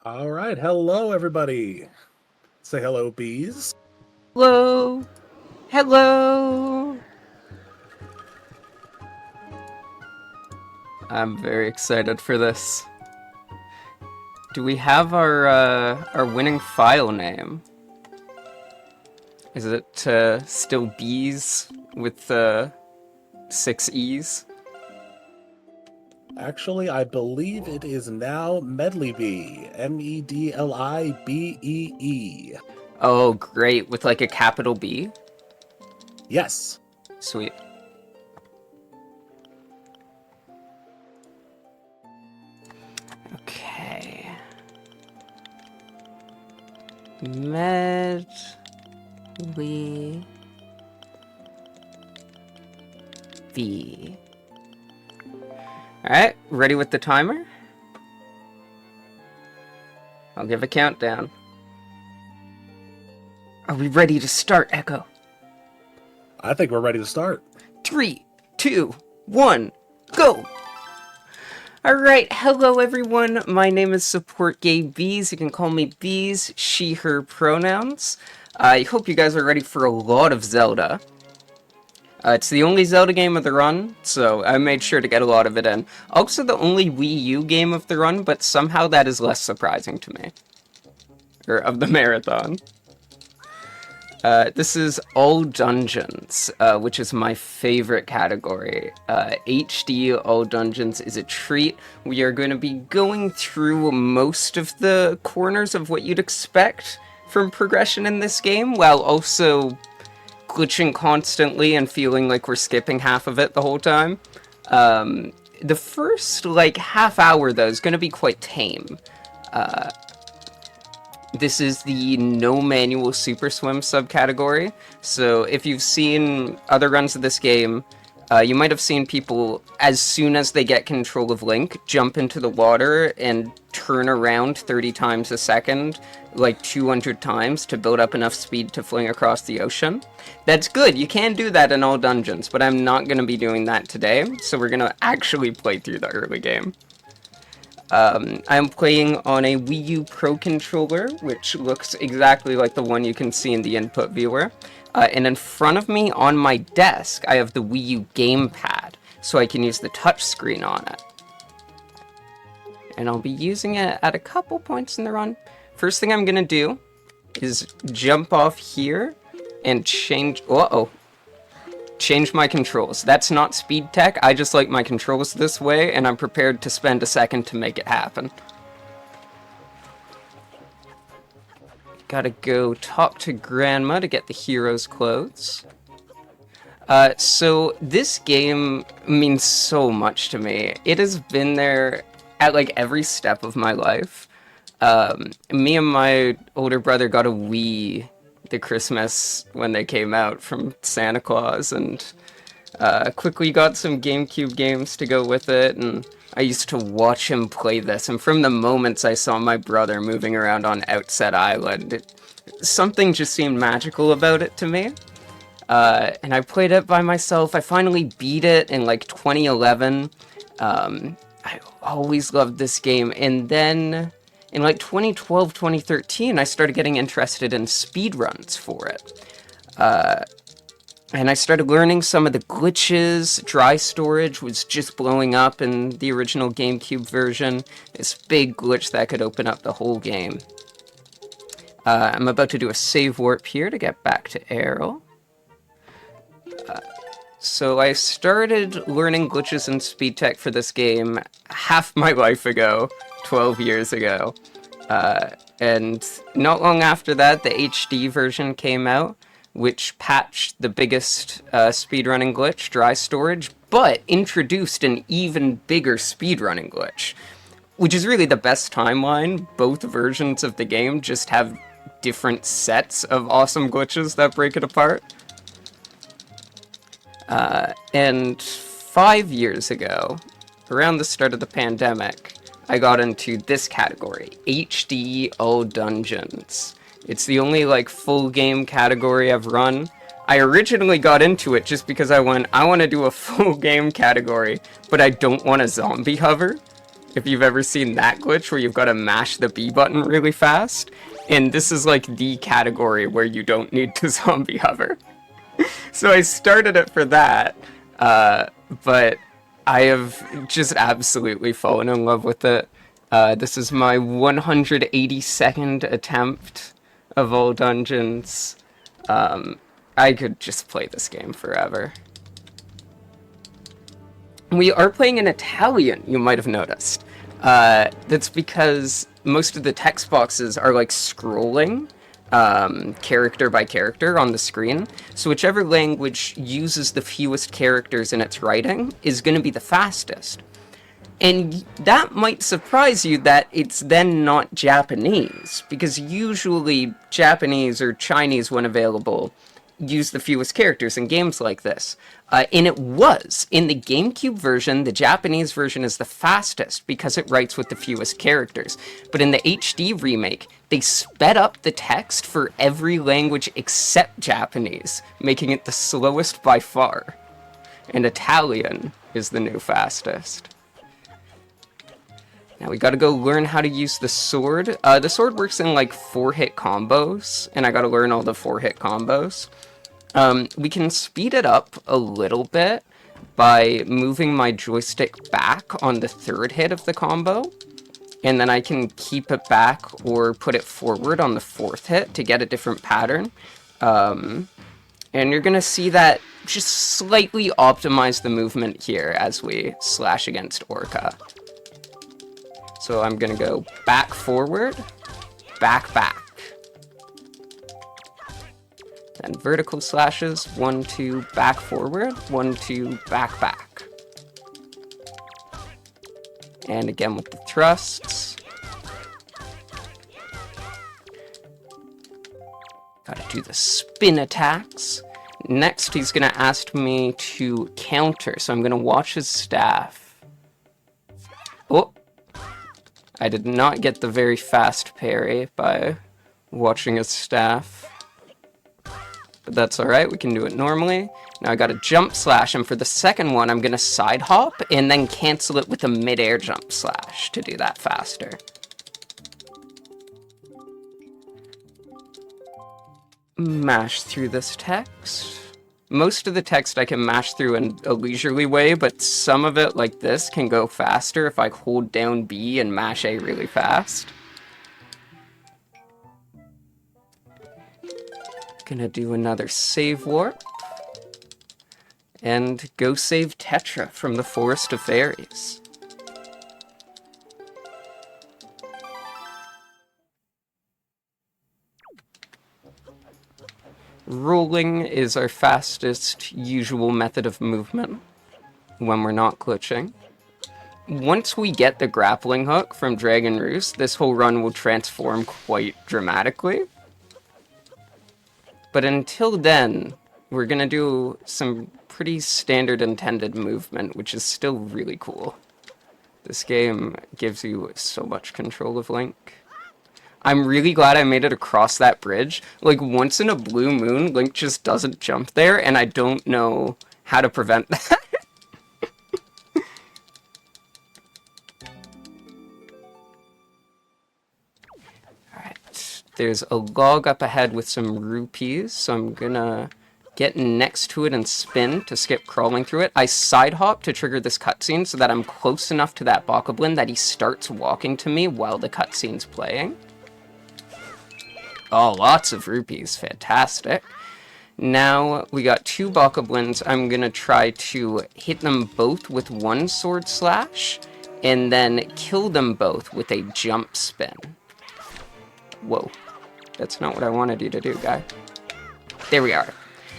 All right, hello everybody. Say hello, bees. Hello. Hello. I'm very excited for this. Do we have our winning file name? Is it still bees with 6 E's? Actually, I believe it is now Medlibee. Medlibee. Oh, great, with like a capital B? Yes. Sweet. Okay. Medlibee. Alright, ready with the timer? I'll give a countdown. Are we ready to start, Echo? I think we're ready to start. 3, 2, 1, go! Alright, hello everyone. My name is Support Gay Bees. You can call me Bees, she, her pronouns. I hope you guys are ready for a lot of Zelda. It's the only Zelda game of the run, so I made sure to get a lot of it in. Also the only Wii U game of the run, but somehow that is less surprising to me. Or of the marathon. This is all dungeons, which is my favorite category. HD all dungeons is a treat. We are going to be going through most of the corners of what you'd expect from progression in this game, while also glitching constantly and feeling like we're skipping half of it the whole time. The first, half hour, though, is going to be quite tame. This is the no manual super swim subcategory. So if you've seen other runs of this game, you might have seen people, as soon as they get control of Link, jump into the water and turn around 30 times a second, like 200 times, to build up enough speed to fling across the ocean. That's good, you can do that in all dungeons, but I'm not going to be doing that today, so we're going to actually play through the early game. I'm playing on a Wii U Pro controller, which looks exactly like the one you can see in the input viewer. And in front of me on my desk, I have the Wii U gamepad, so I can use the touchscreen on it. And I'll be using it at a couple points in the run. First thing I'm gonna do is jump off here and change my controls. That's not speed tech, I just like my controls this way, and I'm prepared to spend a second to make it happen. Gotta go talk to Grandma to get the hero's clothes. So this game means so much to me. It has been there at every step of my life. Me and my older brother got a Wii the Christmas when they came out from Santa Claus, and quickly got some GameCube games to go with it, and I used to watch him play this, and from the moments I saw my brother moving around on Outset Island, something just seemed magical about it to me. And I played it by myself. I finally beat it in 2011. I always loved this game, and then in 2012, 2013, I started getting interested in speedruns for it. And I started learning some of the glitches. Dry storage was just blowing up in the original GameCube version. This big glitch that could open up the whole game. I'm about to do a save warp here to get back to Errol. So I started learning glitches and speed tech for this game half my life ago, 12 years ago. And not long after that, the HD version came out, which patched the biggest speedrunning glitch, dry storage, but introduced an even bigger speedrunning glitch, which is really the best timeline. Both versions of the game just have different sets of awesome glitches that break it apart. And 5 years ago, around the start of the pandemic, I got into this category, HD all dungeons. It's the only full game category I've run. I originally got into it just because I want to do a full game category, but I don't want a zombie hover. if you've ever seen that glitch where you've got to mash the B button really fast. And this is like the category where you don't need to zombie hover. So I started it for that, but I have just absolutely fallen in love with it. This is my 182nd attempt of all dungeons. I could just play this game forever. We are playing in Italian, you might have noticed. That's because most of the text boxes are like scrolling character by character on the screen. So whichever language uses the fewest characters in its writing is going to be the fastest. And that might surprise you that it's then not Japanese, because usually Japanese or Chinese, when available, use the fewest characters in games like this. And it was. In the GameCube version, the Japanese version is the fastest because it writes with the fewest characters. But in the HD remake, they sped up the text for every language except Japanese, making it the slowest by far. And Italian is the new fastest. Now we gotta go learn how to use the sword. The sword works in like 4-hit combos, and I gotta learn all the 4-hit combos. We can speed it up a little bit by moving my joystick back on the 3rd hit of the combo, and then I can keep it back or put it forward on the 4th hit to get a different pattern. And you're gonna see that just slightly optimize the movement here as we slash against Orca. So I'm gonna go back, forward, back, back. Then vertical slashes, 1, 2, back, forward, 1, 2, back, back. And again with the thrusts. Gotta do the spin attacks. Next, he's gonna ask me to counter, so I'm gonna watch his staff. Oh! I did not get the very fast parry by watching his staff. But that's alright, we can do it normally. Now I gotta jump slash, and for the second one, I'm gonna side hop, and then cancel it with a mid-air jump slash to do that faster. Mash through this text. Most of the text I can mash through in a leisurely way, but some of it, like this, can go faster if I hold down B and mash A really fast. Gonna do another save warp. And go save Tetra from the Forest of Fairies. Rolling is our fastest usual method of movement when we're not glitching. Once we get the grappling hook from Dragon Roost, this whole run will transform quite dramatically. But until then, we're gonna do some pretty standard intended movement, which is still really cool. This game gives you so much control of Link. I'm really glad I made it across that bridge. Like, once in a blue moon, Link just doesn't jump there, and I don't know how to prevent that. Alright, there's a log up ahead with some rupees, so I'm gonna get next to it and spin to skip crawling through it. I side hop to trigger this cutscene so that I'm close enough to that bokoblin that he starts walking to me while the cutscene's playing. Oh, lots of rupees. Fantastic. Now, we got 2 bokoblins. I'm gonna try to hit them both with 1 sword slash, and then kill them both with a jump spin. Whoa. That's not what I wanted you to do, guy. There we are.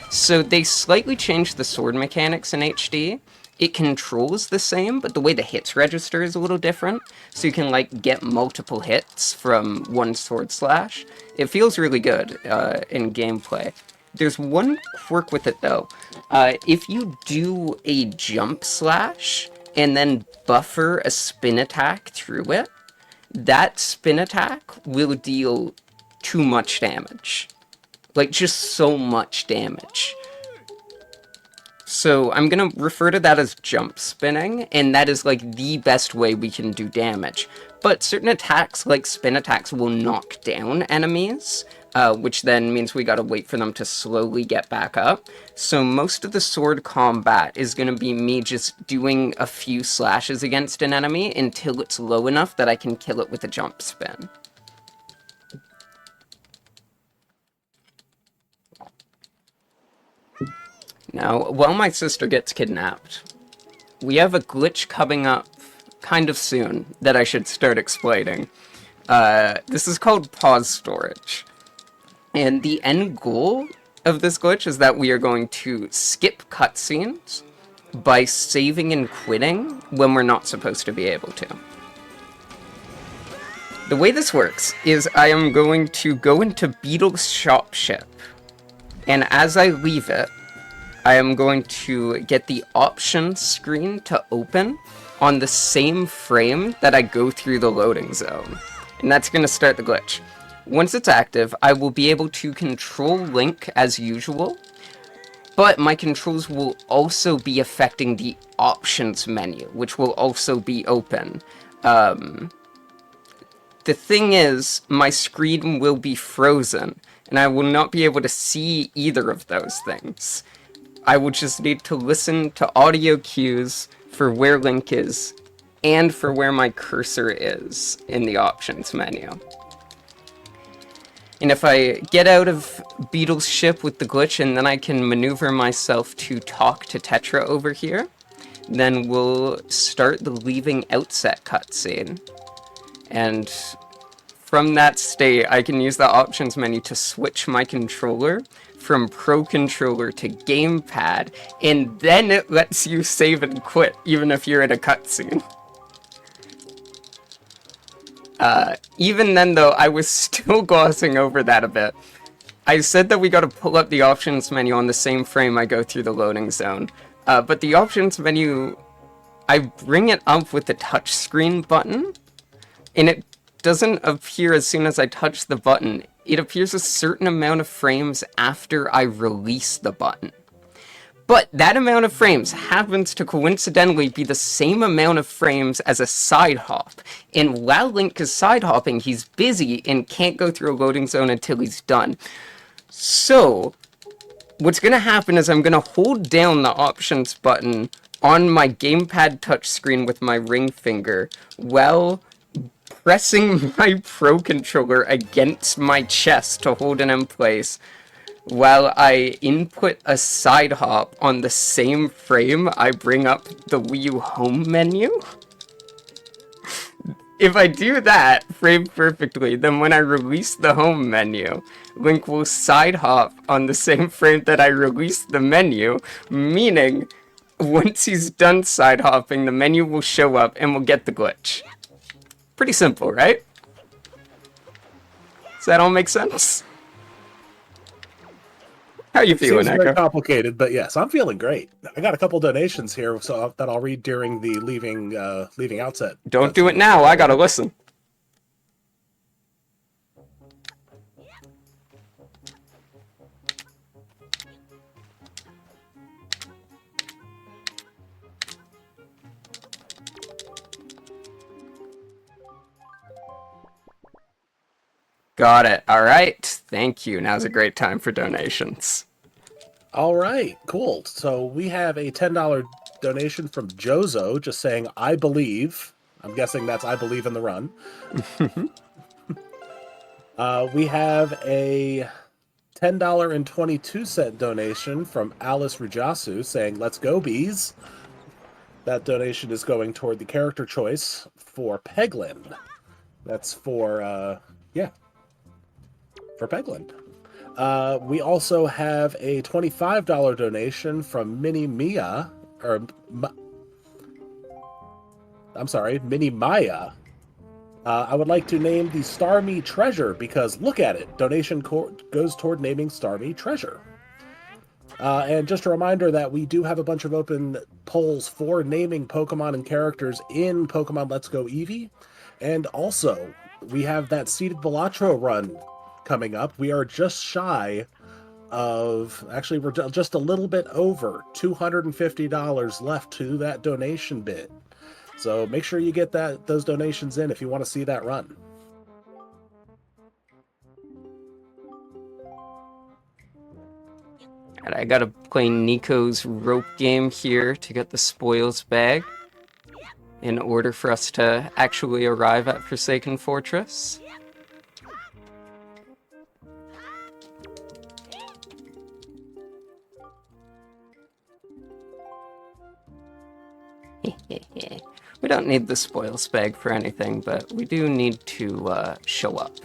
So they slightly changed the sword mechanics in HD. It controls the same, but the way the hits register is a little different. So you can, like, get multiple hits from 1 sword slash. It feels really good in gameplay. There's one quirk with it, though. If you do a jump slash and then buffer a spin attack through it, that spin attack will deal too much damage. Like, just so much damage. So I'm going to refer to that as jump spinning, and that is like the best way we can do damage. But certain attacks, like spin attacks, will knock down enemies, which then means we gotta wait for them to slowly get back up. So most of the sword combat is gonna be me just doing a few slashes against an enemy until it's low enough that I can kill it with a jump spin. Now, while my sister gets kidnapped, we have a glitch coming up kind of soon that I should start explaining. This is called pause storage. And the end goal of this glitch is that we are going to skip cutscenes by saving and quitting when we're not supposed to be able to. The way this works is I am going to go into Beetle's shop ship, and as I leave it, I am going to get the options screen to open on the same frame that I go through the loading zone. And that's going to start the glitch. Once it's active, I will be able to control Link as usual, but my controls will also be affecting the options menu, which will also be open. The thing is, my screen will be frozen, and I will not be able to see either of those things. I will just need to listen to audio cues for where Link is, and for where my cursor is in the options menu. And if I get out of Beetle's ship with the glitch and then I can maneuver myself to talk to Tetra over here, then we'll start the leaving outset cutscene. And from that state, I can use the options menu to switch my controller from Pro Controller to Gamepad, and then it lets you save and quit, even if you're in a cutscene. Even then, though, I was still glossing over that a bit. I said that we gotta pull up the options menu on the same frame I go through the loading zone. But the options menu, I bring it up with the touchscreen button, and it doesn't appear as soon as I touch the button. It appears a certain amount of frames after I release the button. But that amount of frames happens to coincidentally be the same amount of frames as a side hop. And while Link is side hopping, he's busy and can't go through a loading zone until he's done. So, what's going to happen is I'm going to hold down the options button on my gamepad touchscreen with my ring finger while pressing my Pro Controller against my chest to hold it in place, while I input a side hop on the same frame I bring up the Wii U home menu. If I do that frame perfectly, then when I release the home menu, Link will side hop on the same frame that I released the menu, meaning once he's done side hopping, the menu will show up and we'll get the glitch. Pretty simple, right? Does that all make sense? How you feeling, Seems very Echo? complicated, but yes, I'm feeling great. I got a couple donations here, so that I'll read during the leaving outset. Don't do it now. I gotta listen. Got it. All right. Thank you. Now's a great time for donations. All right, cool. So we have a $10 donation from Jozo, just saying, I believe. I'm guessing that's I believe in the run. We have a $10.22 donation from Alice Rujasu saying, let's go, bees. That donation is going toward the character choice for Peglin. That's for, for Peglin. We also have a $25 donation from Mini Mia, Mini Maya. I would like to name the Starmie Treasure because look at it. Donation goes toward naming Starmie Treasure. And just a reminder that we do have a bunch of open polls for naming Pokemon and characters in Pokemon Let's Go Eevee. And also, we have that Seeded Balatro run coming up. We are just shy of, actually, we're just a little bit over $250 left to that donation bit. So make sure you get those donations in if you want to see that run. And I gotta play Nico's rope game here to get the spoils bag in order for us to actually arrive at Forsaken Fortress. We don't need the spoils bag for anything, but we do need to show up.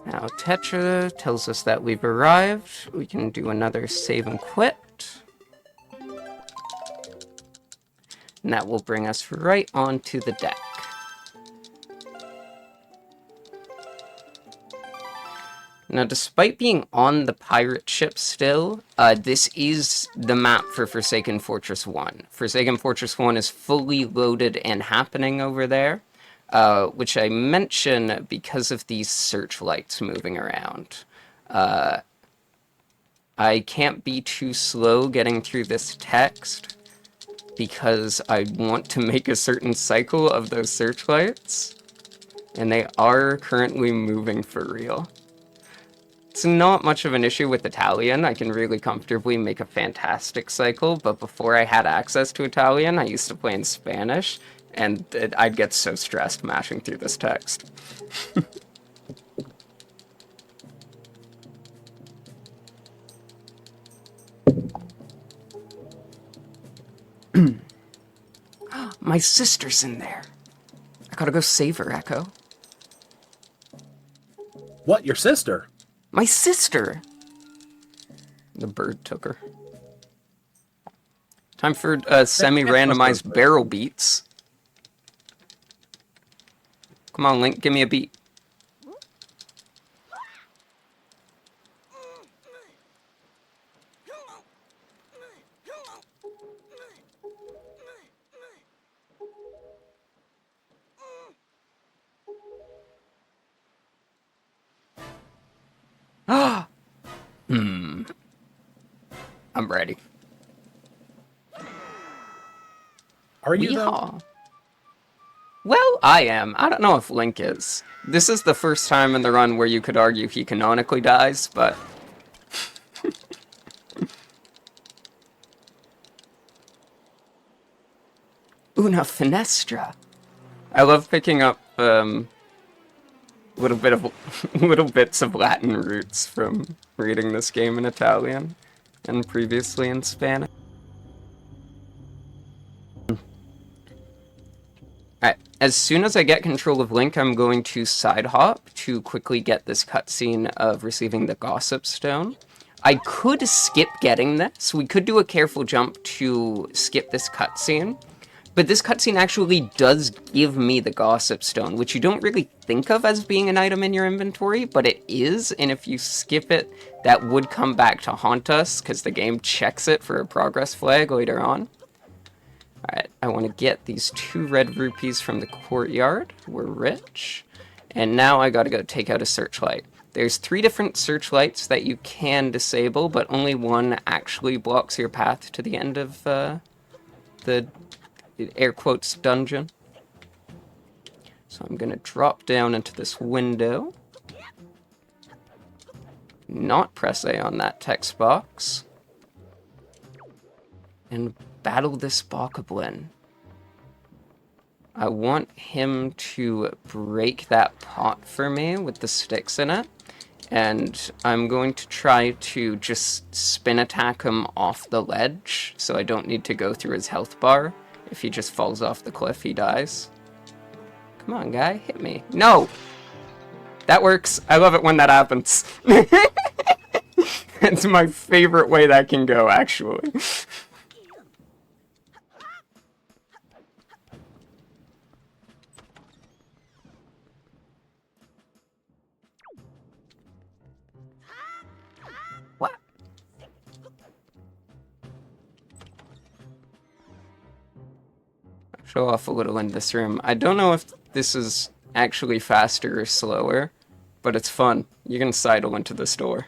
Now Tetra tells us that we've arrived. We can do another save and quit. And that will bring us right onto the deck. Now, despite being on the pirate ship still, this is the map for Forsaken Fortress 1. Forsaken Fortress 1 is fully loaded and happening over there, which I mention because of these searchlights moving around. I can't be too slow getting through this text, because I want to make a certain cycle of those searchlights, and they are currently moving for real. It's not much of an issue with Italian. I can really comfortably make a fantastic cycle, but before I had access to Italian, I used to play in Spanish, and I'd get so stressed mashing through this text. My sister's in there. I gotta go save her, Echo. What, your sister? My sister! The bird took her. Time for semi-randomized barrel beats. Come on, Link, give me a beat. I'm ready. Are you, though? Yeehaw. Well, I am. I don't know if Link is. This is the first time in the run where you could argue he canonically dies, but... Una finestra. I love picking up, little bits of Latin roots from reading this game in Italian and previously in Spanish. Alright, as soon as I get control of Link, I'm going to side hop to quickly get this cutscene of receiving the Gossip Stone. I could skip getting this. We could do a careful jump to skip this cutscene. But this cutscene actually does give me the Gossip Stone, which you don't really think of as being an item in your inventory, but it is, and if you skip it, that would come back to haunt us, because the game checks it for a progress flag later on. Alright, I want to get these 2 red rupees from the courtyard. We're rich. And now I gotta go take out a searchlight. There's 3 different searchlights that you can disable, but only one actually blocks your path to the end of the air quotes dungeon. So I'm gonna drop down into this window. Not press A on that text box. And battle this Bokoblin. I want him to break that pot for me with the sticks in it. And I'm going to try to just spin attack him off the ledge, so I don't need to go through his health bar. If he just falls off the cliff, he dies. Come on, guy, hit me. No! That works. I love it when that happens. It's my favorite way that can go, actually. show off a little in this room. I don't know if this is actually faster or slower, but it's fun. You can sidle into this door.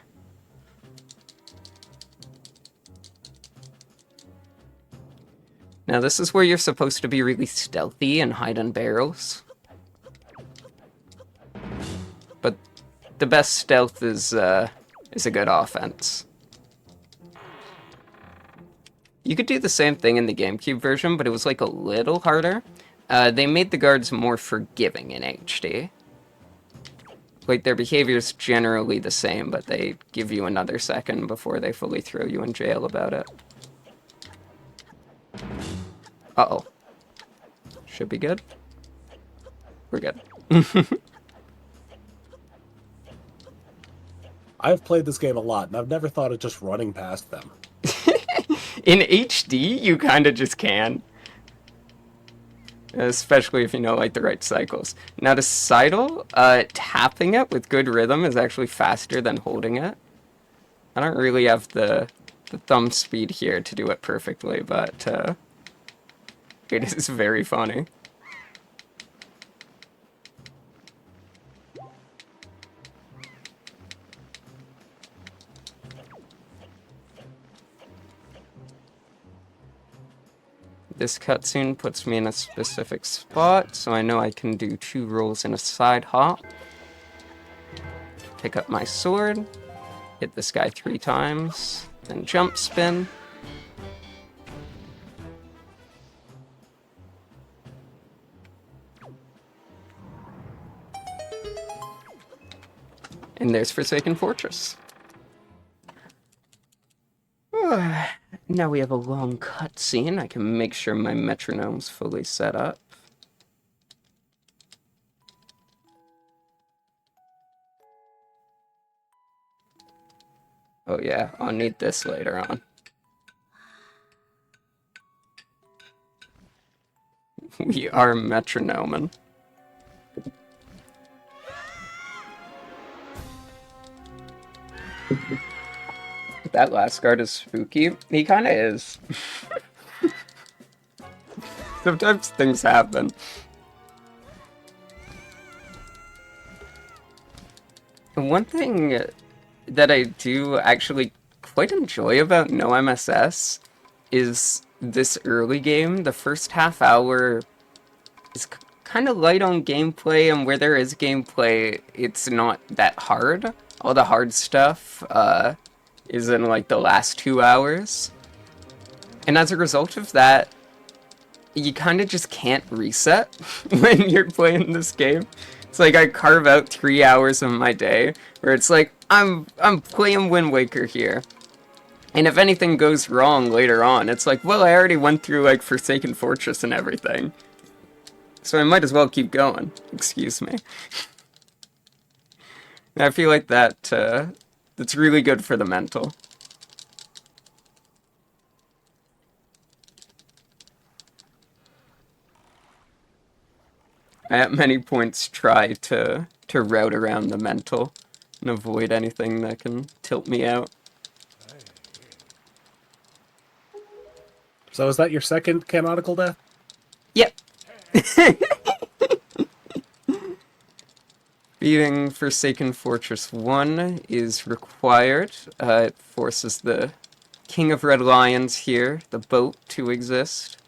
Now this is where you're supposed to be really stealthy and hide in barrels. But the best stealth is a good offense. You could do the same thing in the GameCube version, but it was like a little harder. They made the guards more forgiving in HD. Like, their behavior's generally the same, but they give you another second before they fully throw you in jail about it. Uh-oh. Should be good. We're good. I've played this game a lot, and I've never thought of just running past them. In HD, you kind of just can. Especially if you know, like, the right cycles. Now, to sidle, tapping it with good rhythm is actually faster than holding it. I don't really have the thumb speed here to do it perfectly, but it is very funny. This cutscene puts me in a specific spot, so I know I can do 2 rolls in a side hop. Pick up my sword, hit this guy 3 times, then jump spin. And there's Forsaken Fortress. Now we have a long cutscene. I can make sure my metronome's fully set up. Oh yeah, I'll need this later on. We are metronoming. That last guard is spooky. He kind of is. Sometimes things happen. And one thing that I do actually quite enjoy about No MSS is this early game. The first half hour is kind of light on gameplay, and where there is gameplay, it's not that hard. All the hard stuff is in like the last 2 hours. And as a result of that, you kind of just can't reset when you're playing this game. It's like I carve out 3 hours of my day where it's like, I'm playing Wind Waker here. And if anything goes wrong later on, it's like, well, I already went through like Forsaken Fortress and everything. So I might as well keep going. Excuse me. I feel like that's really good for the mental. I at many points try to route around the mental and avoid anything that can tilt me out. So is that your second canonical death? Yep. Beating Forsaken Fortress 1 is required. It forces the King of Red Lions here, the boat, to exist.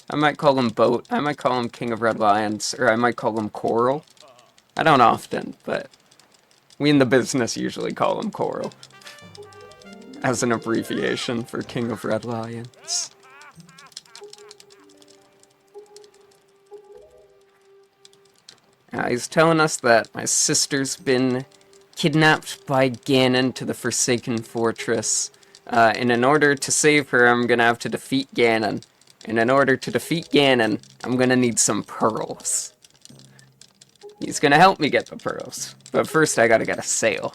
I might call him Boat, I might call him King of Red Lions, or I might call him Coral. I don't often, but we in the business usually call him Coral. As an abbreviation for King of Red Lions. He's telling us that my sister's been kidnapped by Ganon to the Forsaken Fortress. And in order to save her, I'm gonna have to defeat Ganon. And in order to defeat Ganon, I'm gonna need some pearls. He's gonna help me get the pearls. But first I gotta get a sail.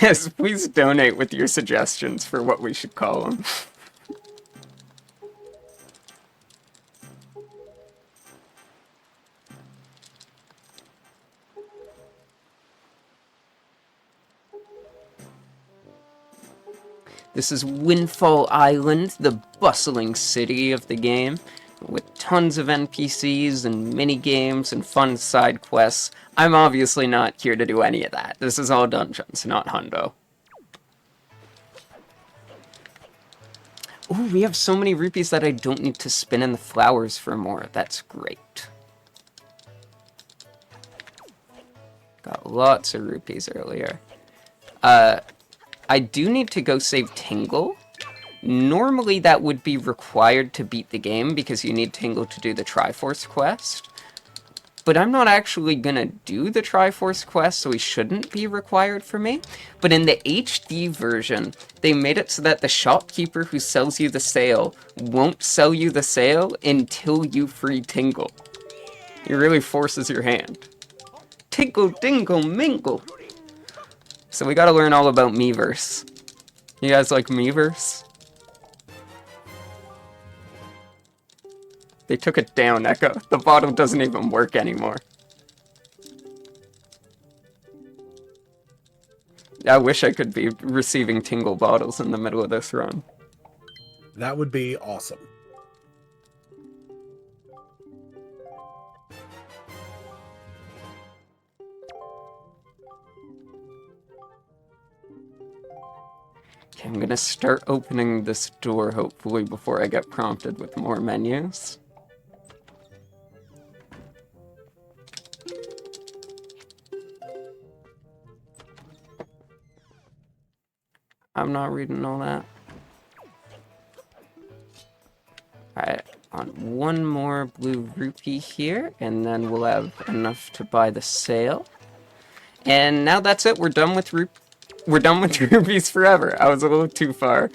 Yes, please donate with your suggestions for what we should call him. This is Windfall Island, the bustling city of the game, with tons of NPCs and mini-games and fun side quests. I'm obviously not here to do any of that. This is all dungeons, not hundo. Ooh, we have so many rupees that I don't need to spin in the flowers for more. That's great. Got lots of rupees earlier. I do need to go save Tingle. Normally that would be required to beat the game because you need Tingle to do the Triforce quest. But I'm not actually gonna do the Triforce quest, so he shouldn't be required for me. But in the HD version, they made it so that the shopkeeper who sells you the sail won't sell you the sail until you free Tingle. He really forces your hand. Tinkle, dingle, mingle. So we gotta learn all about Miiverse. You guys like Miiverse? They took it down, Echo. The bottle doesn't even work anymore. I wish I could be receiving Tingle bottles in the middle of this run. That would be awesome. Okay, I'm gonna start opening this door, hopefully, before I get prompted with more menus. I'm not reading all that. Alright, on one more blue rupee here, and then we'll have enough to buy the sail. And now that's it, we're done with rupees forever. I was a little too far.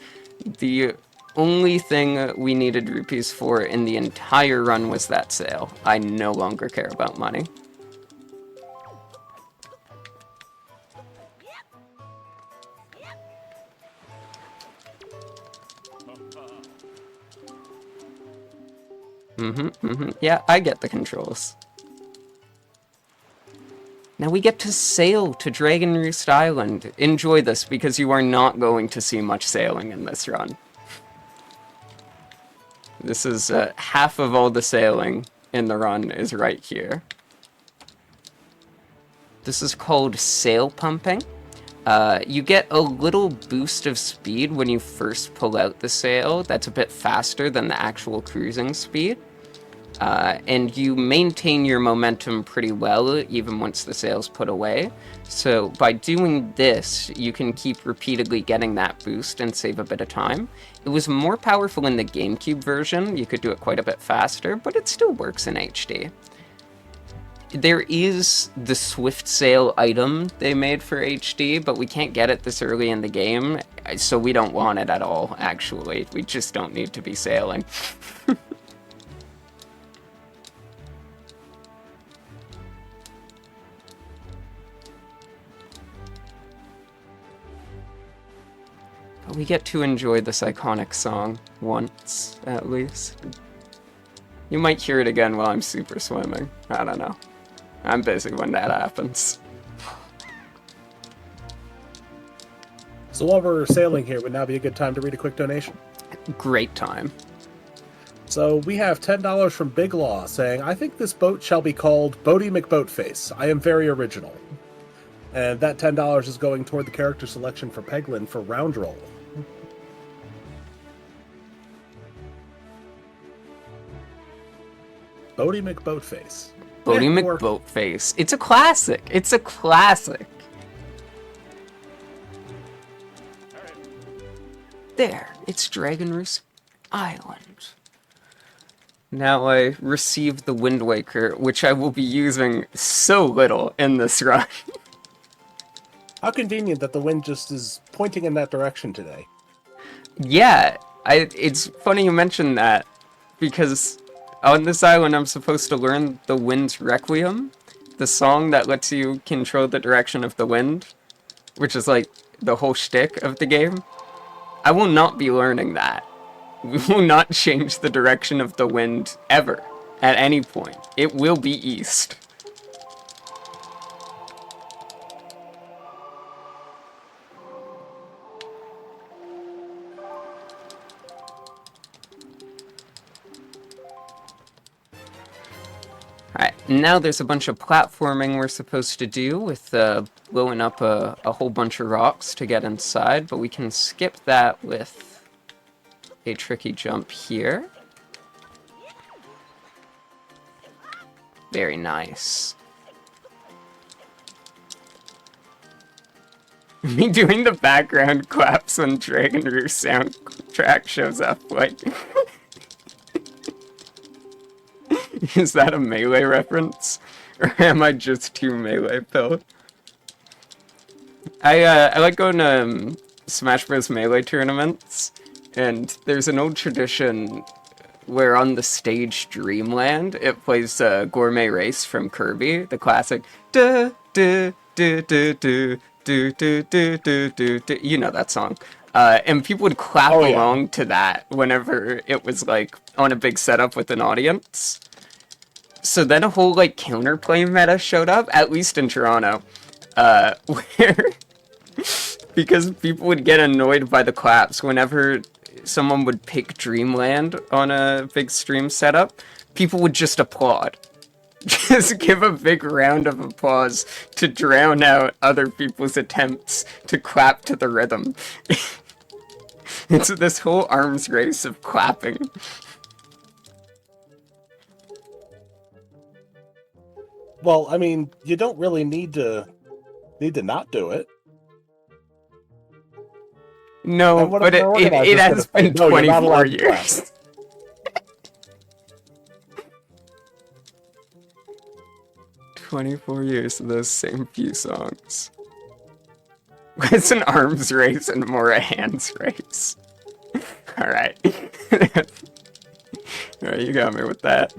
The only thing we needed rupees for in the entire run was that sail. I no longer care about money. Yeah, I get the controls. Now we get to sail to Dragon Roost Island. Enjoy this, because you are not going to see much sailing in this run. This is half of all the sailing in the run is right here. This is called sail pumping. You get a little boost of speed when you first pull out the sail. That's a bit faster than the actual cruising speed. And you maintain your momentum pretty well, even once the sail's put away. So by doing this, you can keep repeatedly getting that boost and save a bit of time. It was more powerful in the GameCube version. You could do it quite a bit faster, but it still works in HD. There is the Swift Sail item they made for HD, but we can't get it this early in the game, so we don't want it at all, actually. We just don't need to be sailing. But we get to enjoy this iconic song once, at least. You might hear it again while I'm super swimming. I don't know. I'm busy when that happens. So while we're sailing here, would now be a good time to read a quick donation? Great time. So we have $10 from Big Law saying, I think this boat shall be called Boaty McBoatface. I am very original. And that $10 is going toward the character selection for Peglin for Round Roll. Boaty McBoatface. Boaty McBoatface. It's a classic. It's a classic. There. It's Dragon Roost Island. Now I receive the Wind Waker, which I will be using so little in this run. How convenient that the wind just is pointing in that direction today. Yeah, it's funny you mentioned that, because on this island I'm supposed to learn the Wind's Requiem, the song that lets you control the direction of the wind, which is like the whole shtick of the game. I will not be learning that. We will not change the direction of the wind ever, at any point. It will be east. Now there's a bunch of platforming we're supposed to do with blowing up a whole bunch of rocks to get inside, but we can skip that with a tricky jump here. Very nice. Me doing the background claps when Dragon Roost soundtrack shows up, like... Is that a Melee reference? Or am I just too Melee pilled? I like going to Smash Bros. Melee tournaments, and there's an old tradition where on the stage Dreamland, it plays Gourmet Race from Kirby, the classic da da da da da do do do do do do. You know that song. And people would clap along to that whenever it was like on a big setup with an audience. So then a whole like counterplay meta showed up, at least in Toronto, where because people would get annoyed by the claps whenever someone would pick Dreamland on a big stream setup, people would just applaud. Just give a big round of applause to drown out other people's attempts to clap to the rhythm. It's this whole arms race of clapping. Well, I mean, you don't really need to not do it. No, but it has been 24 years. 24 years of those same few songs. It's an arms race and more a hands race. Alright. Alright, you got me with that.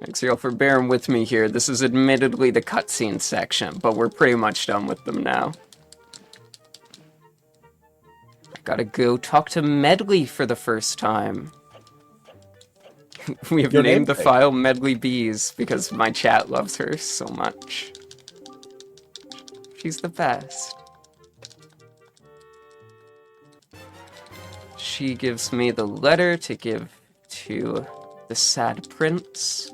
Thanks y'all for bearing with me here. This is admittedly the cutscene section, but we're pretty much done with them now. I gotta go talk to Medley for the first time. We have named the file Medley Bees because my chat loves her so much. She's the best. She gives me the letter to give to the sad prince.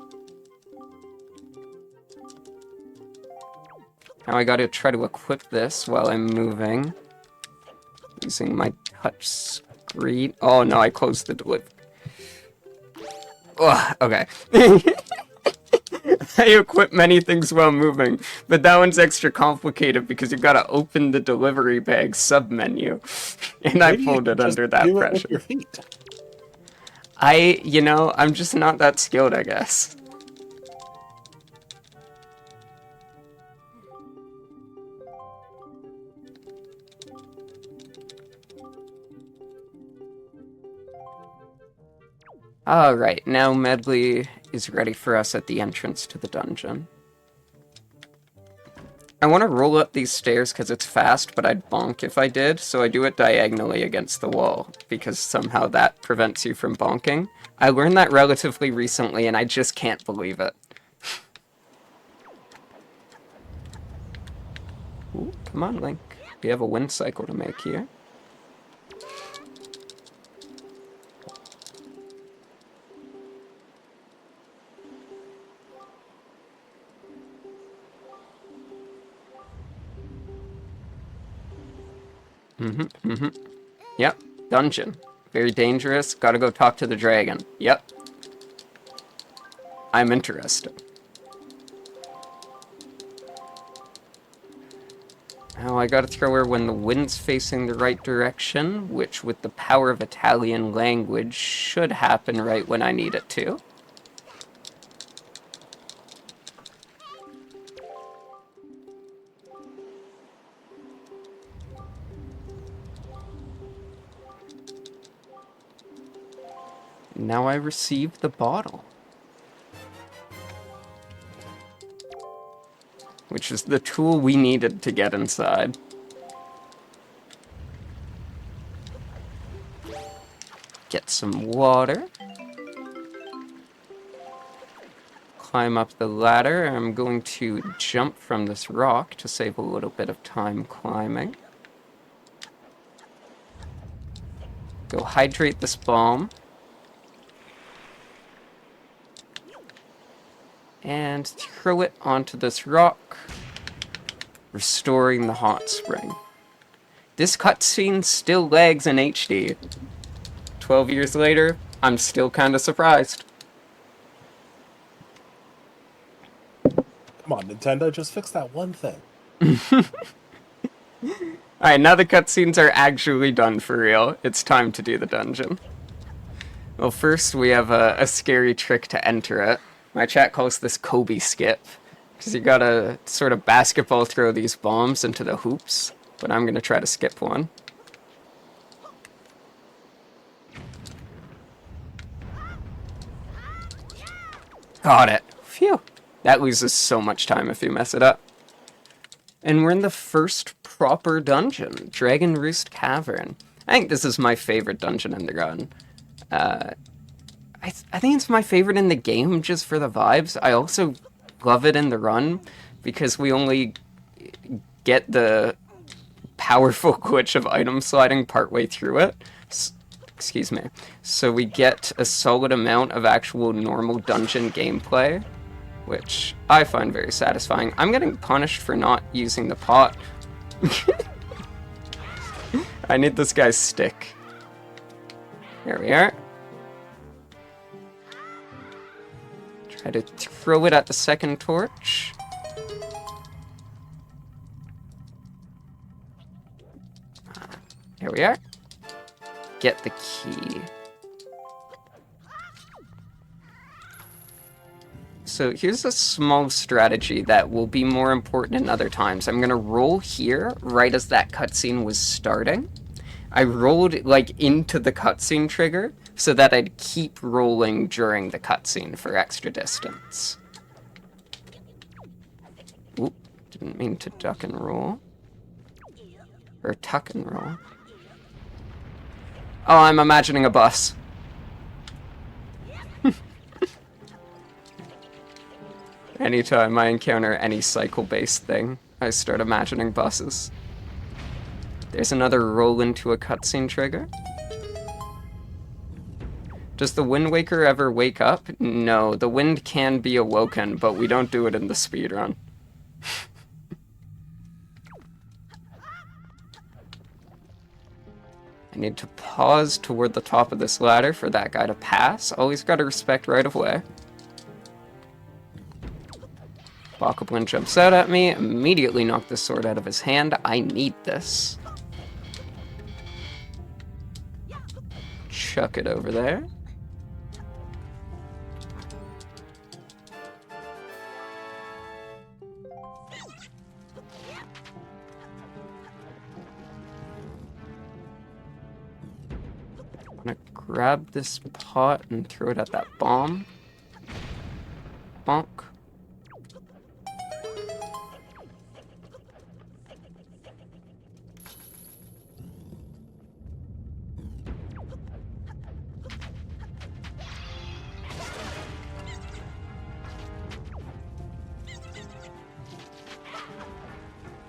Now I gotta try to equip this while I'm moving. Using my touch screen. Oh no, I closed the delivery. Ugh, okay. I equip many things while moving, but that one's extra complicated because you gotta open the delivery bag sub-menu. And I pulled it under that pressure. With your feet. I'm just not that skilled, I guess. Alright, now Medley is ready for us at the entrance to the dungeon. I want to roll up these stairs because it's fast, but I'd bonk if I did, so I do it diagonally against the wall, because somehow that prevents you from bonking. I learned that relatively recently, and I just can't believe it. Ooh, come on, Link. We have a wind cycle to make here. Yep, dungeon. Very dangerous. Gotta go talk to the dragon. Yep. I'm interested. Now I gotta throw her when the wind's facing the right direction, which with the power of Italian language should happen right when I need it to. Now I receive the bottle. Which is the tool we needed to get inside. Get some water. Climb up the ladder. I'm going to jump from this rock to save a little bit of time climbing. Go hydrate this bomb. And throw it onto this rock, restoring the hot spring. This cutscene still lags in HD. 12 years later, I'm still kind of surprised. Come on, Nintendo, just fix that one thing. Alright, now the cutscenes are actually done for real. It's time to do the dungeon. Well, first we have a scary trick to enter it. My chat calls this Kobe skip, because you gotta sort of basketball throw these bombs into the hoops, but I'm gonna try to skip one. Got it. Phew. That loses so much time if you mess it up. And we're in the first proper dungeon, Dragon Roost Cavern. I think this is my favorite dungeon in the run. I think it's my favorite in the game just for the vibes. I also love it in the run because we only get the powerful glitch of item sliding partway through it. Excuse me. So we get a solid amount of actual normal dungeon gameplay, which I find very satisfying. I'm getting punished for not using the pot. I need this guy's stick. Here we are. Try to throw it at the second torch. Here we are. Get the key. So here's a small strategy that will be more important in other times. I'm gonna roll here right as that cutscene was starting. I rolled like into the cutscene trigger so that I'd keep rolling during the cutscene for extra distance. Oop, didn't mean to duck and roll. Or tuck and roll. Oh, I'm imagining a bus. Anytime I encounter any cycle-based thing, I start imagining buses. There's another roll into a cutscene trigger. Does the Wind Waker ever wake up? No, the wind can be awoken, but we don't do it in the speedrun. I need to pause toward the top of this ladder for that guy to pass. Always gotta respect right of way. Bokoblin jumps out at me, immediately knock the sword out of his hand. I need this. Chuck it over there. I'm gonna grab this pot and throw it at that bomb. Bonk.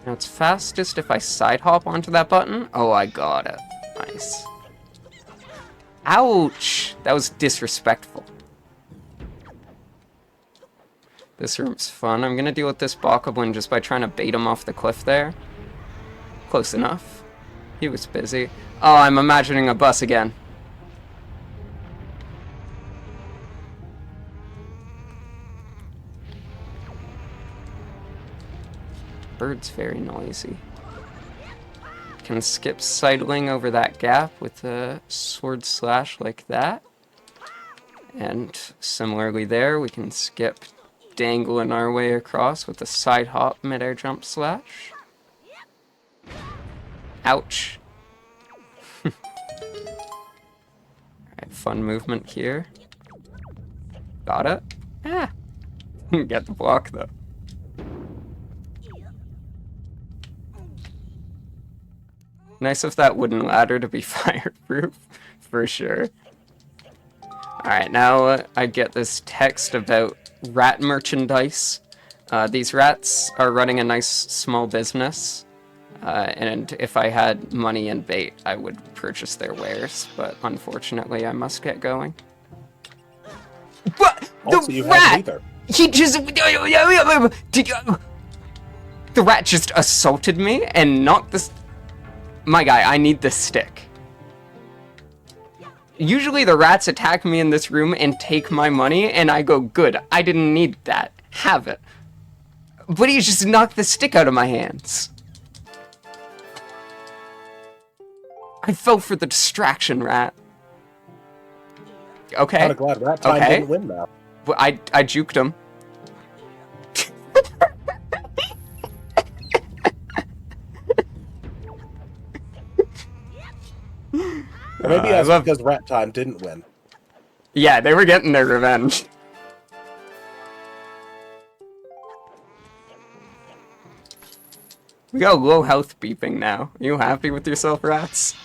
Now it's fastest if I side hop onto that button. Oh, I got it. Nice. Ouch! That was disrespectful. This room's fun. I'm gonna deal with this Bokoblin just by trying to bait him off the cliff there. Close enough. He was busy. Oh, I'm imagining a bus again. Bird's very noisy. Can skip sidling over that gap with a sword slash like that. And similarly there, we can skip dangling our way across with a side hop mid-air jump slash. Ouch. Alright, fun movement here. Got it. Ah. Get the block though. Nice of that wooden ladder to be fireproof, for sure. Alright, now I get this text about rat merchandise. These rats are running a nice small business. And if I had money and bait, I would purchase their wares, but unfortunately I must get going. What? Also, The you rat! haven't either. He just... The rat just assaulted me and knocked this... My guy, I need this stick. Usually the rats attack me in this room and take my money, and I go, good, I didn't need that. Have it. But he just knocked the stick out of my hands. I fell for the distraction, rat. Okay. Kind of glad Rat Time didn't win now. Well, I juked him. Or maybe that's because Rat Time didn't win. Yeah, they were getting their revenge. We got low health beeping now. Are you happy with yourself, rats?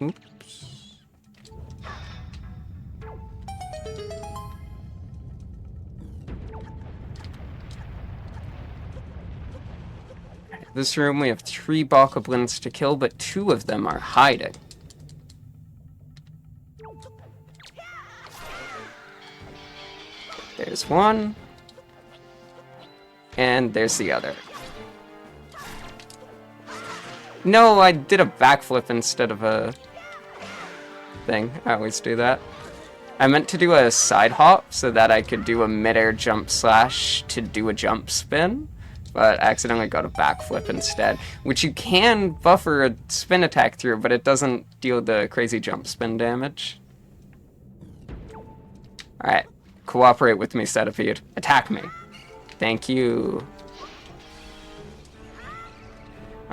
Oops. This room we have 3 bokoblins to kill, but 2 of them are hiding. There's one. And there's the other. No, I did a backflip instead of a thing. I always do that. I meant to do a side hop so that I could do a midair jump slash to do a jump spin, but I accidentally got a backflip instead, which you can buffer a spin attack through, but it doesn't deal the crazy jump spin damage. Alright, cooperate with me, Centipede. Attack me. Thank you.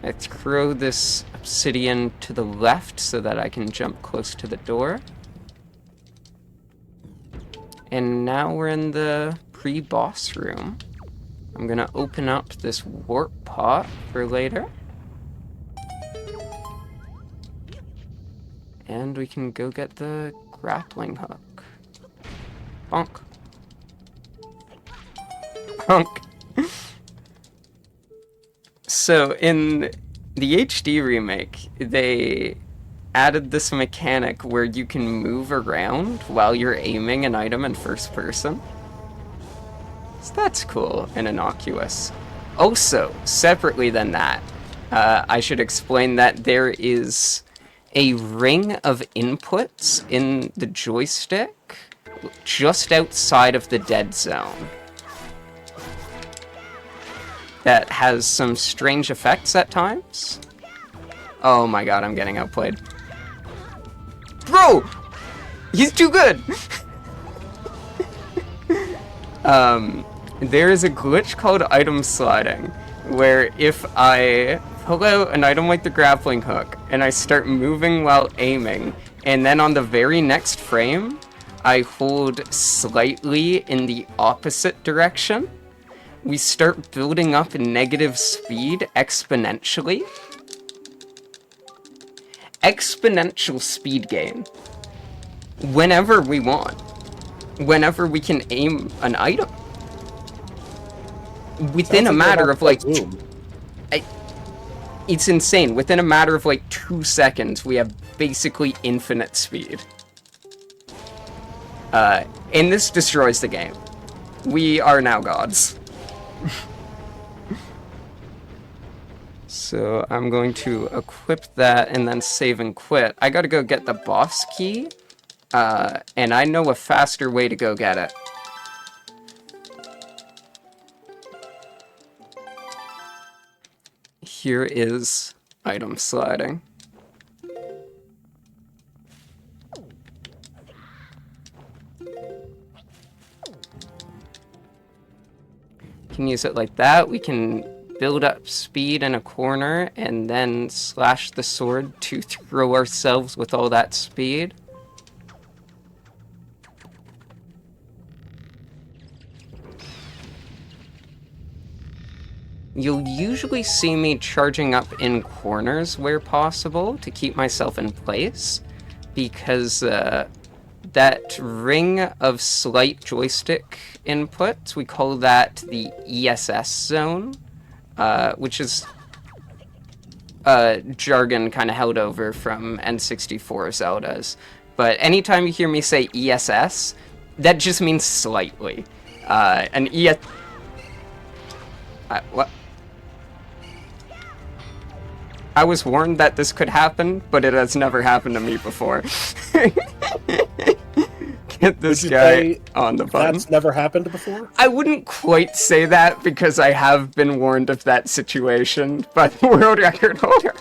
I throw this obsidian to the left so that I can jump close to the door. And now we're in the pre-boss room. I'm gonna open up this warp pot for later. And we can go get the grappling hook. Bonk. Bonk. So in the HD remake, they added this mechanic where you can move around while you're aiming an item in first person. So that's cool and innocuous. Also, separately than that, I should explain that there is a ring of inputs in the joystick just outside of the dead zone that has some strange effects at times. Oh my god, I'm getting outplayed. Bro! He's too good! There is a glitch called item sliding, where if I pull out an item like the grappling hook, and I start moving while aiming, and then on the very next frame, I hold slightly in the opposite direction, we start building up negative speed exponentially. Exponential speed gain. Whenever we want. Whenever we can aim an item. Within a matter of like... It's insane. Within a matter of like 2 seconds, we have basically infinite speed. And this destroys the game. We are now gods. So I'm going to equip that and then save and quit. I gotta go get the boss key, and I know a faster way to go get it. Here is item sliding. Can use it like that. We can build up speed in a corner and then slash the sword to throw ourselves with all that speed. You'll usually see me charging up in corners where possible to keep myself in place, because that ring of slight joystick inputs, we call that the ESS zone, which is jargon kind of held over from N64 Zeldas. But anytime you hear me say ESS, that just means slightly. An ES... what? I was warned that this could happen, but it has never happened to me before. Get this guy on the button. That's never happened before? I wouldn't quite say that because I have been warned of that situation by the world record holder.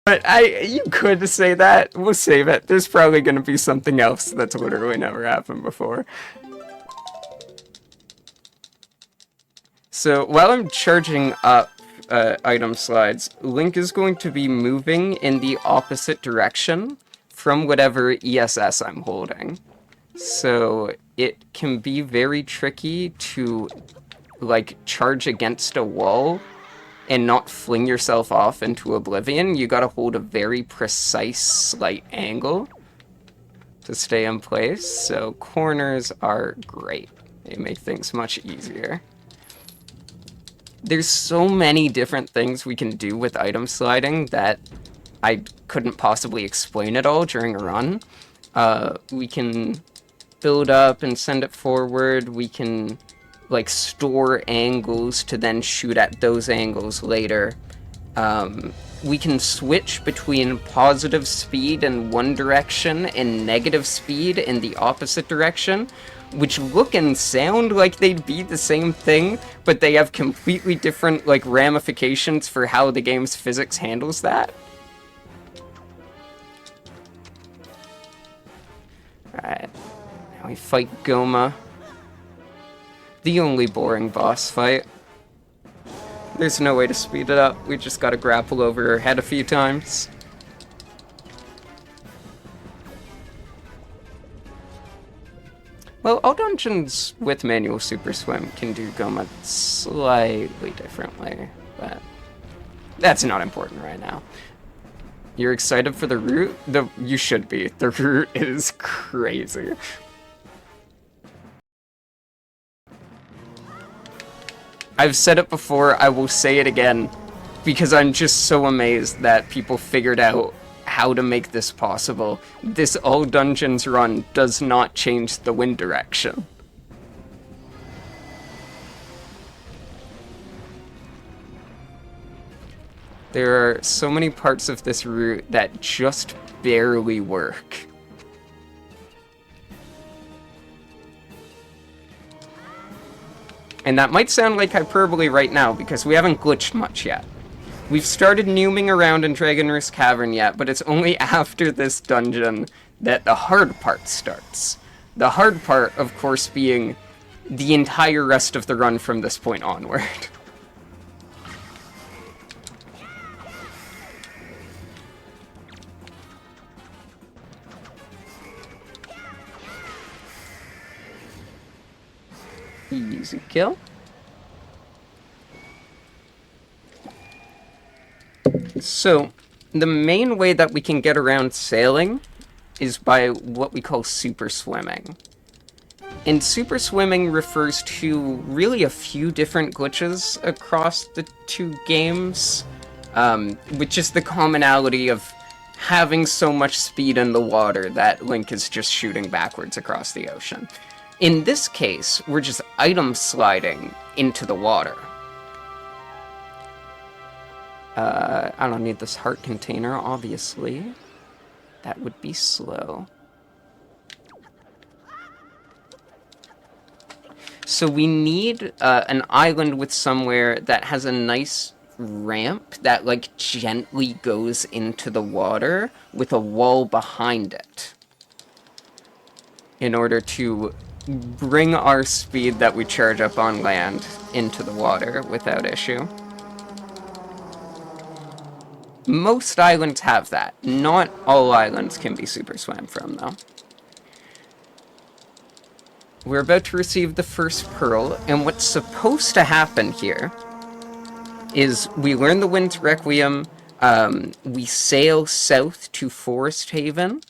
but you could say that. We'll save it. There's probably going to be something else that's literally never happened before. So while I'm charging up item slides, Link is going to be moving in the opposite direction from whatever ESS I'm holding. So it can be very tricky to, like, charge against a wall and not fling yourself off into oblivion. You gotta hold a very precise slight angle to stay in place. So corners are great. They make things much easier. There's so many different things we can do with item sliding that I couldn't possibly explain it all during a run. We can build up and send it forward. We can, like, store angles to then shoot at those angles later. We can switch between positive speed in one direction and negative speed in the opposite direction, which look and sound like they'd be the same thing, but they have completely different, like, ramifications for how the game's physics handles that. Alright, now we fight Goma. The only boring boss fight. There's no way to speed it up, we just gotta grapple over her head a few times. Well, all dungeons with manual super swim can do Goma slightly differently, but that's not important right now. You're excited for the route? You should be. The route is crazy. I've said it before, I will say it again, because I'm just so amazed that people figured out how to make this possible. This all dungeons run does not change the wind direction. There are so many parts of this route that just barely work. And that might sound like hyperbole right now, because we haven't glitched much yet. We've started nooming around in Dragon Roost Cavern yet, but it's only after this dungeon that the hard part starts. The hard part, of course, being the entire rest of the run from this point onward. Easy kill. So, the main way that we can get around sailing is by what we call super swimming. And super swimming refers to really a few different glitches across the two games, with just the commonality of having so much speed in the water that Link is just shooting backwards across the ocean. In this case, we're just item sliding into the water. I don't need this heart container, obviously. That would be slow. So we need an island with somewhere that has a nice ramp that, like, gently goes into the water with a wall behind it, in order to bring our speed that we charge up on land into the water without issue. Most islands have that. Not all islands can be super swam from, though. We're about to receive the first pearl, and what's supposed to happen here is we learn the Wind's Requiem, We sail south to Forest Haven.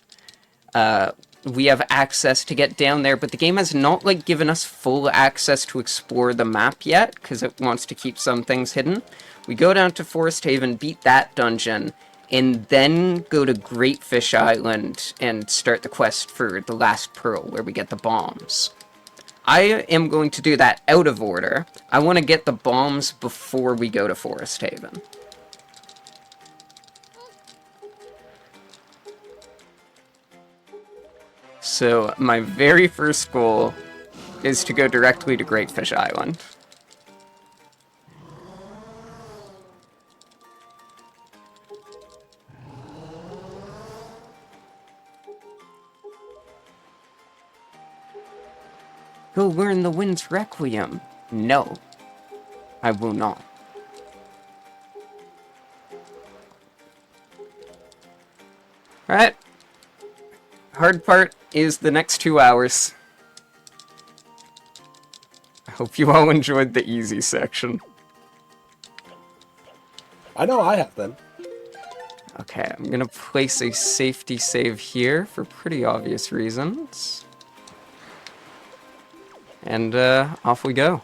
We have access to get down there, but the game has not, like, given us full access to explore the map yet, because it wants to keep some things hidden. We go down to Forest Haven, beat that dungeon, and then go to Great Fish Island and start the quest for the last pearl, where we get the bombs. I am going to do that out of order. I want to get the bombs before we go to Forest Haven. So, my very first goal is to go directly to Great Fish Island. Go learn the Wind's Requiem. No, I will not. Alright. Hard part is the next 2 hours. I hope you all enjoyed the easy section. I know I have been. Okay, I'm gonna place a safety save here for pretty obvious reasons. And off we go.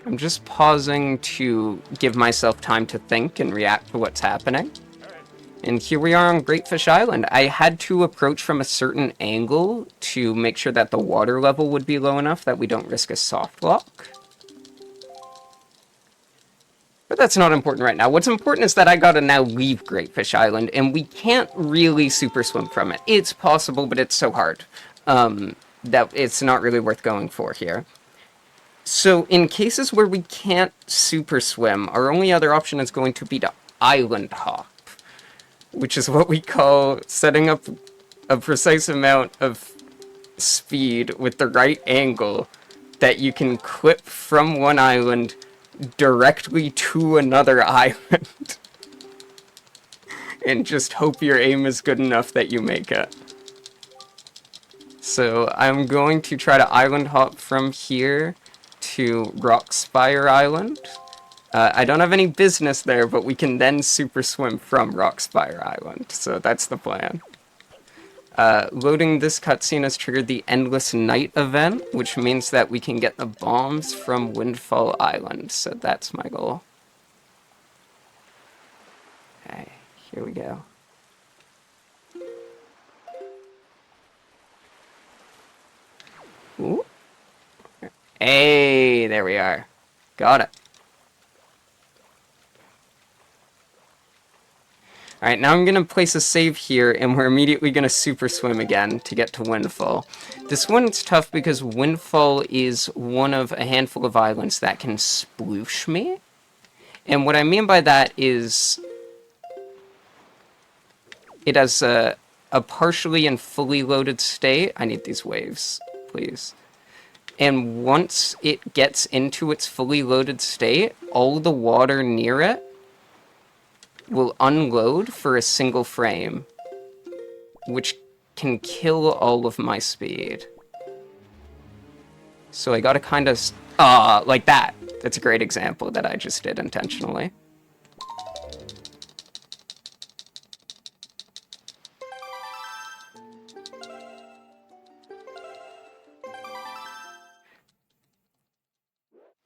I'm just pausing to give myself time to think and react to what's happening. And here we are on Great Fish Island. I had to approach from a certain angle to make sure that the water level would be low enough that we don't risk a soft lock. But that's not important right now. What's important is that I gotta now leave Great Fish Island, and we can't really super swim from it. It's possible, but it's so hard that it's not really worth going for here. So in cases where we can't super swim, our only other option is going to be to island hop, which is what we call setting up a precise amount of speed with the right angle that you can clip from one island directly to another island. And just hope your aim is good enough that you make it. So I'm going to try to island hop from here to Rockspire Island. I don't have any business there, but we can then super swim from Rockspire Island, so that's the plan. Loading this cutscene has triggered the Endless Night event, which means that we can get the bombs from Windfall Island, so that's my goal. Okay, here we go. Ooh. Hey, there we are. Got it. Alright, now I'm going to place a save here, and we're immediately going to super swim again to get to Windfall. This one's tough because Windfall is one of a handful of islands that can sploosh me. And what I mean by that is it has a partially and fully loaded state. I need these waves, please. And once it gets into its fully loaded state, all the water near it will unload for a single frame, which can kill all of my speed. So I gotta kind of... like that. That's a great example that I just did intentionally.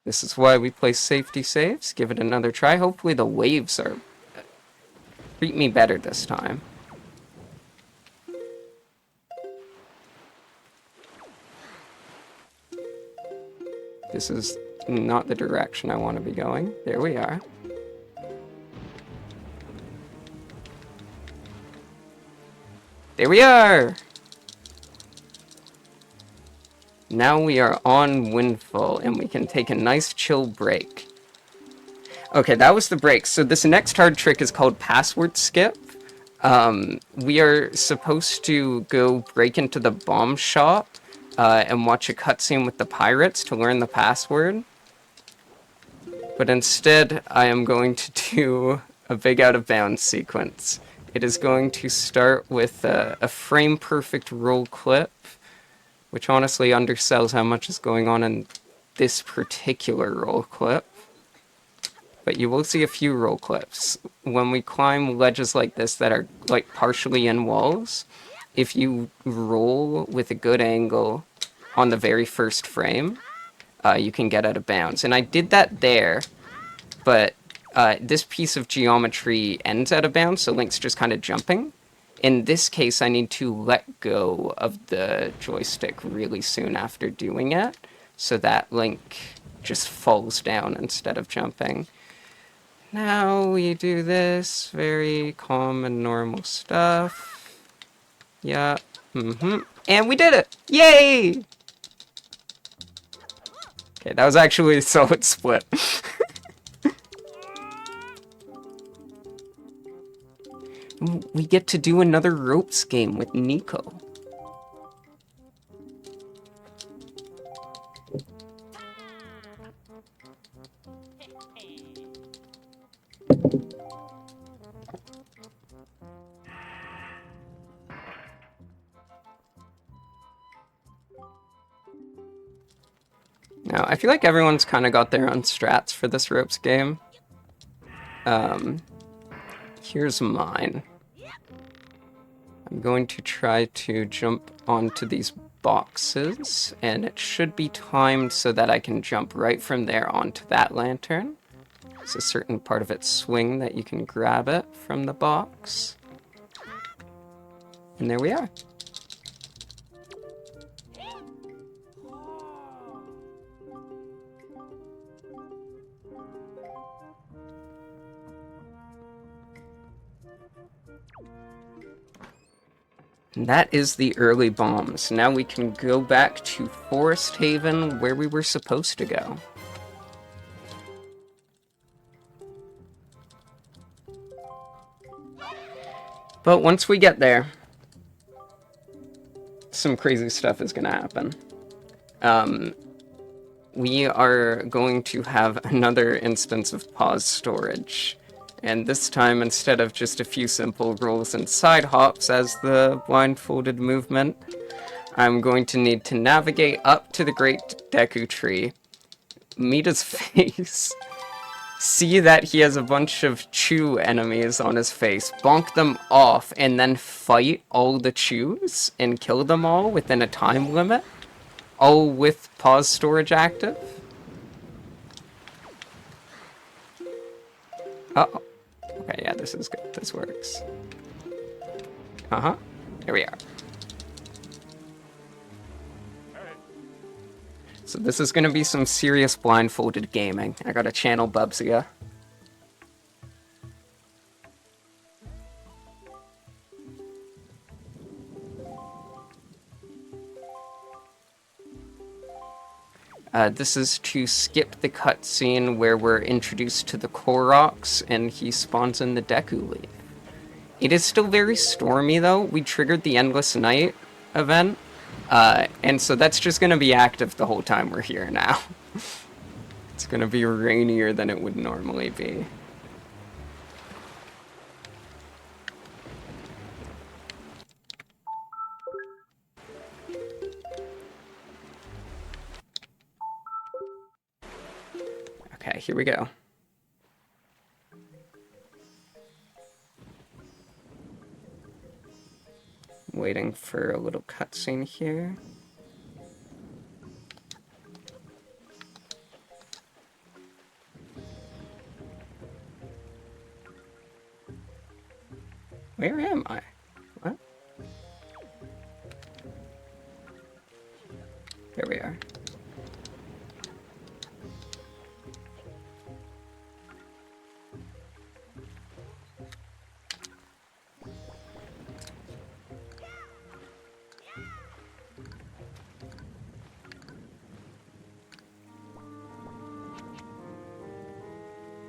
This is why we place safety saves. Give it another try. Hopefully the waves are... treat me better this time. This is not the direction I want to be going. There we are. There we are! Now we are on Windfall, and we can take a nice chill break. Okay, that was the break. So this next hard trick is called Password Skip. We are supposed to go break into the bomb shop and watch a cutscene with the pirates to learn the password. But instead, I am going to do a big out of bounds sequence. It is going to start with a frame perfect roll clip, which honestly undersells how much is going on in this particular roll clip. But you will see a few roll clips. When we climb ledges like this that are like partially in walls, if you roll with a good angle on the very first frame, you can get out of bounds. And I did that there, but this piece of geometry ends out of bounds, so Link's just kind of jumping. In this case, I need to let go of the joystick really soon after doing it, so that Link just falls down instead of jumping. Now we do this very calm and normal stuff. Yeah. And we did it! Yay! Okay, that was actually a solid split. We get to do another ropes game with Nico. Now, I feel like everyone's kind of got their own strats for this ropes game. Here's mine. I'm going to try to jump onto these boxes, and it should be timed so that I can jump right from there onto that lantern. There's a certain part of its swing that you can grab it from the box. And there we are. And that is the early bombs. Now we can go back to Forest Haven, where we were supposed to go. But once we get there, some crazy stuff is going to happen. We are going to have another instance of pause storage. And this time, instead of just a few simple rolls and side hops as the blindfolded movement, I'm going to need to navigate up to the Great Deku Tree, meet his face, see that he has a bunch of Chew enemies on his face, bonk them off, and then fight all the Chews and kill them all within a time limit, all with pause storage active. Uh-oh. Okay, yeah, this is good. This works. Uh-huh. Here we are. So this is gonna be some serious blindfolded gaming. I gotta channel Bubsia. This is to skip the cutscene where we're introduced to the Koroks and he spawns in the Deku Leaf. It is still very stormy though. We triggered the Endless Night event, and so that's just going to be active the whole time we're here now. It's going to be rainier than it would normally be. Okay, here we go. Waiting for a little cutscene here. Where am I? What? There we are.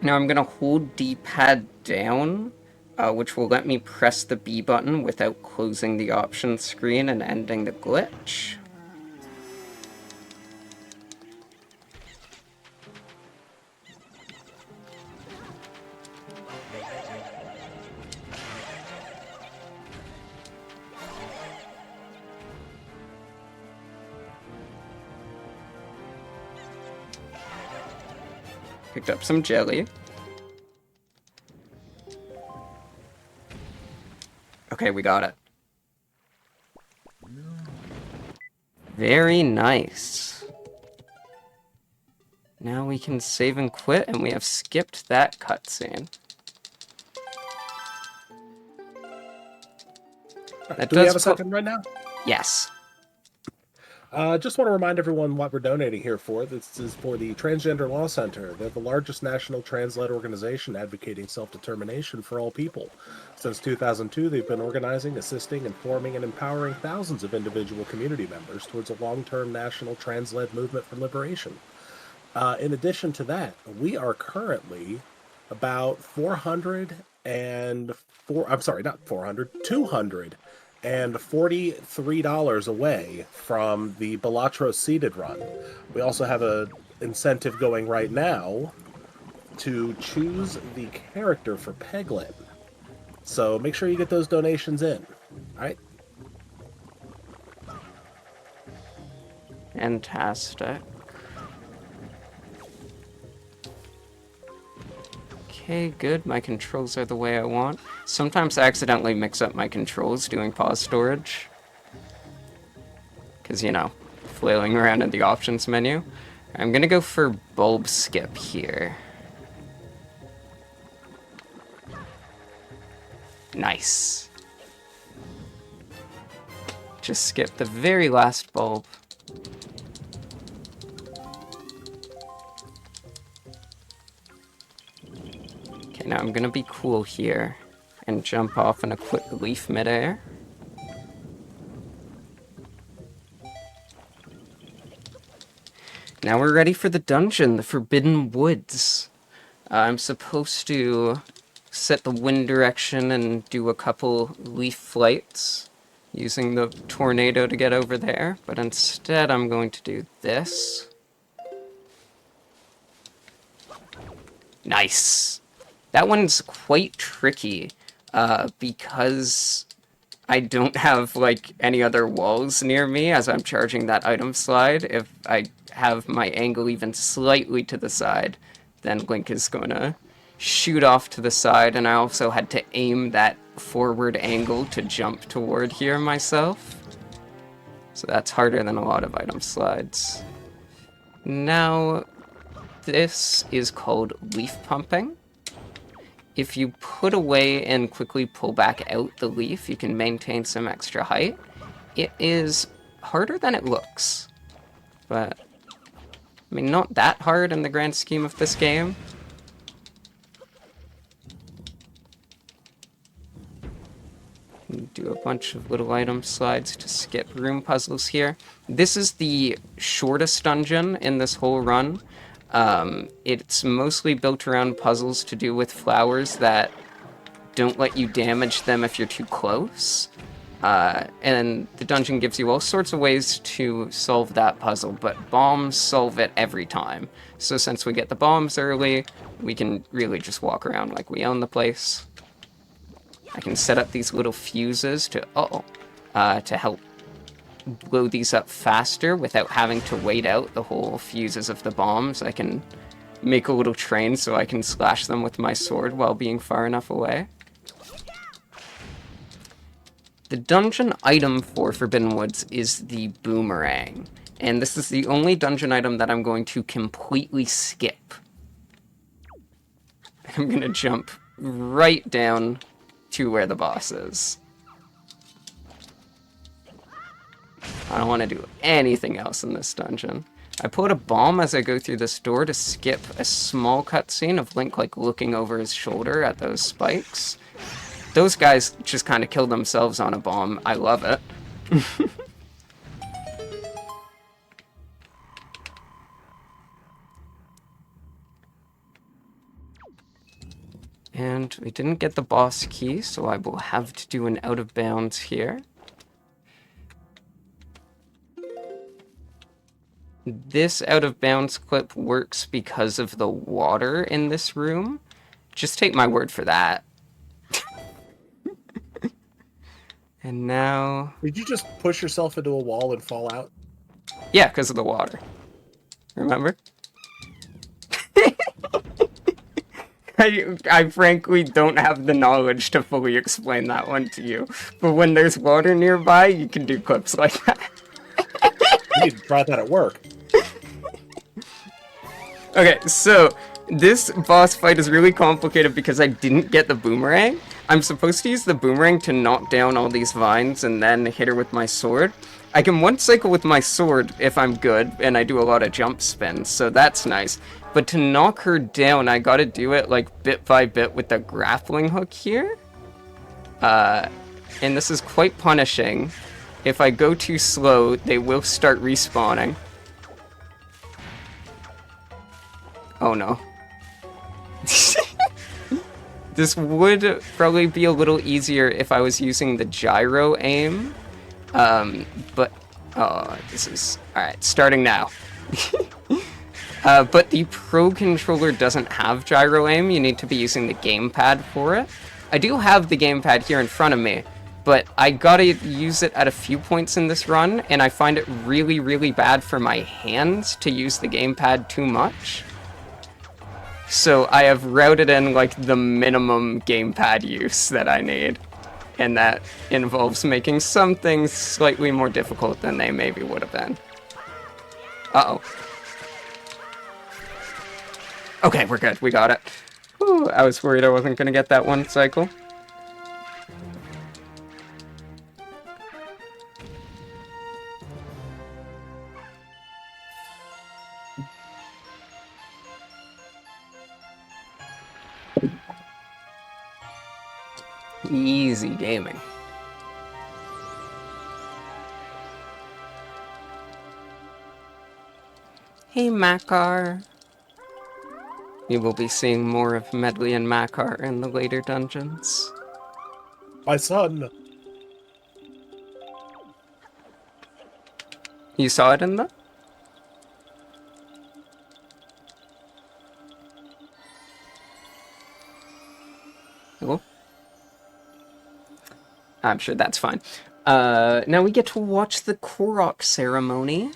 Now I'm gonna hold D-pad down, which will let me press the B button without closing the options screen and ending the glitch. Picked up some jelly. Okay, we got it. Very nice. Now we can save and quit, and we have skipped that cutscene. Do we have a second right now? Yes. Just want to remind everyone what we're donating here for. This is for the Transgender Law Center. They're the largest national trans-led organization advocating self-determination for all people. Since 2002, they've been organizing, assisting, informing, and empowering thousands of individual community members towards a long-term national trans-led movement for liberation. In addition to that, we are currently about 243 away from the Balatro seeded run. We also have a incentive going right now to choose the character for Peglin. So make sure you get those donations in. All right. Fantastic. Okay, good. My controls are the way I want. Sometimes I accidentally mix up my controls doing pause storage. Because, you know, flailing around in the options menu. I'm gonna go for bulb skip here. Nice. Just skip the very last bulb. Okay, now I'm gonna be cool here and jump off in a quick leaf midair. Now we're ready for the dungeon, the Forbidden Woods. I'm supposed to set the wind direction and do a couple leaf flights using the tornado to get over there, but instead I'm going to do this. Nice. That one's quite tricky because I don't have like any other walls near me as I'm charging that item slide. If I have my angle even slightly to the side, then Link is gonna shoot off to the side, and I also had to aim that forward angle to jump toward here myself. So that's harder than a lot of item slides. Now, this is called leaf pumping. If you put away and quickly pull back out the leaf, you can maintain some extra height. It is harder than it looks, but I mean, not that hard in the grand scheme of this game. Do a bunch of little item slides to skip room puzzles here. This is the shortest dungeon in this whole run. It's mostly built around puzzles to do with flowers that don't let you damage them if you're too close. And the dungeon gives you all sorts of ways to solve that puzzle, but bombs solve it every time. So since we get the bombs early, we can really just walk around like we own the place. I can set up these little fuses to help blow these up faster without having to wait out the whole fuses of the bombs. I can make a little train so I can slash them with my sword while being far enough away. The dungeon item for Forbidden Woods is the boomerang, and this is the only dungeon item that I'm going to completely skip. I'm gonna jump right down to where the boss is. I don't want to do anything else in this dungeon. I put a bomb as I go through this door to skip a small cutscene of Link like looking over his shoulder at those spikes. Those guys just kind of killed themselves on a bomb. I love it. And we didn't get the boss key, so I will have to do an out of bounds here. This out of bounds clip works because of the water in this room. Just take my word for that. And now... Did you just push yourself into a wall and fall out? Yeah, because of the water. Remember? I frankly don't have the knowledge to fully explain that one to you. But when there's water nearby, you can do clips like that. You need to try that at work. Okay, so this boss fight is really complicated because I didn't get the boomerang. I'm supposed to use the boomerang to knock down all these vines and then hit her with my sword. I can one cycle with my sword if I'm good, and I do a lot of jump spins, so that's nice. But to knock her down, I gotta do it like bit by bit with the grappling hook here. And this is quite punishing. If I go too slow, they will start respawning. Oh no. This would probably be a little easier if I was using the gyro aim. But, oh, this is, alright, starting now. But the Pro Controller doesn't have gyro aim, you need to be using the gamepad for it. I do have the gamepad here in front of me, but I gotta use it at a few points in this run, and I find it really, really bad for my hands to use the gamepad too much. So I have routed in, like, the minimum gamepad use that I need. And that involves making some things slightly more difficult than they maybe would have been. Uh-oh. Okay, we're good. We got it. Whew, I was worried I wasn't going to get that one cycle. Easy gaming. Hey, Makar. You will be seeing more of Medley and Makar in the later dungeons. My son. You saw it in the? Hello? I'm sure that's fine. Now we get to watch the Korok ceremony.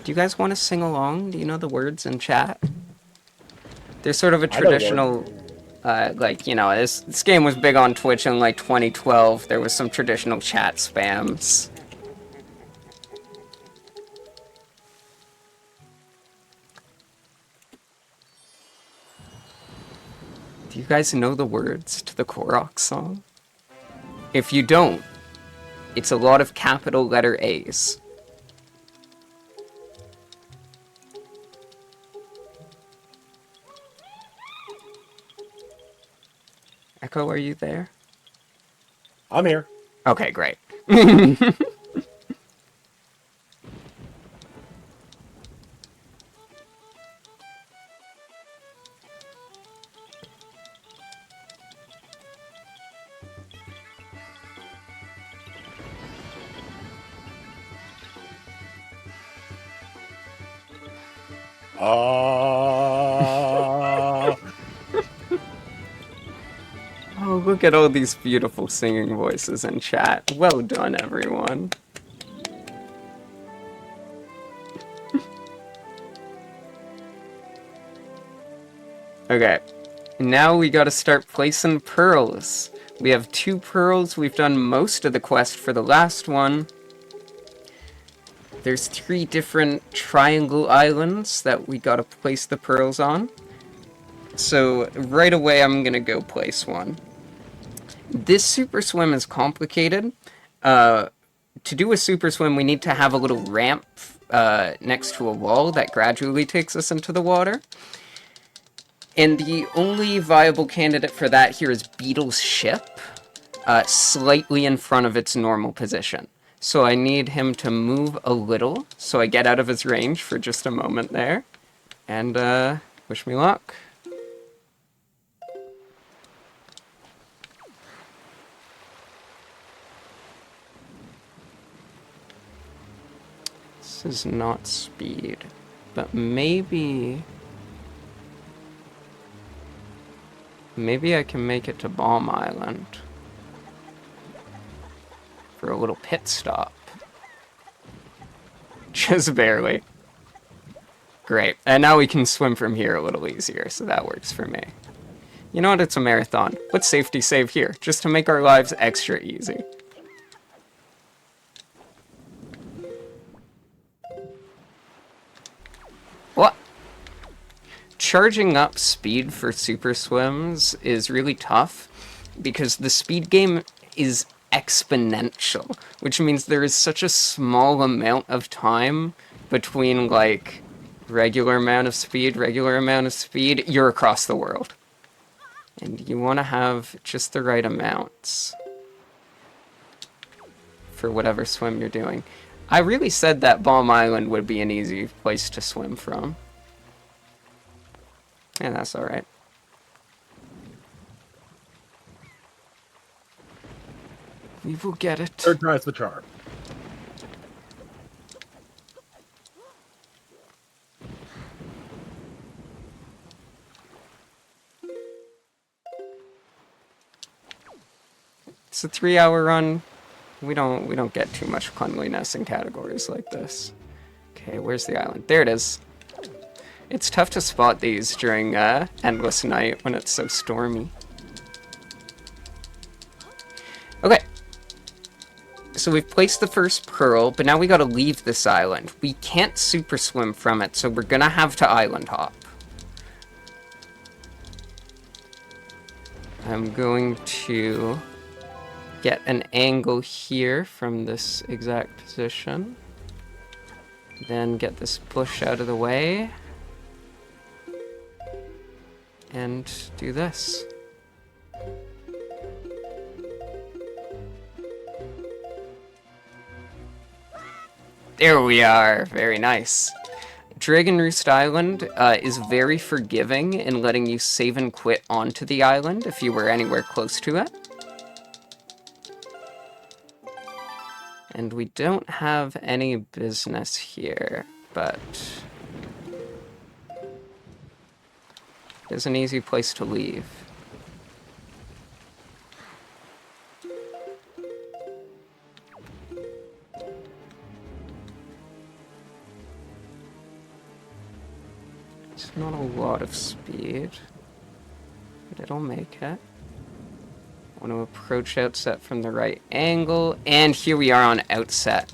Do you guys want to sing along? Do you know the words in chat? There's sort of a traditional, like, you know, this game was big on Twitch in, like, 2012. There was some traditional chat spams. Do you guys know the words to the Korok song? If you don't, it's a lot of capital letter A's. Echo, are you there? I'm here. Okay, great. Oh, look at all these beautiful singing voices in chat. Well done, everyone. Okay, now we gotta start placing pearls. We have 2 pearls. We've done most of the quest for the last one. There's 3 different triangle islands that we gotta place the pearls on. So right away I'm gonna go place one. This super swim is complicated. To do a super swim, we need to have a little ramp next to a wall that gradually takes us into the water. And the only viable candidate for that here is Beetle's ship, slightly in front of its normal position. So I need him to move a little, so I get out of his range for just a moment there. And wish me luck. This is not speed, but maybe I can make it to Bomb Island for a little pit stop. Just barely. Great. And now we can swim from here a little easier, so that works for me. You know what? It's a marathon. Let's safety save here, just to make our lives extra easy. What? Charging up speed for super swims is really tough because the speed game is exponential, which means there is such a small amount of time between, like, regular amount of speed, you're across the world. And you want to have just the right amounts for whatever swim you're doing. I really said that Bomb Island would be an easy place to swim from. And that's alright. We will get it. Third tries the charm. It's a 3-hour run. We don't get too much cleanliness in categories like this. Okay, where's the island? There it is. It's tough to spot these during endless night when it's so stormy. Okay. So we've placed the first pearl, but now we gotta leave this island. We can't super swim from it, so we're gonna have to island hop. I'm going to get an angle here from this exact position. Then get this bush out of the way. And do this. There we are. Very nice. Dragon Roost Island is very forgiving in letting you save and quit onto the island if you were anywhere close to it. And we don't have any business here, but it's an easy place to leave. It's not a lot of speed, but it'll make it. I want to approach outset from the right angle, and here we are on outset.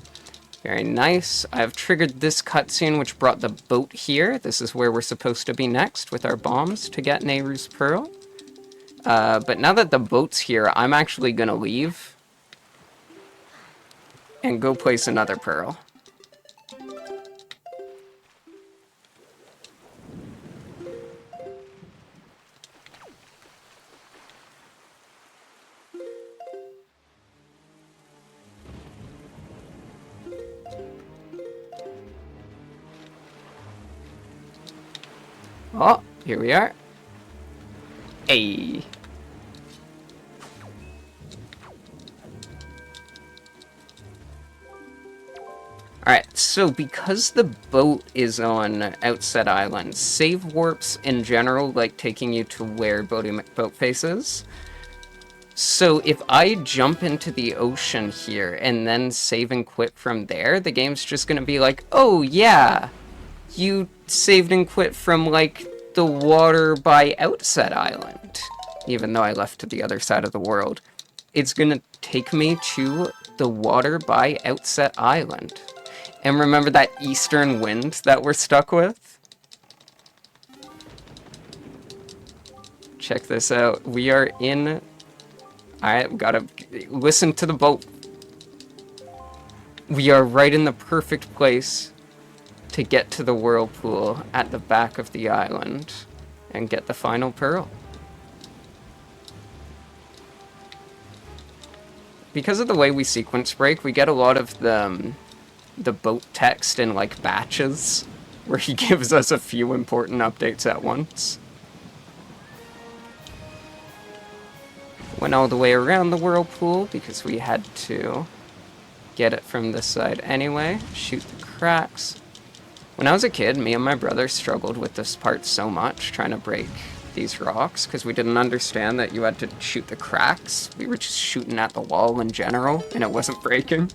Very nice. I've triggered this cutscene, which brought the boat here. This is where we're supposed to be next with our bombs to get Nehru's Pearl. But now that the boat's here, I'm actually going to leave and go place another pearl. Oh, here we are. Hey. Alright, so because the boat is on Outset Island, save warps in general like taking you to where boat faces. So if I jump into the ocean here and then save and quit from there, the game's just gonna be like, oh yeah, you saved and quit from, like, the water by Outset Island, even though I left to the other side of the world. It's gonna take me to the water by Outset Island. And remember that eastern wind that we're stuck with? Check this out. We are in... Alright, gotta listen to the boat. We are right in the perfect place to get to the whirlpool at the back of the island and get the final pearl. Because of the way we sequence break, we get a lot of the boat text in like batches, where he gives us a few important updates at once. Went all the way around the whirlpool because we had to get it from this side anyway. Shoot the cracks. When I was a kid, me and my brother struggled with this part so much, trying to break these rocks, because we didn't understand that you had to shoot the cracks. We were just shooting at the wall in general, and it wasn't breaking.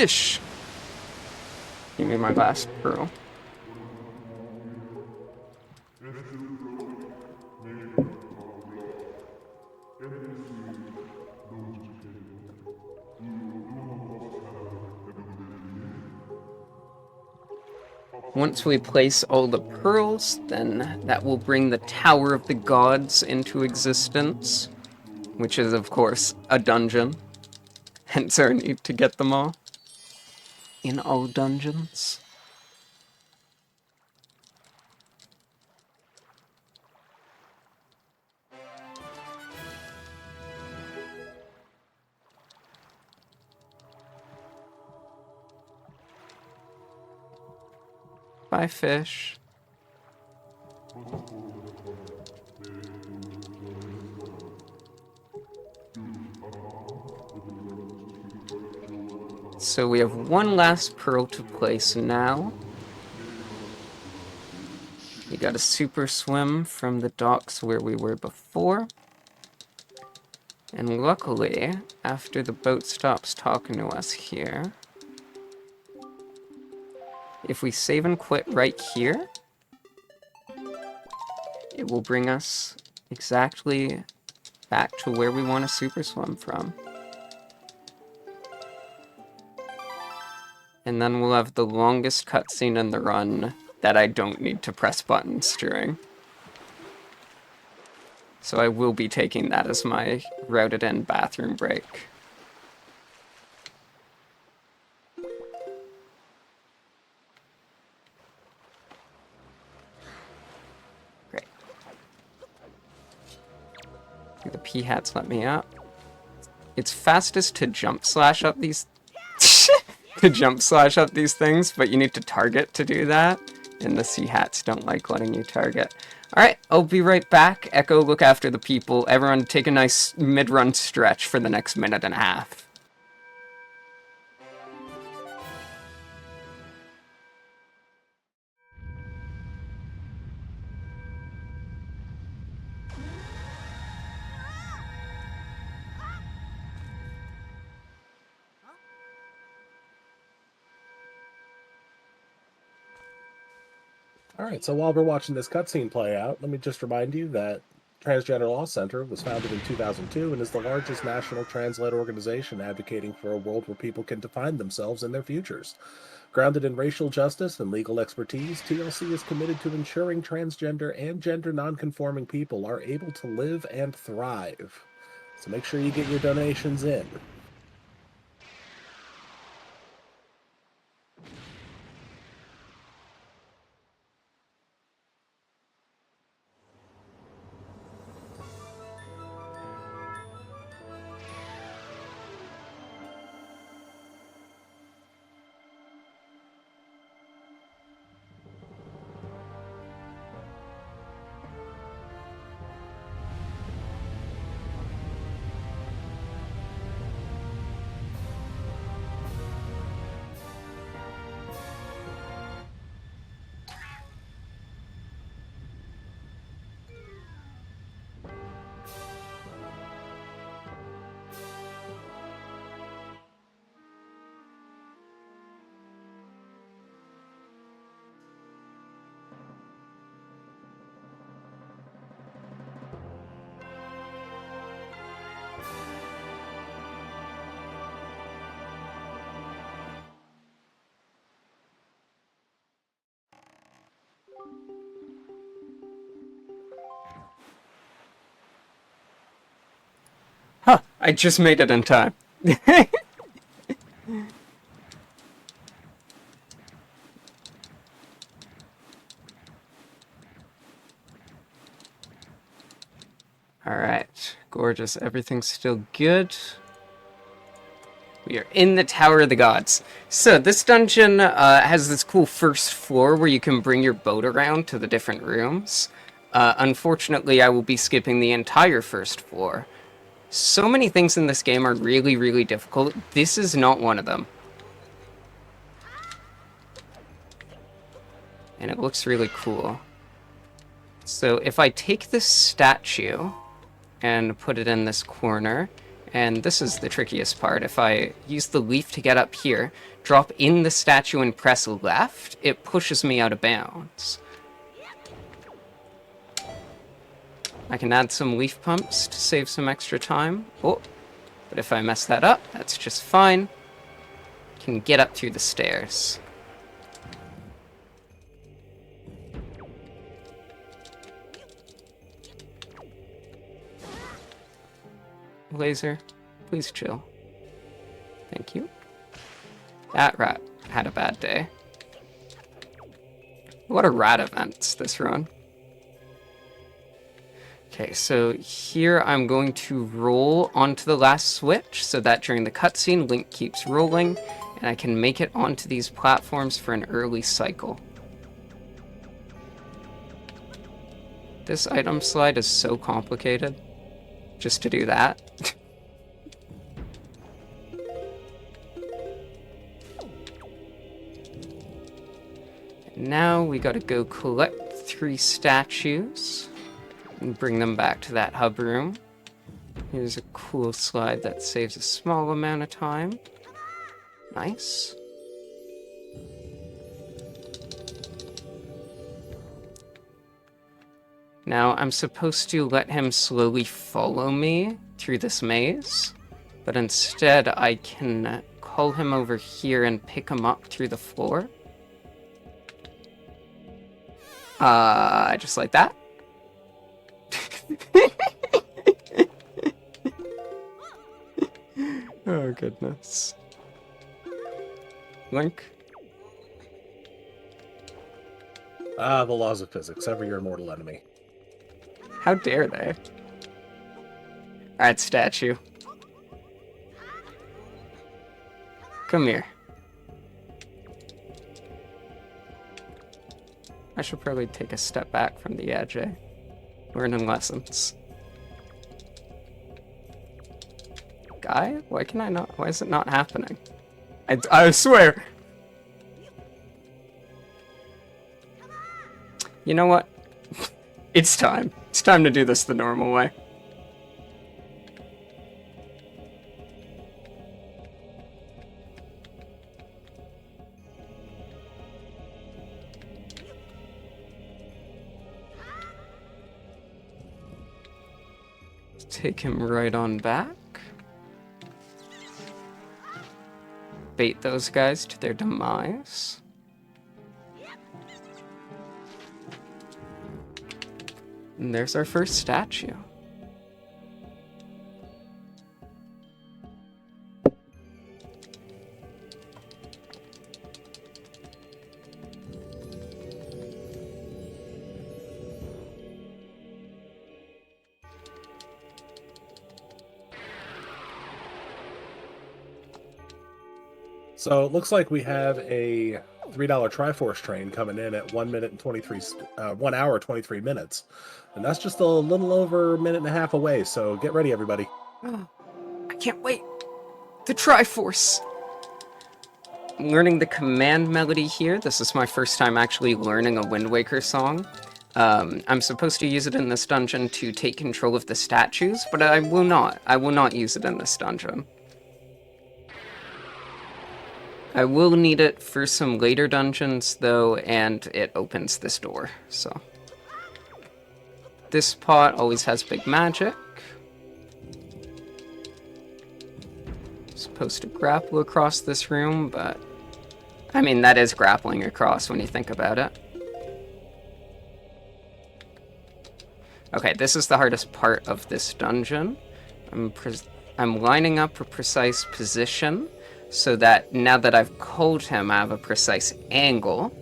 fish. Give me my last pearl. Once we place all the pearls, then that will bring the Tower of the Gods into existence, which is, of course, a dungeon. Hence our need to get them all in all dungeons. Bye, fish. So we have one last pearl to place now. We got a super swim from the docks where we were before. And luckily, after the boat stops talking to us here, if we save and quit right here, it will bring us exactly back to where we want to super swim from. And then we'll have the longest cutscene in the run that I don't need to press buttons during. So I will be taking that as my routed in bathroom break. Great. The P-hats let me up. It's fastest to jump slash up these things, but you need to target to do that, and the C-hats don't like letting you target. Alright, I'll be right back. Echo, look after the people. Everyone take a nice mid-run stretch for the next minute and a half. Alright, so while we're watching this cutscene play out, let me just remind you that Transgender Law Center was founded in 2002 and is the largest national trans-led organization advocating for a world where people can define themselves and their futures. Grounded in racial justice and legal expertise, TLC is committed to ensuring transgender and gender nonconforming people are able to live and thrive. So make sure you get your donations in. Huh, I just made it in time. Alright, gorgeous. Everything's still good. We are in the Tower of the Gods. So this dungeon has this cool first floor where you can bring your boat around to the different rooms. Unfortunately, I will be skipping the entire first floor. So many things in this game are really, really difficult. This is not one of them. And it looks really cool. So if I take this statue and put it in this corner, And this is the trickiest part. If I use the leaf to get up here, drop in the statue and press left, it pushes me out of bounds. I can add some leaf pumps to save some extra time. Oh, but if I mess that up, that's just fine. Can get up through the stairs. Laser, please chill. Thank you. That rat had a bad day. A lot of rat events this run. Okay, so here I'm going to roll onto the last switch so that during the cutscene, Link keeps rolling, and I can make it onto these platforms for an early cycle. This item slide is so complicated just to do that. Now we gotta go collect 3 statues and bring them back to that hub room. Here's a cool slide that saves a small amount of time. Nice. Now I'm supposed to let him slowly follow me through this maze, but instead I can call him over here and pick him up through the floor. Just like that. Oh, goodness. Link? The laws of physics. Ever your mortal enemy. How dare they? Alright, statue. Come here. I should probably take a step back from the edge, eh? Learning lessons. Guy? Why can I not? Why is it not happening? I swear! You know what? It's time. It's time to do this the normal way. Take him right on back. Bait those guys to their demise. And there's our first statue. So it looks like we have a $3 Triforce train coming in at 1 hour 23 minutes, and that's just a little over a minute and a half away. So get ready, everybody. Oh, I can't wait. The Triforce. I'm learning the command melody here. This is my first time actually learning a Wind Waker song. I'm supposed to use it in this dungeon to take control of the statues, but I will not. I will not use it in this dungeon. I will need it for some later dungeons, though, and it opens this door, so. This pot always has big magic. Supposed to grapple across this room, but... I mean, that is grappling across when you think about it. Okay, this is the hardest part of this dungeon. I'm lining up a precise position, so that now that I've called him, I have a precise angle.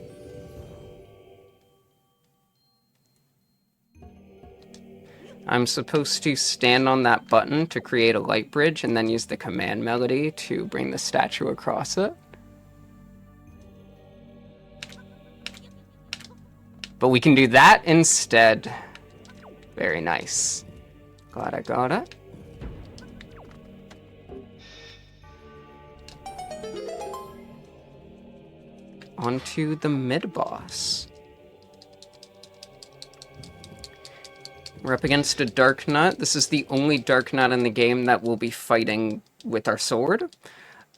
I'm supposed to stand on that button to create a light bridge and then use the command melody to bring the statue across it. But we can do that instead. Very nice. Glad I got it. Onto the mid-boss. We're up against a Dark Nut. This is the only Dark Nut in the game that will be fighting with our sword.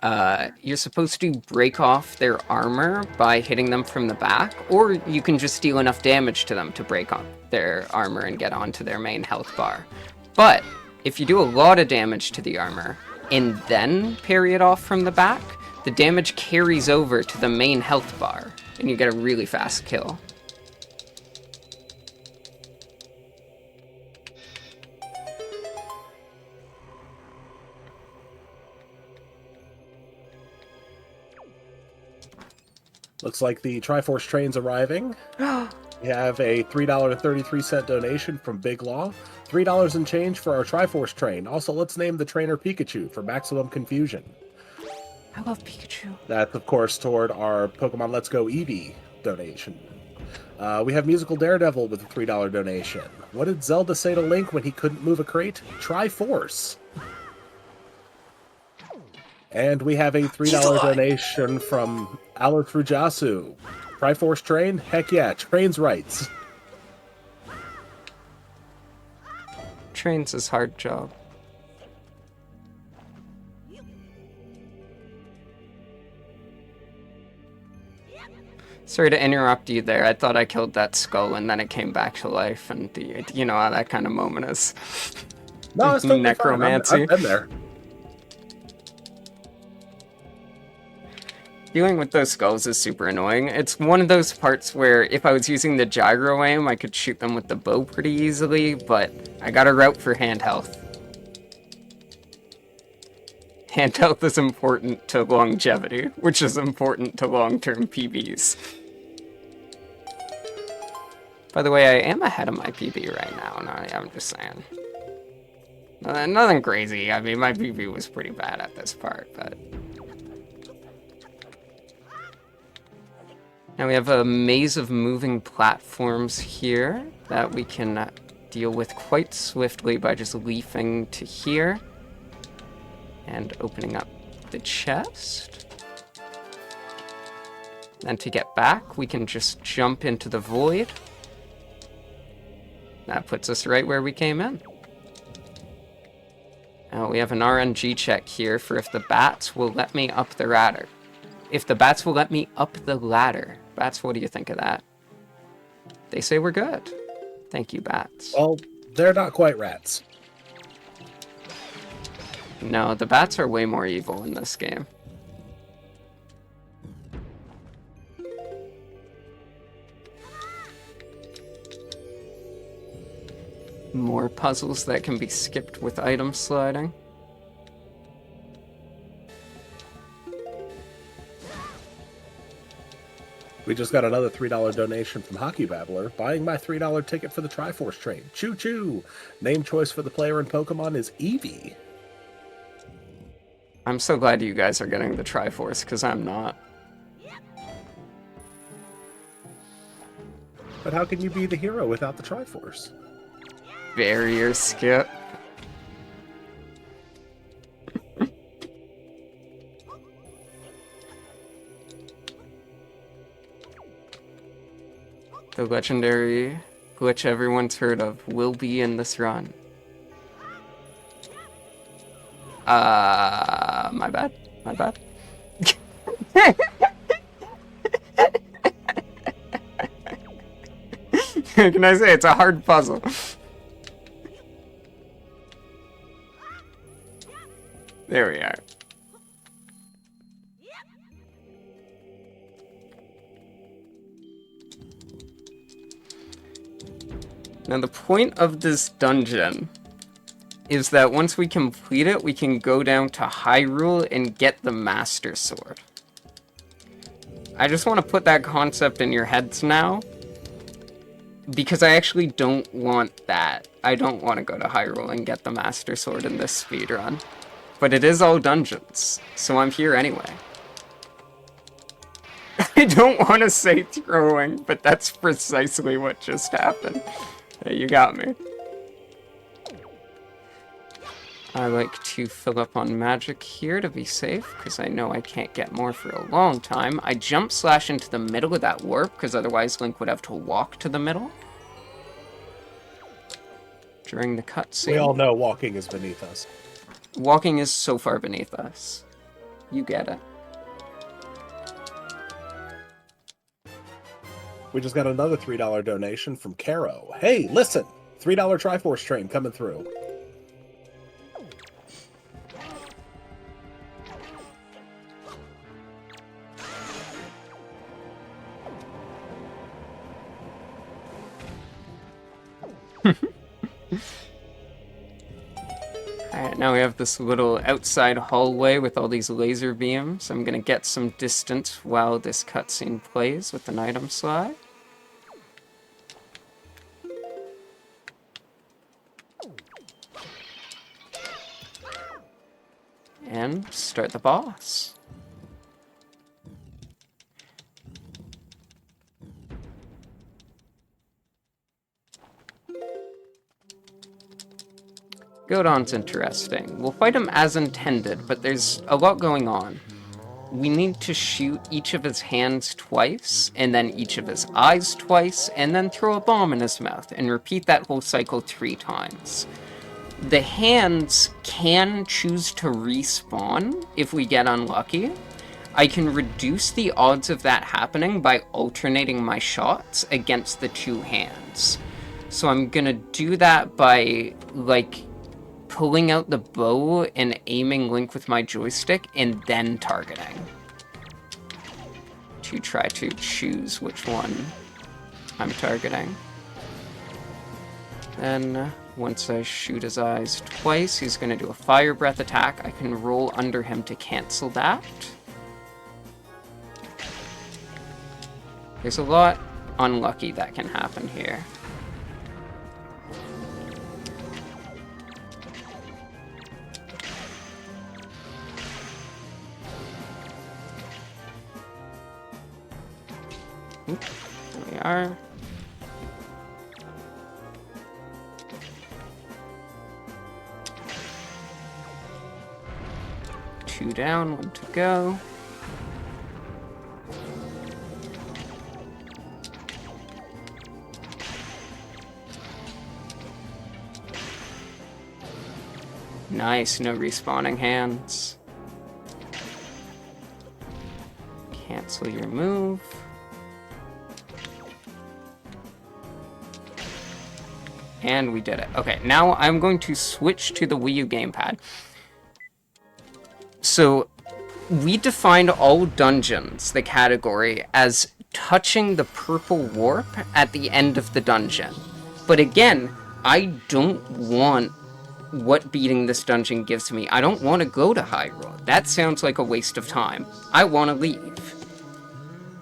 You're supposed to break off their armor by hitting them from the back, or you can just deal enough damage to them to break off their armor and get onto their main health bar. But if you do a lot of damage to the armor and then parry it off from the back, the damage carries over to the main health bar, and you get a really fast kill. Looks like the Triforce train's arriving. We have a $3.33 donation from Big Law. $3 and change for our Triforce train. Also, let's name the trainer Pikachu for maximum confusion. I love Pikachu. That's, of course, toward our Pokemon Let's Go Eevee donation. We have Musical Daredevil with a $3 donation. What did Zelda say to Link when he couldn't move a crate? Triforce. And we have a $3 donation from Alex Rujasu. Triforce train? Heck yeah, trains rights. Trains is hard job. Sorry to interrupt you there. I thought I killed that skull and then it came back to life, and you know how that kind of moment is. No, it's totally necromancy. I've been there. Dealing with those skulls is super annoying. It's one of those parts where if I was using the gyro aim, I could shoot them with the bow pretty easily, but I got a route for hand health. Hand health is important to longevity, which is important to long-term PBs. By the way, I am ahead of my PB right now. No, I'm just saying. Nothing crazy. I mean, my PB was pretty bad at this part, but... Now we have a maze of moving platforms here that we can deal with quite swiftly by just leafing to here and opening up the chest. Then to get back, we can just jump into the void. That puts us right where we came in. Now we have an RNG check here for if the bats will let me up the ladder. If the bats will let me up the ladder. Bats, what do you think of that? They say we're good. Thank you, bats. Well, they're not quite rats. No, the bats are way more evil in this game. More puzzles that can be skipped with item sliding. We just got another $3 donation from Hockey Babbler, buying my $3 ticket for the Triforce train. Choo choo! Name choice for the player in Pokemon is Eevee. I'm so glad you guys are getting the Triforce, because I'm not. But how can you be the hero without the Triforce? Barrier skip. The legendary glitch everyone's heard of will be in this run. My bad. My bad. Can I say it's a hard puzzle? There we are. Now the point of this dungeon is that once we complete it, we can go down to Hyrule and get the Master Sword. I just want to put that concept in your heads now, because I actually don't want that. I don't want to go to Hyrule and get the Master Sword in this speedrun. But it is all dungeons, so I'm here anyway. I don't want to say throwing, but that's precisely what just happened. Hey, you got me. I like to fill up on magic here to be safe, because I know I can't get more for a long time. I jump slash into the middle of that warp, because otherwise Link would have to walk to the middle. during the We cutscene. all know walking is beneath us. Walking is so far beneath us. You get it. We just got another $3 donation from Caro. Hey, listen! $3 Triforce train coming through. Alright, now we have this little outside hallway with all these laser beams. I'm gonna get some distance while this cutscene plays with an item slot. And start the boss. Godon's interesting. We'll fight him as intended, but there's a lot going on. We need to shoot each of his hands twice, and then each of his eyes twice, and then throw a bomb in his mouth, and repeat that whole cycle 3 times. The hands can choose to respawn if we get unlucky. I can reduce the odds of that happening by alternating my shots against the 2 hands. So I'm gonna do that by, like, pulling out the bow and aiming Link with my joystick and then targeting to try to choose which one I'm targeting. Then once I shoot his eyes twice, he's going to do a fire breath attack. I can roll under him to cancel that. There's a lot unlucky that can happen here. There we are. Two down, 1 to go. Nice, no respawning hands. Cancel your move. And we did it. Okay, now I'm going to switch to the Wii U gamepad. So, we defined all dungeons, the category, as touching the purple warp at the end of the dungeon. But again, I don't want what beating this dungeon gives me. I don't want to go to Hyrule. That sounds like a waste of time. I want to leave.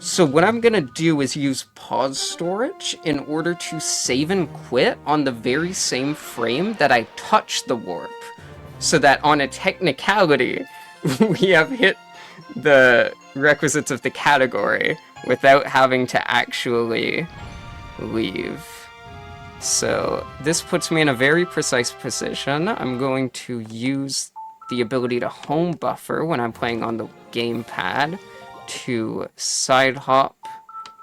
So what I'm gonna do is use pause storage in order to save and quit on the very same frame that I touched the warp, so that on a technicality, we have hit the requisites of the category without having to actually leave. So this puts me in a very precise position. I'm going to use the ability to home buffer when I'm playing on the gamepad to side hop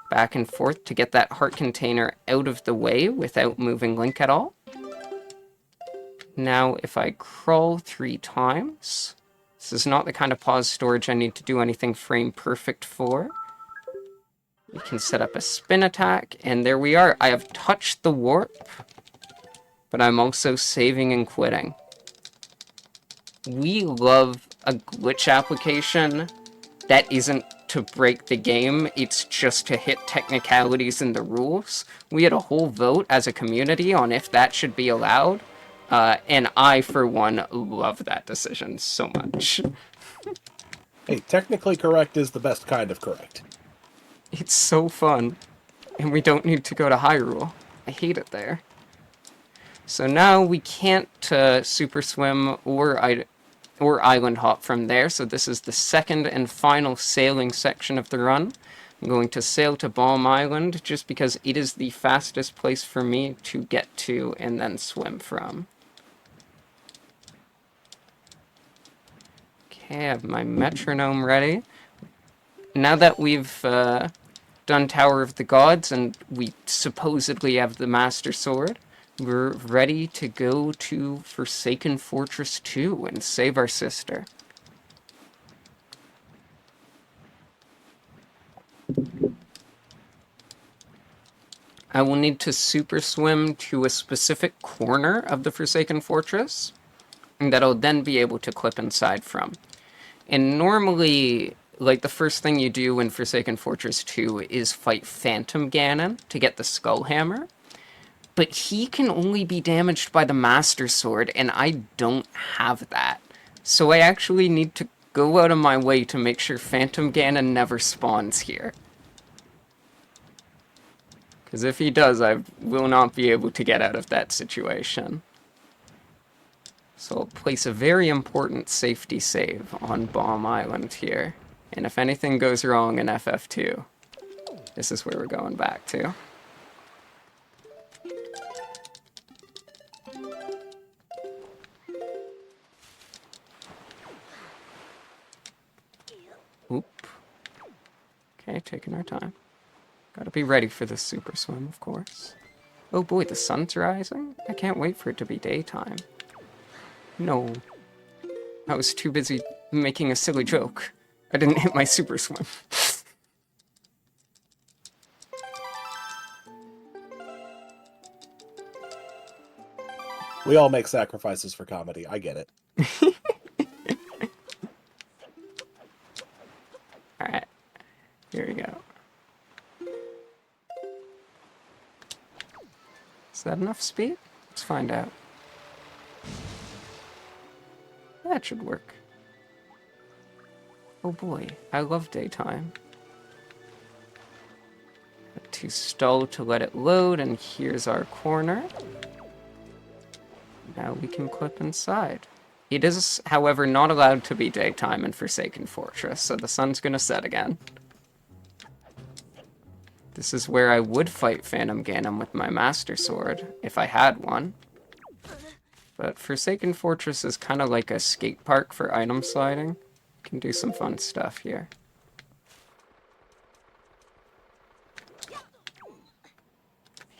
back and forth to get that heart container out of the way without moving Link at all. Now if I crawl 3 times, this is not the kind of pause storage I need to do anything frame perfect for. We can set up a spin attack, and there we are. I have touched the warp, but I'm also saving and quitting. We love a glitch application that isn't to break the game, it's just to hit technicalities in the rules. We had a whole vote as a community on if that should be allowed, and I, for one, love that decision so much. Hey, technically correct is the best kind of correct. It's so fun, and we don't need to go to Hyrule. I hate it there. So now we can't super swim or island hop from there, so this is the second and final sailing section of the run. I'm going to sail to Balm Island just because it is the fastest place for me to get to and then swim from. Okay, I have my metronome ready. Now that we've done Tower of the Gods and we supposedly have the Master Sword, We're ready to go to Forsaken Fortress 2 and save our sister. I will need to super swim to a specific corner of the Forsaken Fortress that I'll then be able to clip inside from. And normally, like, the first thing you do in Forsaken Fortress 2 is fight Phantom Ganon to get the Skull Hammer. But he can only be damaged by the Master Sword, and I don't have that. So I actually need to go out of my way to make sure Phantom Ganon never spawns here. Because if he does, I will not be able to get out of that situation. So I'll place a very important safety save on Bomb Island here. And if anything goes wrong in FF2, this is where we're going back to. Oop. Okay, taking our time. Gotta be ready for this super swim, of course. Oh boy, the sun's rising? I can't wait for it to be daytime. No. I was too busy making a silly joke. I didn't hit my super swim. We all make sacrifices for comedy. I get it. Alright. Here we go. Is that enough speed? Let's find out. That should work. Oh boy, I love daytime. To stall to let it load, and here's our corner. Now we can clip inside. It is, however, not allowed to be daytime in Forsaken Fortress, so the sun's gonna set again. This is where I would fight Phantom Ganon with my Master Sword, if I had one. But Forsaken Fortress is kind of like a skate park for item sliding. Can do some fun stuff here.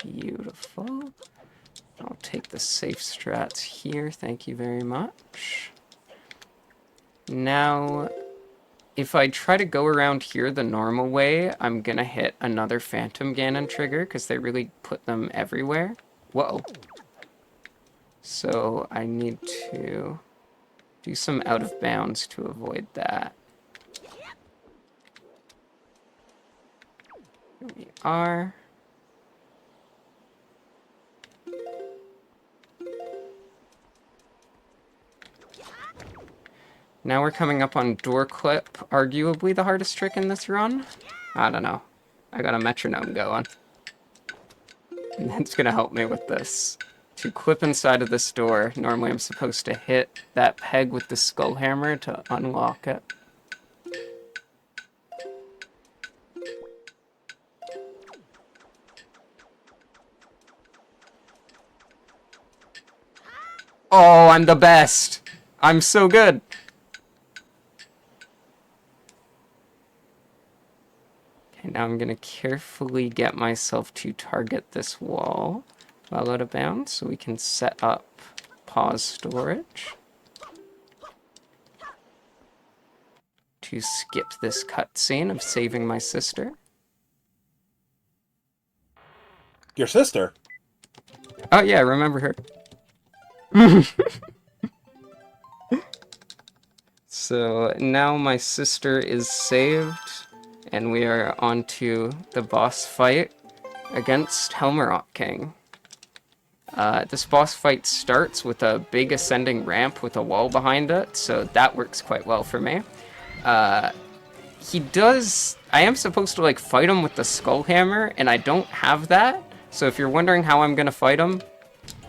Beautiful. I'll take the safe strats here, thank you very much. Now, if I try to go around here the normal way, I'm gonna hit another Phantom Ganon trigger, because they really put them everywhere. Whoa. So I need to do some out of bounds to avoid that. Here we are. Now we're coming up on door clip, arguably the hardest trick in this run. I don't know. I got a metronome going. And that's gonna help me with this. To clip inside of this door, normally I'm supposed to hit that peg with the skull hammer to unlock it. Oh, I'm the best! I'm so good! Okay, now I'm gonna carefully get myself to target this wall while out of bounds, so we can set up pause storage to skip this cutscene of saving my sister. Your sister? Oh yeah, I remember her. So now my sister is saved, and we are on to the boss fight against Helmerot King. This boss fight starts with a big ascending ramp with a wall behind it, so that works quite well for me. He does... I am supposed to, like, fight him with the skull hammer, and I don't have that, so if you're wondering how I'm gonna fight him,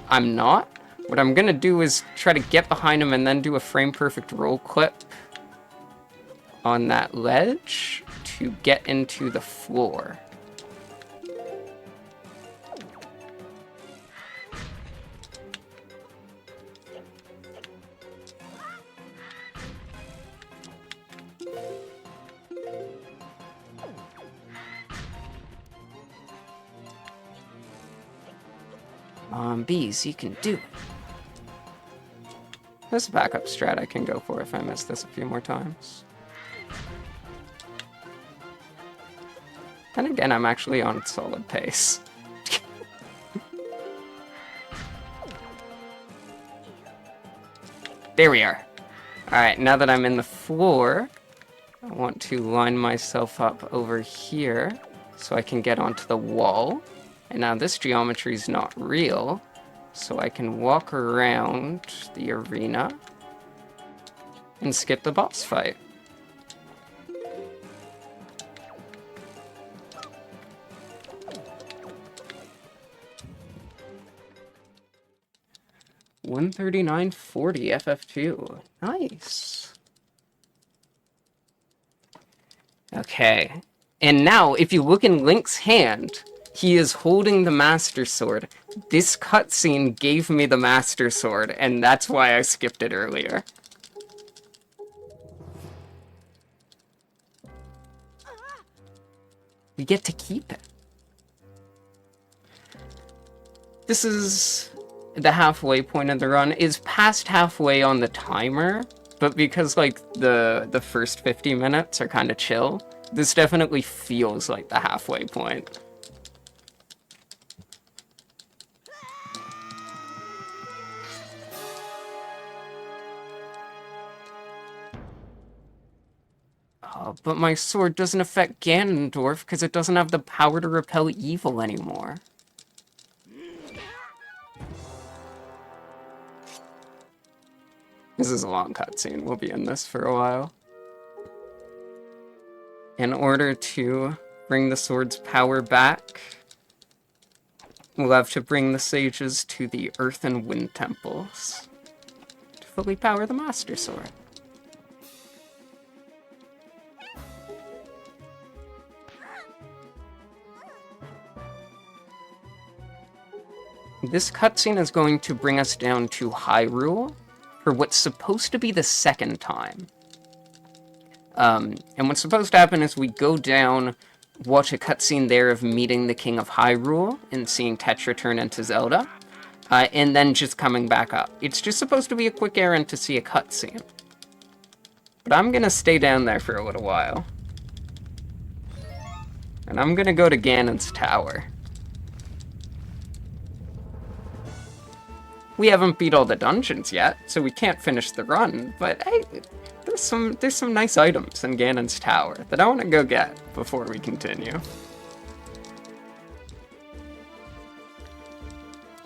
I'm not. What I'm gonna do is try to get behind him and then do a frame-perfect roll clip on that ledge to get into the floor. Bees, you can do it. There's a backup strat I can go for if I miss this a few more times. Then again, I'm actually on solid pace. There we are. Alright, now that I'm in the floor, I want to line myself up over here so I can get onto the wall. And now this geometry is not real, so I can walk around the arena and skip the boss fight. $139.40 FF2. Nice. Okay. And now, if you look in Link's hand, he is holding the Master Sword. This cutscene gave me the Master Sword, and that's why I skipped it earlier. We get to keep it. This is the halfway point of the run. Is past halfway on the timer, but because like the first 50 minutes are kind of chill, this definitely feels like the halfway point. But my sword doesn't affect Ganondorf because it doesn't have the power to repel evil anymore. This is a long cutscene. We'll be in this for a while. In order to bring the sword's power back, we'll have to bring the sages to the Earth and Wind temples to fully power the Master Sword. This cutscene is going to bring us down to Hyrule for what's supposed to be the second time. And what's supposed to happen is we go down, watch a cutscene there of meeting the King of Hyrule and seeing Tetra turn into Zelda, and then just coming back up. It's just supposed to be a quick errand to see a cutscene. But I'm gonna stay down there for a little while. And I'm gonna go to Ganon's Tower. We haven't beat all the dungeons yet, so we can't finish the run, but hey, there's some nice items in Ganon's Tower that I want to go get before we continue.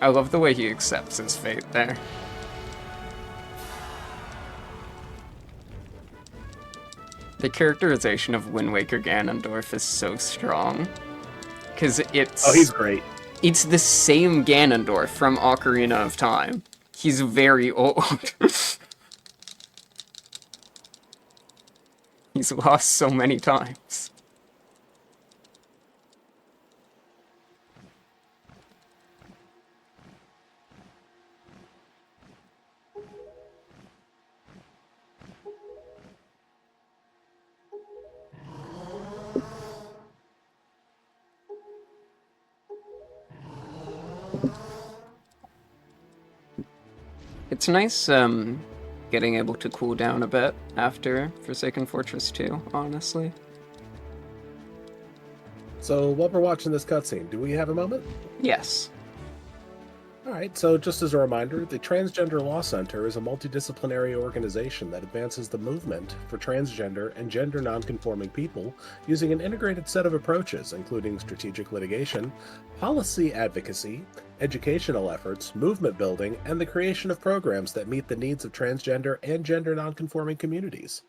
I love the way he accepts his fate there. The characterization of Wind Waker Ganondorf is so strong. Because it's... Oh, he's great. It's the same Ganondorf from Ocarina of Time. He's very old. He's lost so many times. It's nice, getting able to cool down a bit after Forsaken Fortress 2, honestly. So while we're watching this cutscene, do we have a moment? Yes. Alright, so just as a reminder, the Transgender Law Center is a multidisciplinary organization that advances the movement for transgender and gender nonconforming people using an integrated set of approaches, including strategic litigation, policy advocacy, educational efforts, movement building, and the creation of programs that meet the needs of transgender and gender nonconforming communities.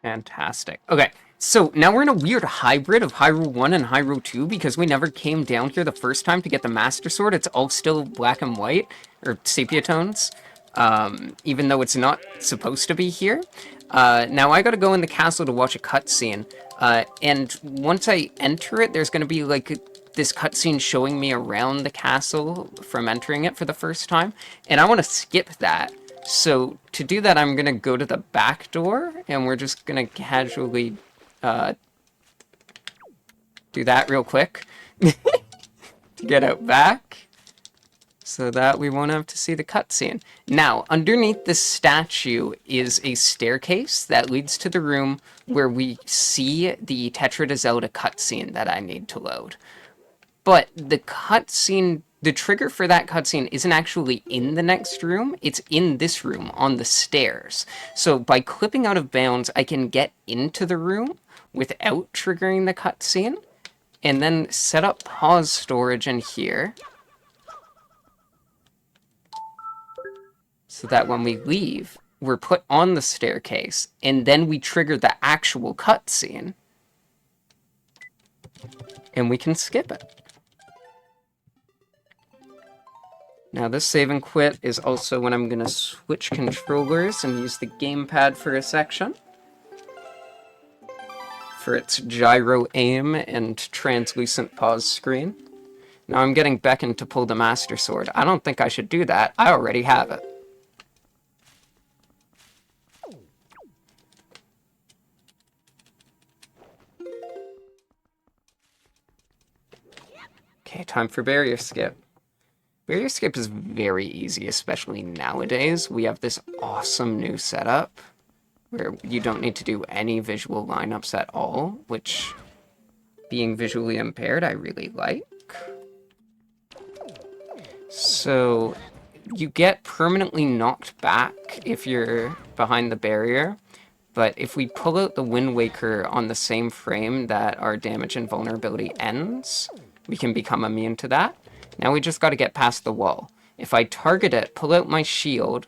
Fantastic. Okay, so now we're in a weird hybrid of Hyrule 1 and Hyrule 2 because we never came down here the first time to get the Master Sword. It's all still black and white, or sepia tones, even though it's not supposed to be here. Now I gotta go in the castle to watch a cutscene, and once I enter it, there's gonna be like this cutscene showing me around the castle from entering it for the first time, and I want to skip that. So to do that, I'm gonna go to the back door, and we're just gonna casually do that real quick. to get out back so that we won't have to see the cutscene. Now, underneath the statue is a staircase that leads to the room where we see the Tetra to Zelda cutscene that I need to load. But the cutscene, the trigger for that cutscene isn't actually in the next room, it's in this room on the stairs. So by clipping out of bounds, I can get into the room without triggering the cutscene, and then set up pause storage in here, so that when we leave, we're put on the staircase, and then we trigger the actual cutscene, and we can skip it. Now this save and quit is also when I'm going to switch controllers and use the gamepad for a section, for its gyro aim and translucent pause screen. Now I'm getting Beckon to pull the Master Sword. I don't think I should do that. I already have it. Okay, time for barrier skip. Barrier skip is very easy, especially nowadays. We have this awesome new setup where you don't need to do any visual lineups at all, which, being visually impaired, I really like. So you get permanently knocked back if you're behind the barrier, but if we pull out the Wind Waker on the same frame that our damage and vulnerability ends, we can become immune to that. Now we just got to get past the wall. If I target it, pull out my shield,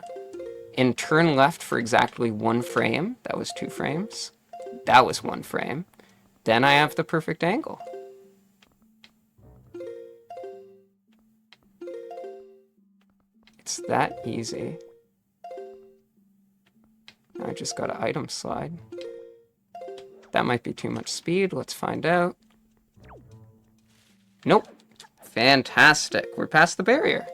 and turn left for exactly 1 frame, that was 2 frames, that was 1 frame, then I have the perfect angle. It's that easy. Now I just got to item slide. That might be too much speed, let's find out. Nope. Fantastic. We're past the barrier.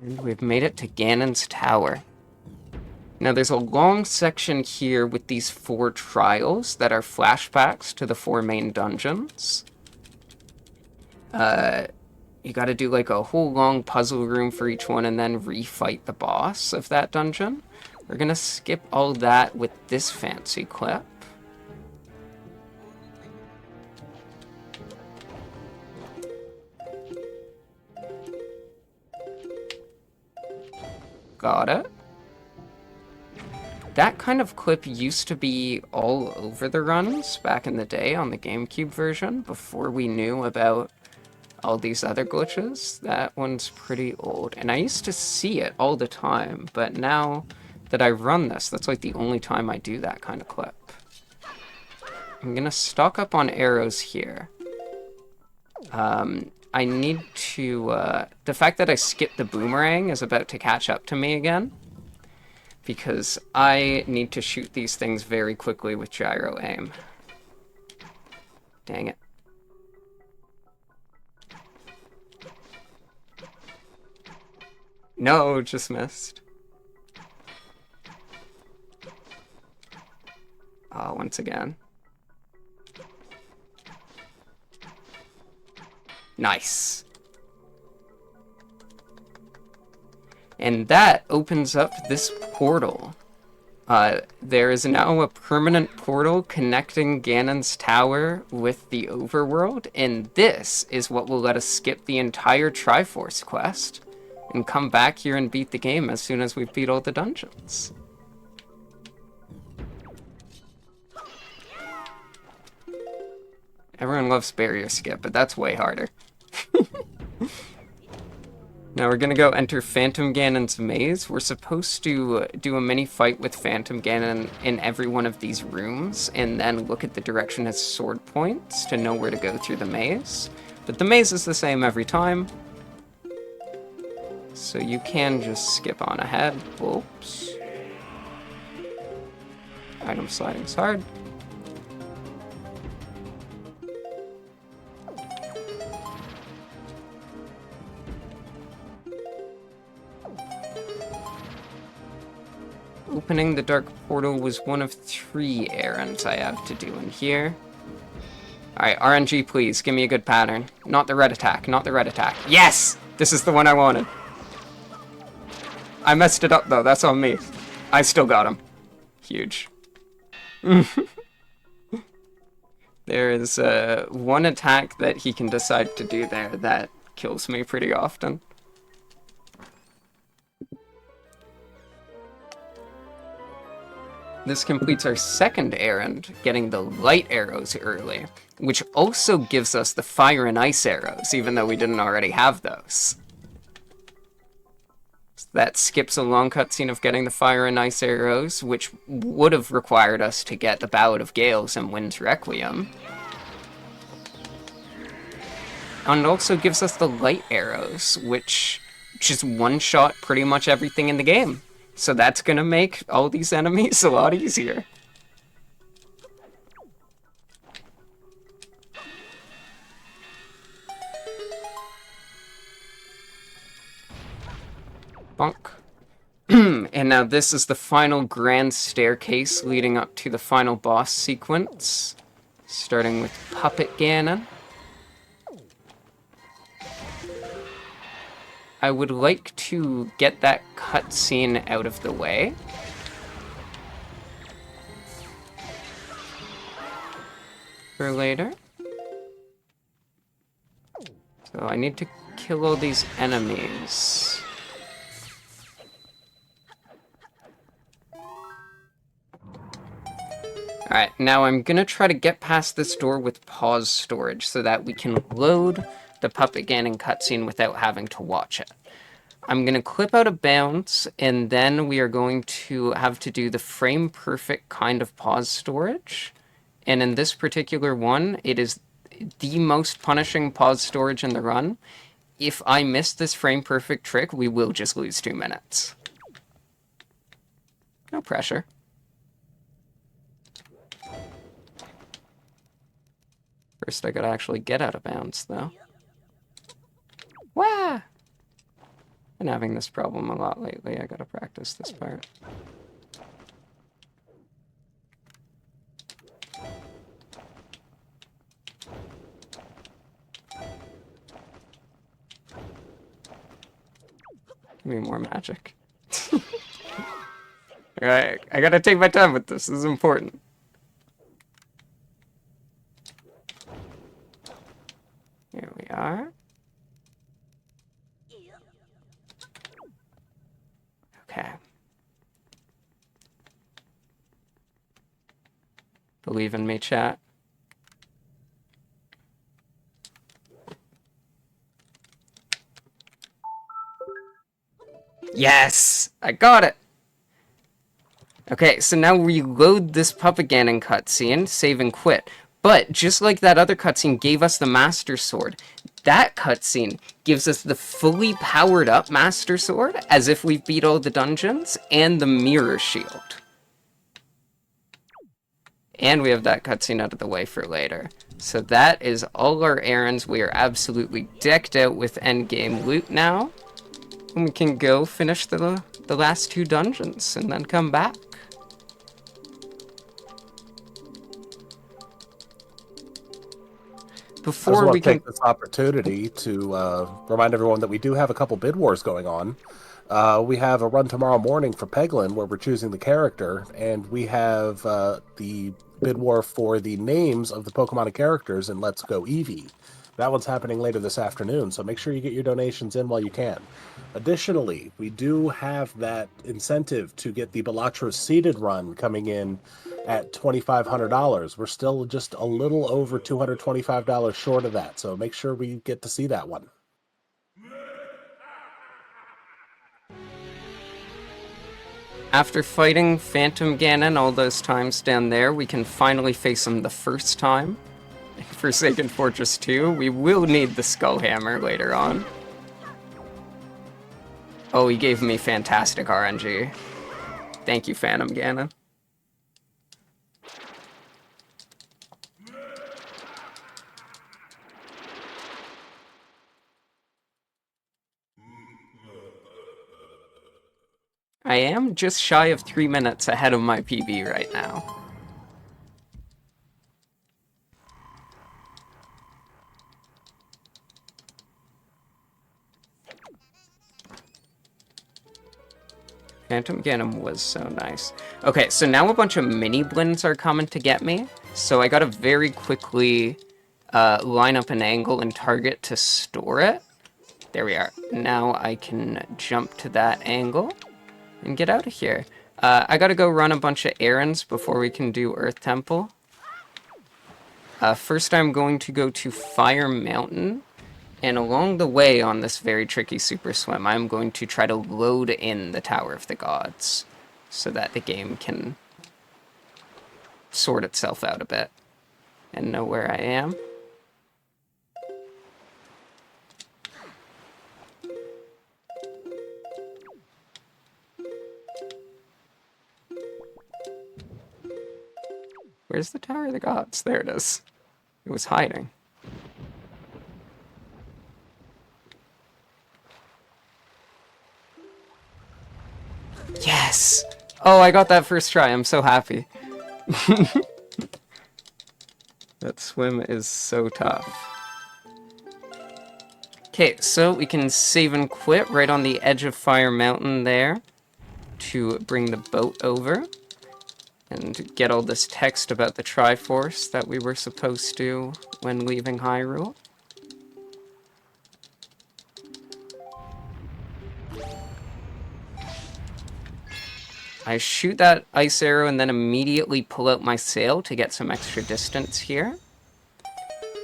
And we've made it to Ganon's Tower. Now there's a long section here with these 4 trials that are flashbacks to the 4 main dungeons. You gotta do like a whole long puzzle room for each one and then refight the boss of that dungeon. We're gonna skip all that with this fancy clip. Got it. That kind of clip used to be all over the runs back in the day on the GameCube version, before we knew about all these other glitches. That one's pretty old, and I used to see it all the time, but now that I run this, that's like the only time I do that kind of clip. I'm gonna stock up on arrows here. I need to, the fact that I skipped the boomerang is about to catch up to me again, because I need to shoot these things very quickly with gyro aim. Dang it. No, just missed. Oh, once again. Nice. And that opens up this portal. There is now a permanent portal connecting Ganon's Tower with the overworld, and this is what will let us skip the entire Triforce quest and come back here and beat the game as soon as we beat all the dungeons. Everyone loves barrier skip, but that's way harder. Now we're gonna go enter Phantom Ganon's maze. We're supposed to do a mini fight with Phantom Ganon in every one of these rooms, and then look at the direction his sword points to know where to go through the maze. But the maze is the same every time, so you can just skip on ahead. Oops. Item sliding is hard. Opening the dark portal was one of 3 errands I have to do in here. Alright, RNG, please. Give me a good pattern. Not the red attack. Not the red attack. Yes! This is the one I wanted. I messed it up, though. That's on me. I still got him. Huge. There is one attack that he can decide to do there that kills me pretty often. This completes our second errand, getting the light arrows early, which also gives us the fire and ice arrows, even though we didn't already have those. So that skips a long cutscene of getting the fire and ice arrows, which would have required us to get the Ballad of Gales and Wind's Requiem. And it also gives us the light arrows, which just one-shot pretty much everything in the game. So that's gonna make all these enemies a lot easier. Bonk. And now this is the final grand staircase leading up to the final boss sequence. Starting with Puppet Ganon. I would like to get that cutscene out of the way. For later. So I need to kill all these enemies. Alright, now I'm gonna try to get past this door with pause storage so that we can load the Puppet Ganon cutscene without having to watch it. I'm going to clip out of bounds, and then we are going to have to do the frame perfect kind of pause storage. And in this particular one, it is the most punishing pause storage in the run. If I miss this frame perfect trick, we will just lose 2 minutes. No pressure. First, I gotta actually get out of bounds, though. Wah! Been having this problem a lot lately. I gotta practice this part. Give me more magic. Alright, I gotta take my time with this. This is important. Here we are. Okay. Believe in me, chat. Yes! I got it! Okay, so now reload this Puppet Ganon cutscene, save and quit. But, just like that other cutscene gave us the Master Sword, that cutscene gives us the fully powered up Master Sword, as if we've beat all the dungeons, and the Mirror Shield. And we have that cutscene out of the way for later. So that is all our errands. We are absolutely decked out with endgame loot now. And we can go finish the last 2 dungeons, and then come back. Before we can take this opportunity to remind everyone that we do have a couple bid wars going on. We have a run tomorrow morning for Peglin where we're choosing the character, and we have the bid war for the names of the Pokemon and characters in Let's Go Eevee. That one's happening later this afternoon, so make sure you get your donations in while you can. Additionally, we do have that incentive to get the Balatro seeded run coming in at $2,500. We're still just a little over $225 short of that, so make sure we get to see that one. After fighting Phantom Ganon all those times down there, we can finally face him the first time. In Forsaken Fortress 2, we will need the Skull Hammer later on. Oh, he gave me fantastic RNG. Thank you, Phantom Ganon. I am just shy of 3 minutes ahead of my PB right now. Phantom Ganem was so nice. Okay, so now a bunch of mini blends are coming to get me. So I gotta very quickly line up an angle and target to store it. There we are. Now I can jump to that angle and get out of here. I gotta go run a bunch of errands before we can do Earth Temple. First I'm going to go to Fire Mountain. And along the way on this very tricky super swim, I'm going to try to load in the Tower of the Gods so that the game can sort itself out a bit and know where I am. Where's the Tower of the Gods? There it is. It was hiding. Yes! Oh, I got that first try. I'm so happy. That swim is so tough. Okay, so we can save and quit right on the edge of Fire Mountain there to bring the boat over and get all this text about the Triforce that we were supposed to when leaving Hyrule. I shoot that ice arrow and then immediately pull out my sail to get some extra distance here.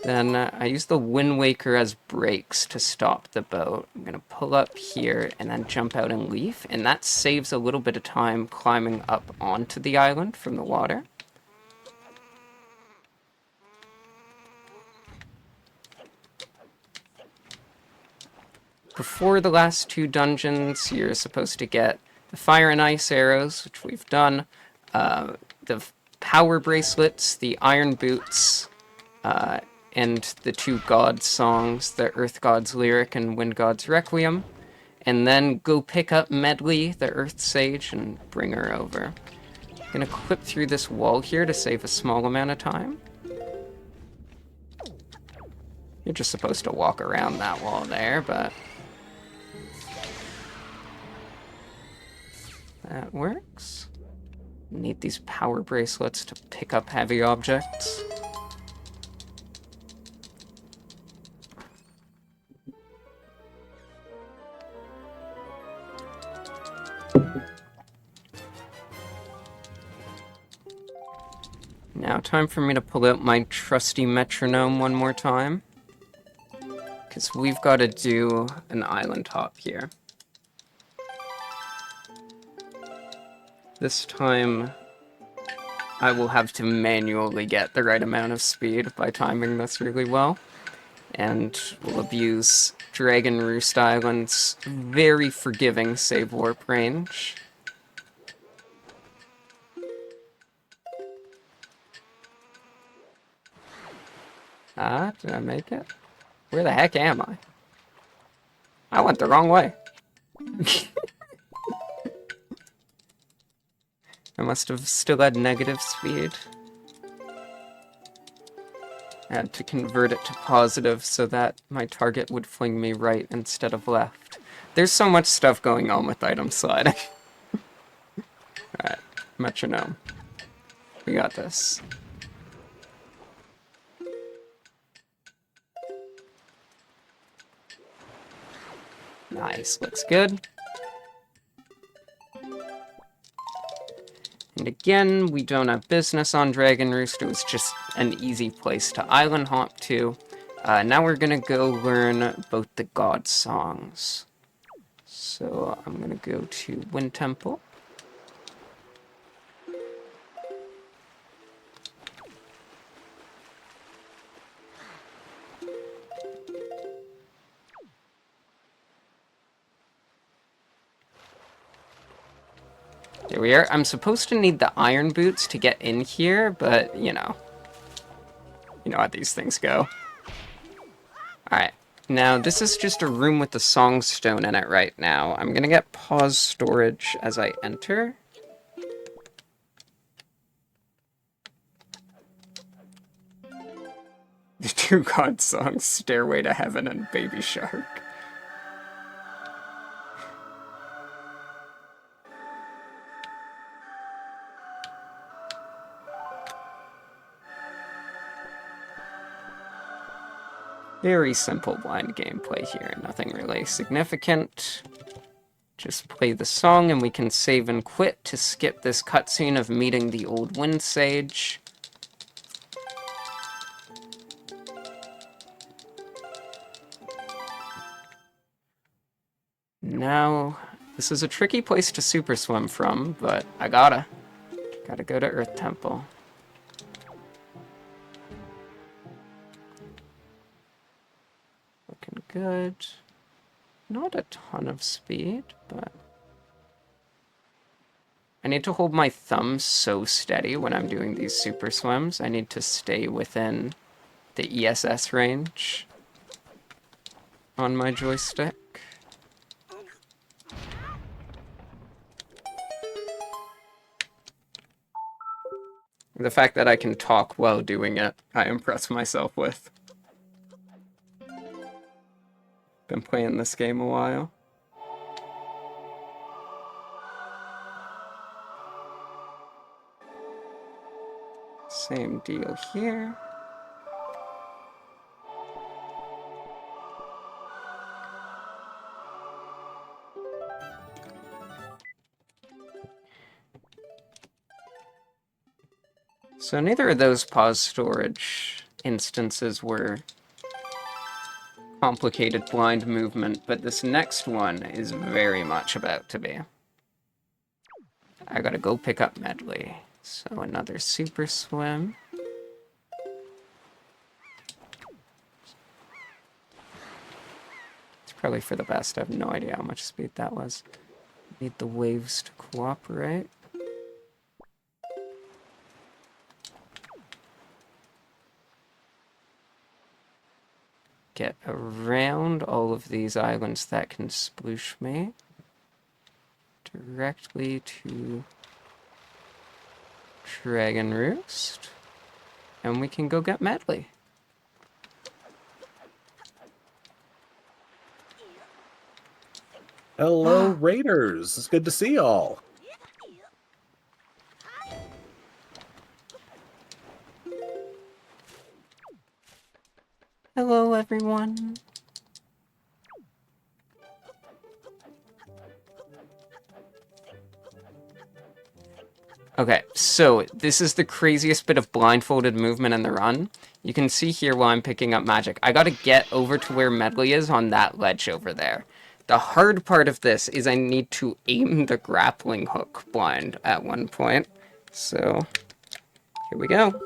Then I use the Wind Waker as brakes to stop the boat. I'm going to pull up here and then jump out and leave, and that saves a little bit of time climbing up onto the island from the water. Before the last two dungeons, you're supposed to get the fire and ice arrows, which we've done, the power bracelets, the iron boots, and the two god songs, the Earth God's Lyric and Wind God's Requiem, and then go pick up Medley, the Earth Sage, and bring her over. I'm gonna clip through this wall here to save a small amount of time. You're just supposed to walk around that wall there, but that works. Need these power bracelets to pick up heavy objects. Now, time for me to pull out my trusty metronome one more time, because we've got to do an island hop here. This time, I will have to manually get the right amount of speed by timing this really well, and we'll abuse Dragon Roost Island's very forgiving save warp range. Ah, did I make it? Where the heck am I? I went the wrong way. I must have still had negative speed. I had to convert it to positive so that my target would fling me right instead of left. There's so much stuff going on with item sliding. Alright, metronome. We got this. Nice, looks good. And again, we don't have business on Dragon Roost. It was just an easy place to island hop to. Now we're gonna go learn both the god songs. So I'm gonna go to Wind Temple. There we are. I'm supposed to need the iron boots to get in here, but, you know how these things go. Alright, Now, this is just a room with the song stone in it right now. I'm gonna get pause storage as I enter. The two God songs, Stairway to Heaven and Baby Shark. Very simple blind gameplay here, nothing really significant. Just play the song and we can save and quit to skip this cutscene of meeting the old Wind Sage. Now, this is a tricky place to super swim from, but I gotta go to Earth Temple. Looking good. Not a ton of speed, but I need to hold my thumb so steady when I'm doing these super swims. I need to stay within the ESS range on my joystick. The fact that I can talk while doing it, I impress myself with. Been playing this game a while. Same deal here. So neither of those pause storage instances were complicated blind movement, but this next one is very much about to be. I gotta go pick up Medley. So another super swim. It's probably for the best. I have no idea how much speed that was. Need the waves to cooperate. Get around all of these islands that can sploosh me directly to Dragon Roost, and we can go get Medley. Hello, Raiders. It's good to see y'all. Hello, everyone. Okay, so this is the craziest bit of blindfolded movement in the run. You can see here while I'm picking up magic, I gotta get over to where Medley is on that ledge over there. The hard part of this is I need to aim the grappling hook blind at one point. So, here we go.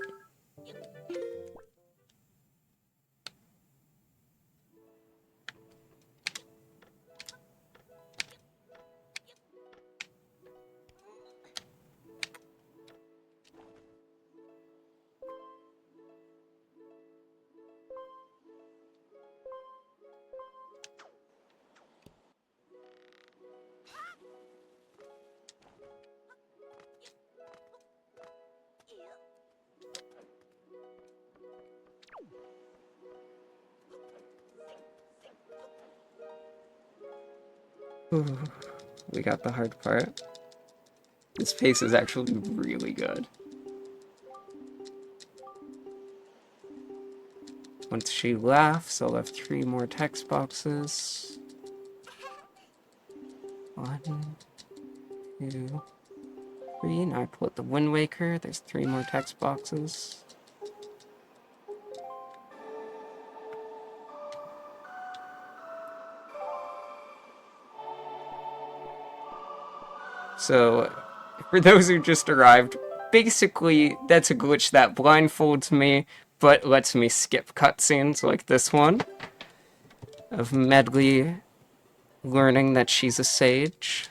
Ooh, we got the hard part. This pace is actually really good. Once she laughs, I'll have 3 more text boxes. 1, 2, 3. Now I pull out the Wind Waker. There's 3 more text boxes. So, for those who just arrived, basically that's a glitch that blindfolds me, but lets me skip cutscenes like this one of Medley learning that she's a sage.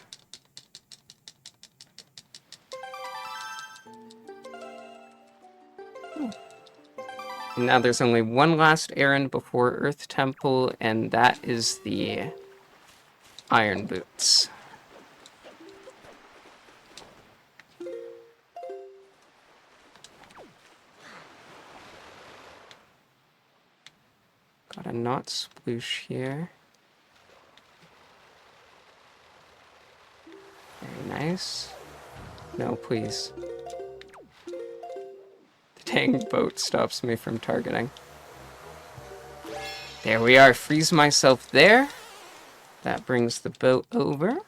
Now there's only one last errand before Earth Temple, and that is the Iron Boots. Got a not sploosh here. Very nice. No, please. The dang boat stops me from targeting. There we are. Freeze myself there. That brings the boat over.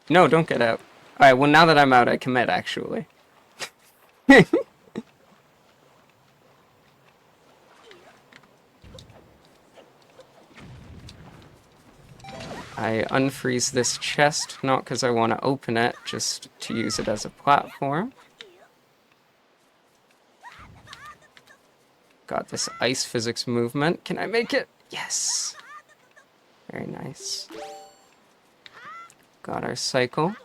No, don't get out. Alright, well now that I'm out, I commit, actually. I unfreeze this chest, not because I want to open it, just to use it as a platform. Got this ice physics movement. Can I make it? Yes! Very nice. Got our cycle.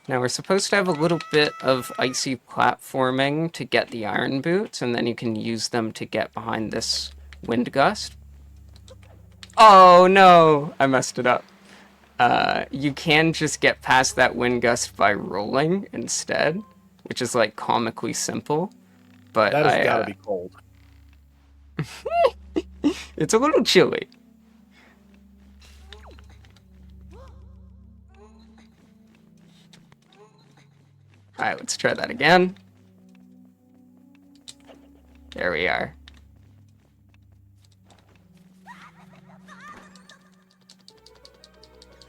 Now we're supposed to have a little bit of icy platforming to get the iron boots, and then you can use them to get behind this wind gust. Oh no! I messed it up. You can just get past that wind gust by rolling instead, which is like comically simple. But That has gotta be cold. It's a little chilly. Alright, let's try that again. There we are.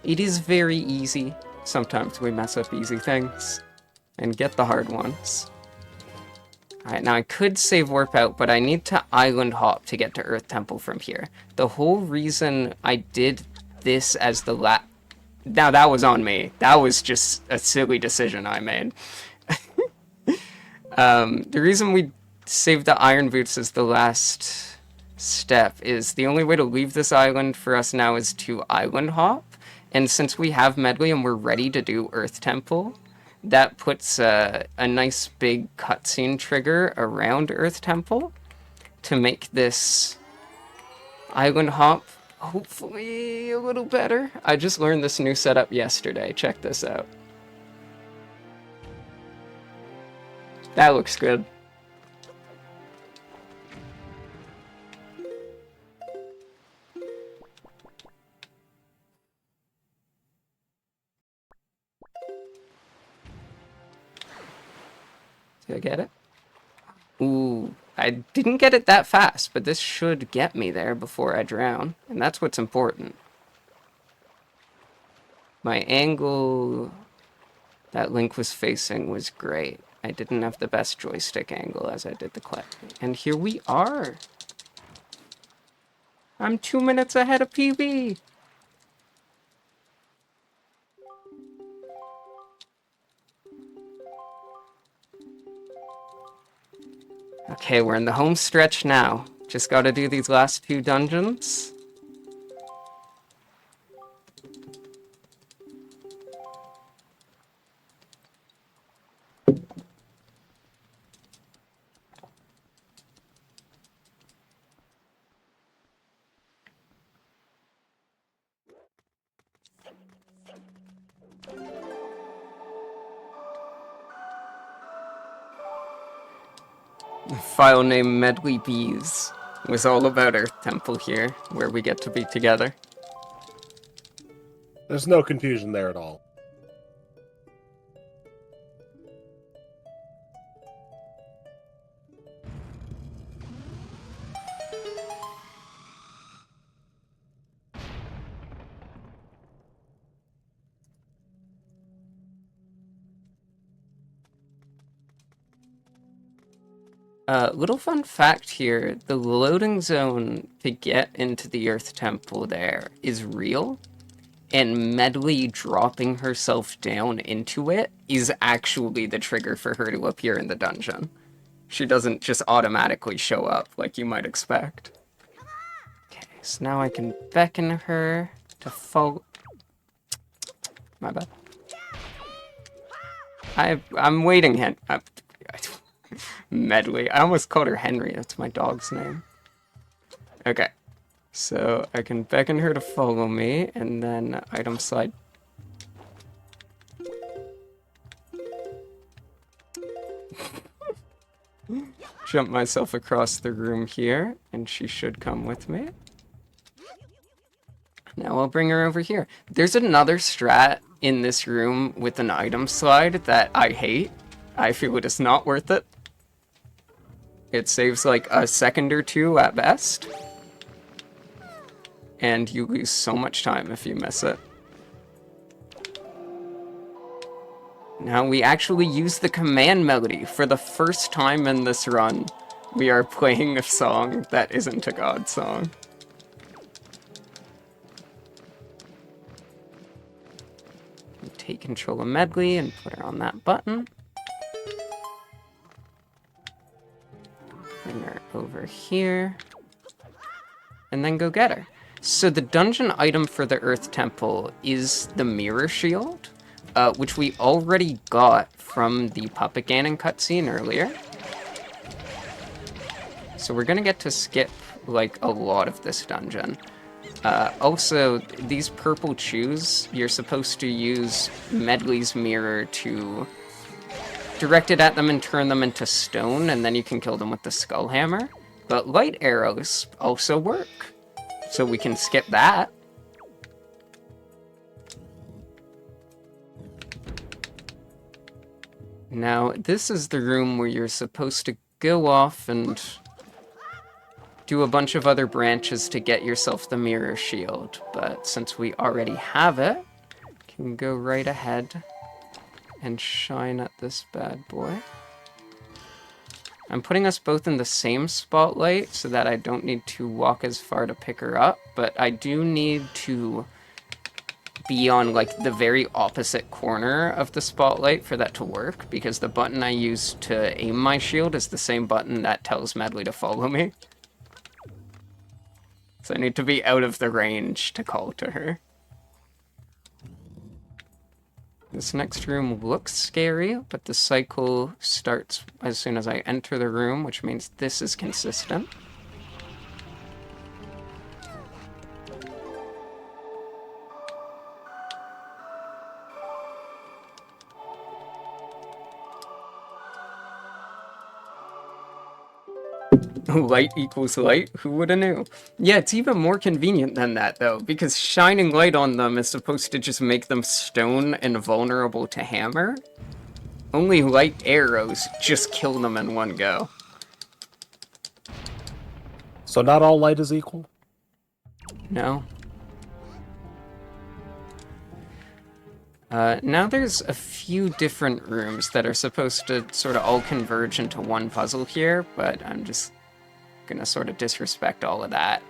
It is very easy. Sometimes we mess up easy things and get the hard ones. Alright, now I could save warp out, but I need to island hop to get to Earth Temple from here. The whole reason I did this as the Now that was on me. That was just a silly decision I made. The reason we saved the iron boots as the last step is the only way to leave this island for us now is to island hop. And since we have Medley and we're ready to do Earth Temple, that puts a nice big cutscene trigger around Earth Temple to make this island hop hopefully a little better. I just learned this new setup yesterday. Check this out. That looks good. Did I get it? Ooh, I didn't get it that fast, but this should get me there before I drown, and that's what's important. My angle that Link was facing was great. I didn't have the best joystick angle as I did the clip. And here we are. I'm 2 minutes ahead of PB. Okay, we're in the home stretch now. Just gotta do these last few dungeons. File name Medley Bees was all about Earth Temple here, where we get to be together. There's no confusion there at all. Little fun fact here, the loading zone to get into the Earth Temple there is real, and Medley dropping herself down into it is actually the trigger for her to appear in the dungeon. She doesn't just automatically show up like you might expect. Okay, so now I can beckon her to follow. My bad. I'm waiting, Medley. I almost called her Henry. That's my dog's name. Okay. So I can beckon her to follow me, and then item slide. Jump myself across the room here, and she should come with me. Now I'll bring her over here. There's another strat in this room with an item slide that I hate. I feel it is not worth it. It saves like a second or two at best. And you lose so much time if you miss it. Now we actually use the command melody. For the first time in this run, we are playing a song that isn't a god song. Take control of Medley and put her on that button. Bring her over here. And then go get her. So the dungeon item for the Earth Temple is the Mirror Shield, which we already got from the Puppet Ganon cutscene earlier. So we're gonna get to skip, like, a lot of this dungeon. Also, these purple chews, you're supposed to use Medley's mirror to direct it at them and turn them into stone, and then you can kill them with the skull hammer. But light arrows also work, so we can skip that. Now, this is the room where you're supposed to go off and do a bunch of other branches to get yourself the mirror shield, but since we already have it, can go right ahead and shine at this bad boy. I'm putting us both in the same spotlight so that I don't need to walk as far to pick her up, but I do need to be on like the very opposite corner of the spotlight for that to work, because the button I use to aim my shield is the same button that tells Medley to follow me. So I need to be out of the range to call to her. This next room looks scary, but the cycle starts as soon as I enter the room, which means this is consistent. Light equals light? Who woulda knew? Yeah, it's even more convenient than that, though, because shining light on them is supposed to just make them stone and vulnerable to hammer. Only light arrows just kill them in one go. So not all light is equal? No. Now there's a few different rooms that are supposed to sort of all converge into one puzzle here, but I'm just gonna sort of disrespect all of that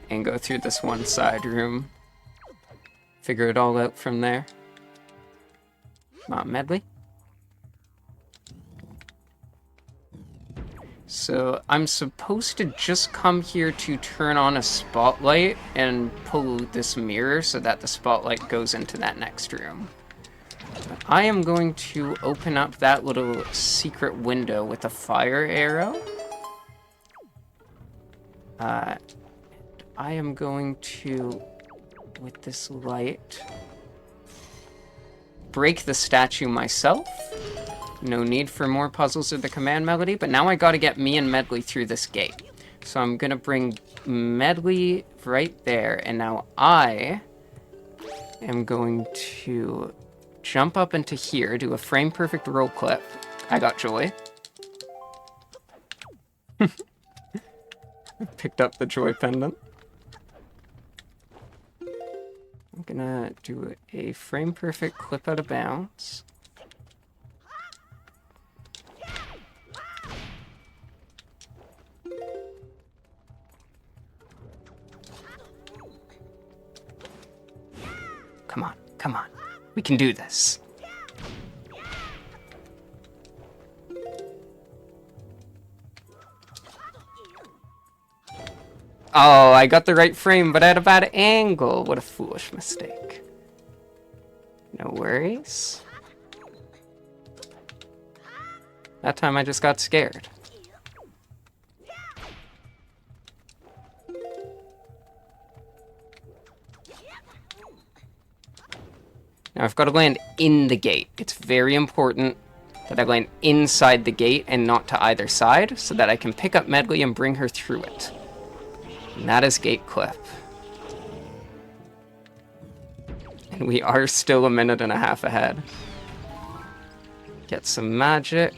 and go through this one side room. Figure it all out from there. Come on, Medley. So I'm supposed to just come here to turn on a spotlight and pull this mirror so that the spotlight goes into that next room. But I am going to open up that little secret window with a fire arrow. I am going to, with this light, break the statue myself. No need for more puzzles of the command melody, but now I gotta get me and Medley through this gate. So I'm gonna bring Medley right there, and now I am going to jump up into here, do a frame-perfect roll clip. I got Joy. Picked up the Joy pendant. I'm gonna do a frame-perfect clip out of bounds. Come on, come on. We can do this. Oh, I got the right frame, but at a bad angle. What a foolish mistake. No worries. That time I just got scared. Now I've got to land in the gate. It's very important that I land inside the gate and not to either side, so that I can pick up Medley and bring her through it. And that is gate clip. And we are still a minute and a half ahead. Get some magic.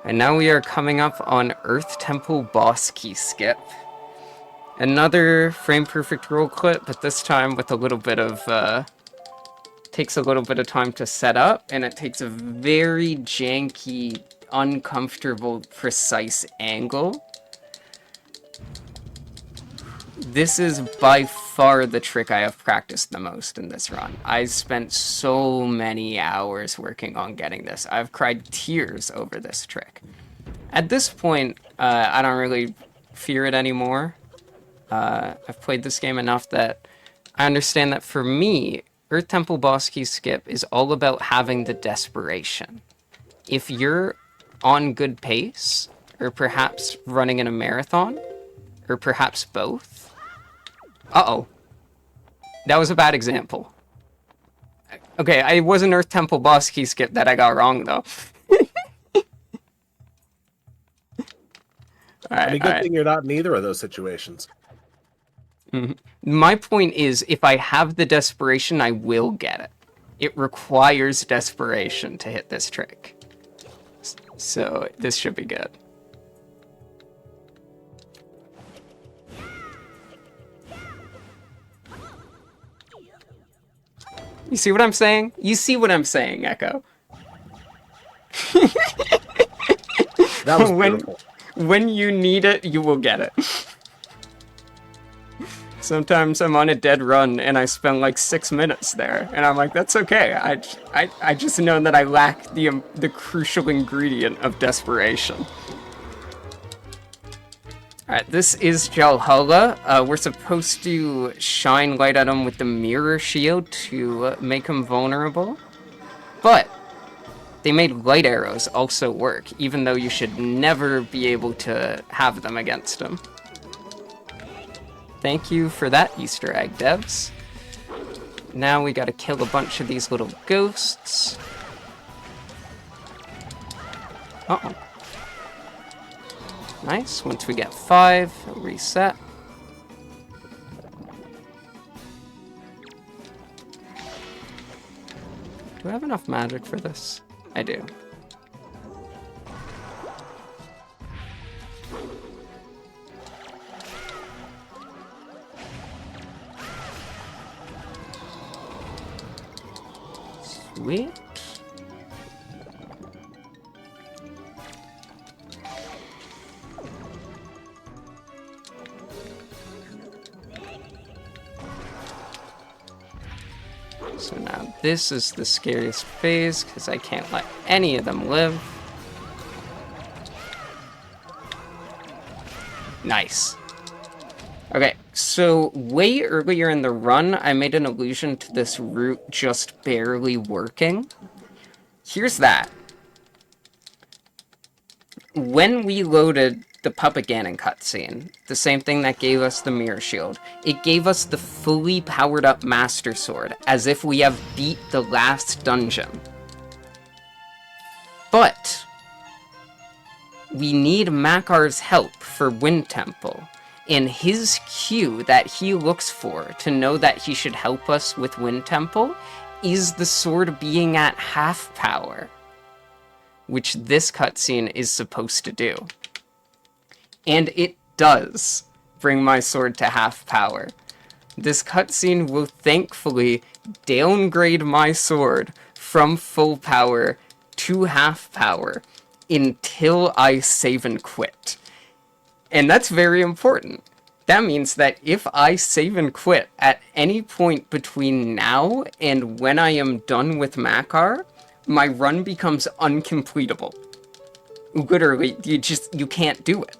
And now we are coming up on Earth Temple boss key skip. Another frame perfect roll clip, but this time with a little bit of, takes a little bit of time to set up, and it takes a very janky, uncomfortable, precise angle. This is by far the trick I have practiced the most in this run. I spent so many hours working on getting this. I've cried tears over this trick. At this point, I don't really fear it anymore. I've played this game enough that I understand that for me, Earth Temple boss key skip is all about having the desperation. If you're on good pace, or perhaps running in a marathon, or perhaps both. Uh-oh. That was a bad example. Okay, it was an Earth Temple boss key skip that I got wrong, though. I mean, good thing you're not in either of those situations. My point is, if I have the desperation, I will get it. It requires desperation to hit this trick. So, this should be good. You see what I'm saying? You see what I'm saying, Echo. That was beautiful. When you need it, you will get it. Sometimes I'm on a dead run and I spend like 6 minutes there, and I'm like, that's okay. I just know that I lack the crucial ingredient of desperation. Alright, this is Jalhalla. We're supposed to shine light at him with the mirror shield to make him vulnerable. But they made light arrows also work, even though you should never be able to have them against him. Thank you for that, Easter egg devs. Now we gotta kill a bunch of these little ghosts. Uh-oh. Nice. Once we get 5, it'll reset. Do I have enough magic for this? I do. Sweet. So now this is the scariest phase, because I can't let any of them live. Nice. Okay, so way earlier in the run, I made an allusion to this route just barely working. Here's that. When we loaded the Puppet Ganon cutscene, the same thing that gave us the Mirror Shield, it gave us the fully powered up Master Sword, as if we have beat the last dungeon. But we need Makar's help for Wind Temple, and his cue that he looks for to know that he should help us with Wind Temple is the sword being at half power, which this cutscene is supposed to do. And it does bring my sword to half power. This cutscene will thankfully downgrade my sword from full power to half power until I save and quit. And that's very important. That means that if I save and quit at any point between now and when I am done with Makar, my run becomes uncompletable. literally, you can't do it.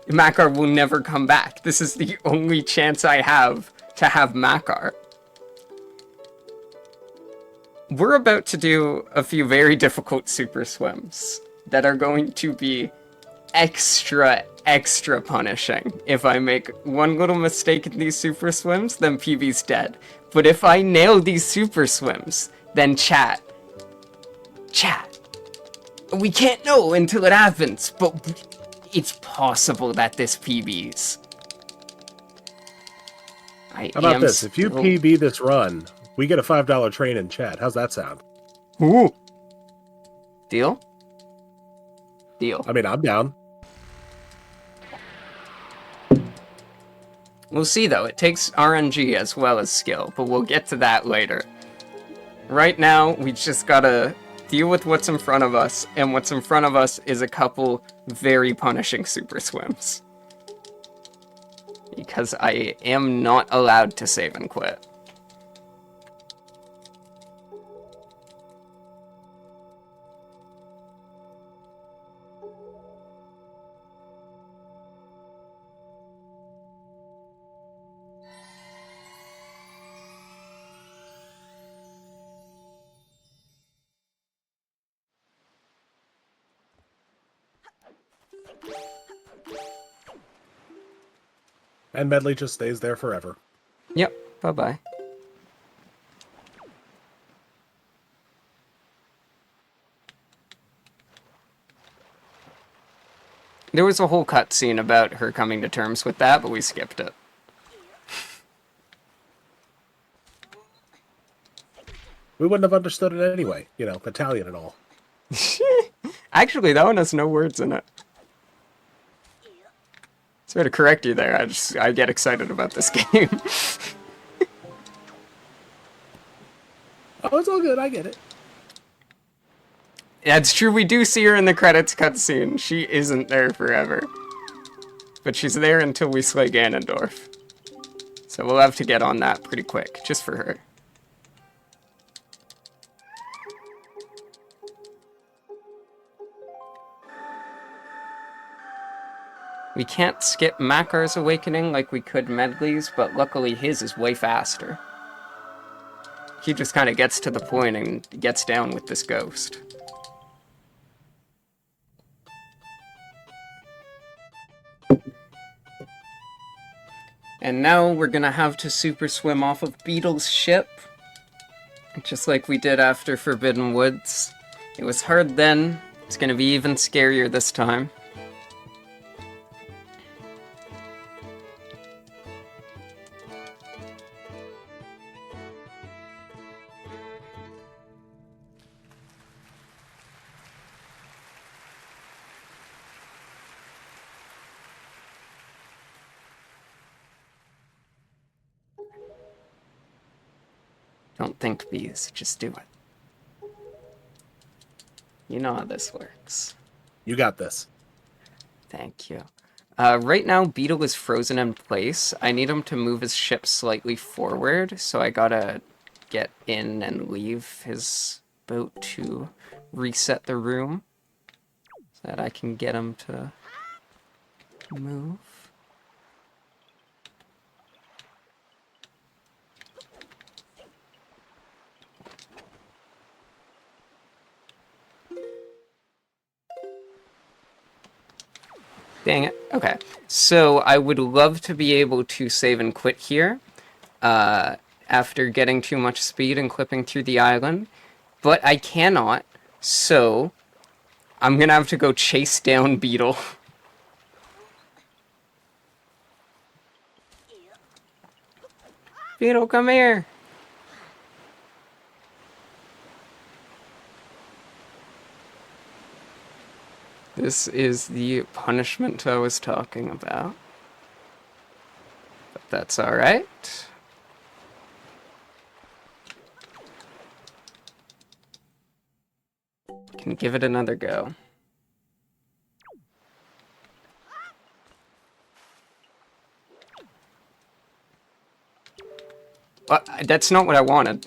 Makar will never come back. This is the only chance I have to have Makar. We're about to do a few very difficult super swims that are going to be extra punishing. If I make one little mistake in these super swims, then PB's dead. But if I nail these super swims, then chat, we can't know until it happens, but it's possible that this PB's. How about this? If you PB this run, we get a $5 train in chat. How's that sound? Ooh. Deal? Deal. I mean, I'm down. We'll see, though. It takes RNG as well as skill, but we'll get to that later. Right now, we just gotta deal with what's in front of us, and what's in front of us is a couple very punishing super swims. Because I am not allowed to save and quit. And Medley just stays there forever. Yep, bye-bye. There was a whole cutscene about her coming to terms with that, but we skipped it. We wouldn't have understood it anyway. You know, Italian and all. Actually, that one has no words in it. Sorry to correct you there, I get excited about this game. Oh, it's all good, I get it. Yeah, it's true, we do see her in the credits cutscene. She isn't there forever. But she's there until we slay Ganondorf. So we'll have to get on that pretty quick, just for her. We can't skip Makar's awakening like we could Medley's, but luckily his is way faster. He just kind of gets to the point and gets down with this ghost. And now we're gonna have to super swim off of Beetle's ship. Just like we did after Forbidden Woods. It was hard then, it's gonna be even scarier this time. Don't think, bees. Just do it. You know how this works. You got this. Thank you. Right now, Beetle is frozen in place. I need him to move his ship slightly forward, so I gotta get in and leave his boat to reset the room, so that I can get him to move. Dang it. Okay. So I would love to be able to save and quit here after getting too much speed and clipping through the island, but I cannot, so I'm gonna have to go chase down Beetle. Beetle, come here! This is the punishment I was talking about. But that's alright. Can give it another go. That's not what I wanted.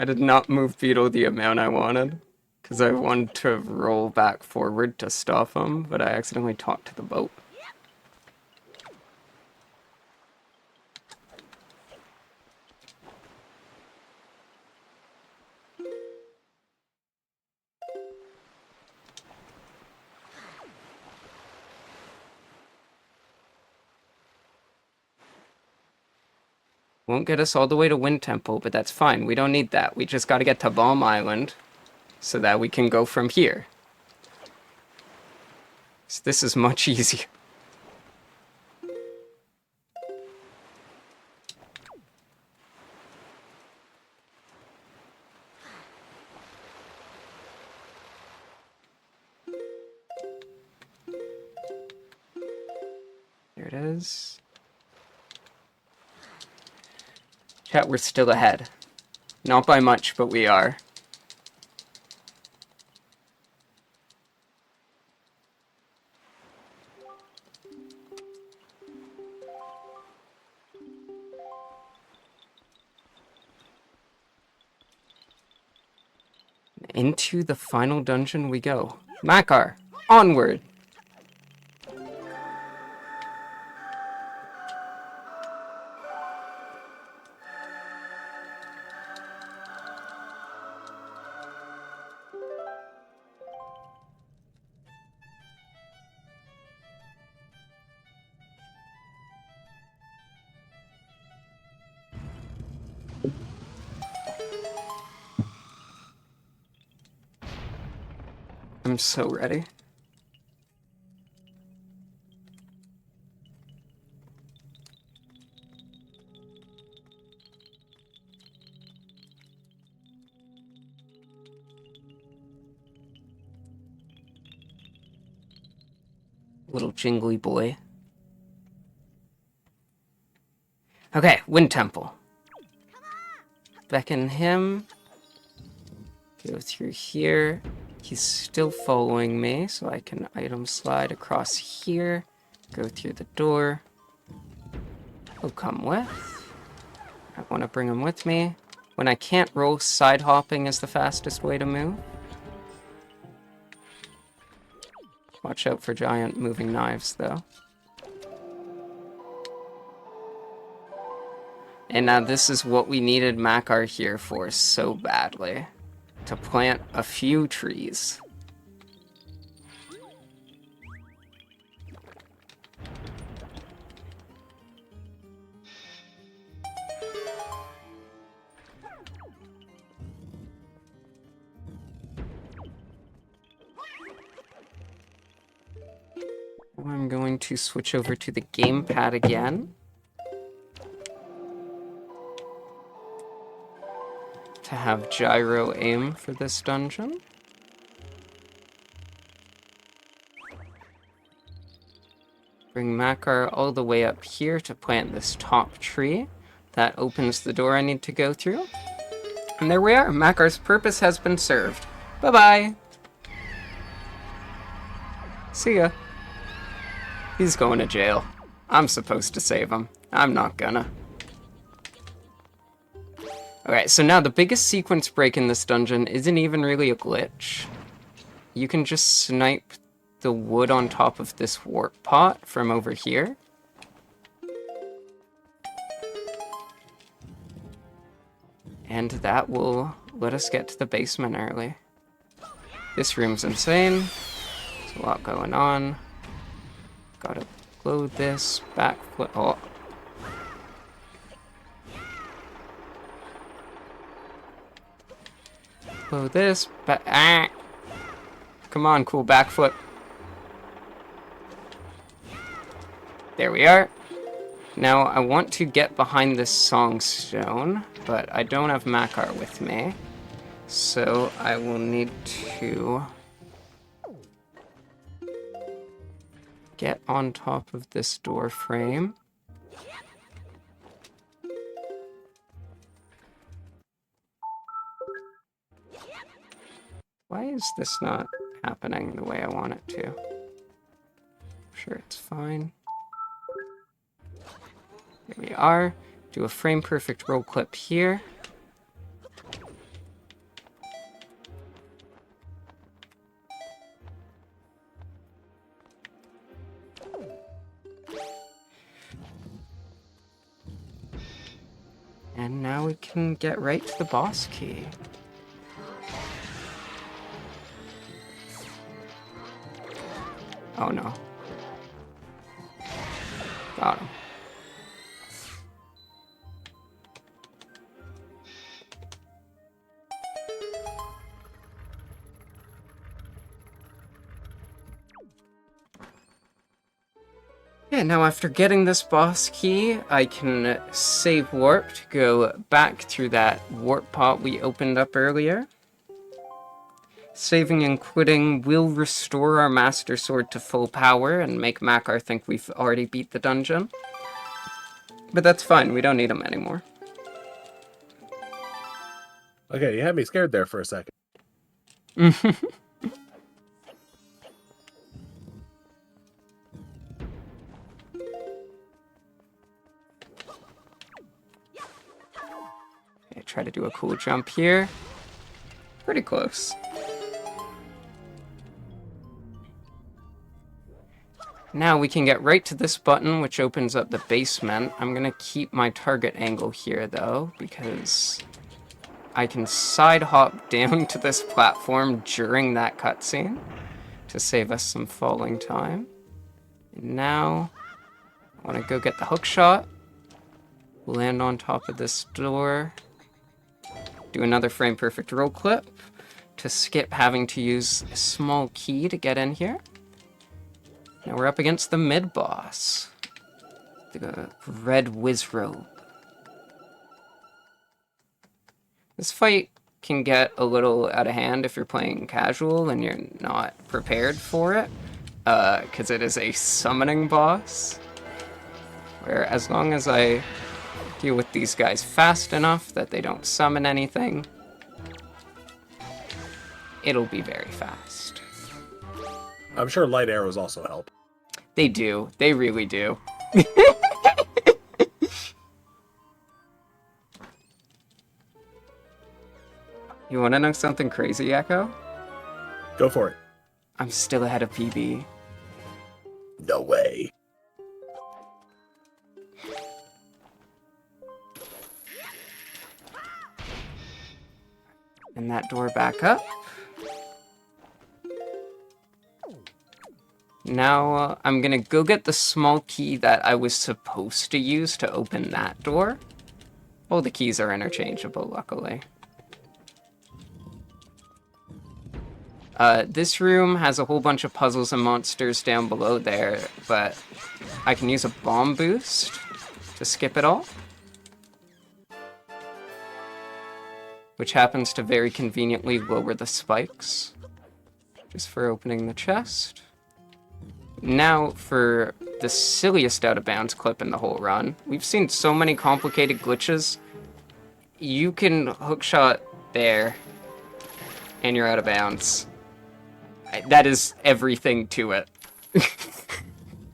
I did not move Beetle the amount I wanted, because I wanted to roll back forward to stop him, but I accidentally talked to the boat. Won't get us all the way to Wind Temple, but that's fine. We don't need that. We just gotta get to Bomb Island so that we can go from here. So this is much easier. There it is. Chat, we're still ahead. Not by much, but we are. Into the final dungeon we go. Makar, onward! I'm so ready. Little jingly boy. Okay, Wind Temple. Beckon him. Go through here. He's still following me, so I can item slide across here. Go through the door. He'll come with. I want to bring him with me. When I can't roll, side hopping is the fastest way to move. Watch out for giant moving knives, though. And now this is what we needed Makar here for so badly. To plant a few trees. I'm going to switch over to the gamepad again. To have gyro aim for this dungeon. Bring Makar all the way up here to plant this top tree. That opens the door I need to go through. And there we are. Makar's purpose has been served. Bye-bye. See ya. He's going to jail. I'm supposed to save him. I'm not gonna. Okay, so now the biggest sequence break in this dungeon isn't even really a glitch. You can just snipe the wood on top of this warp pot from over here. And that will let us get to the basement early. This room's insane. There's a lot going on. Gotta load this, backflip. Oh. Load this, Come on, cool backflip. There we are. Now I want to get behind this song stone, but I don't have Makar with me. So I will need to get on top of this door frame. Why is this not happening the way I want it to? I'm sure it's fine. Here we are. Do a frame perfect roll clip here. And now we can get right to the boss key. Oh no. Got him. Yeah, now after getting this boss key, I can save warp to go back through that warp pot we opened up earlier. Saving and quitting will restore our Master Sword to full power and make Makar think we've already beat the dungeon. But that's fine, we don't need him anymore. Okay, you had me scared there for a second. Okay, try to do a cool jump here. Pretty close. Now we can get right to this button, which opens up the basement. I'm gonna keep my target angle here, though, because I can side hop down to this platform during that cutscene to save us some falling time. And now, I want to go get the hook shot, land on top of this door, do another frame perfect roll clip to skip having to use a small key to get in here. Now we're up against the mid-boss, the red Wizrobe. This fight can get a little out of hand if you're playing casual and you're not prepared for it, because it is a summoning boss, where as long as I deal with these guys fast enough that they don't summon anything, it'll be very fast. I'm sure light arrows also help. They do. They really do. You want to know something crazy, Echo? Go for it. I'm still ahead of PB. No way. And that door back up. Now, I'm gonna go get the small key that I was supposed to use to open that door. Oh, the keys are interchangeable, luckily. This room has a whole bunch of puzzles and monsters down below there, but I can use a bomb boost to skip it all. Which happens to very conveniently lower the spikes, just for opening the chest. Now for the silliest out of bounds clip in the whole run. We've seen so many complicated glitches. You can hookshot there, and you're out of bounds. That is everything to it.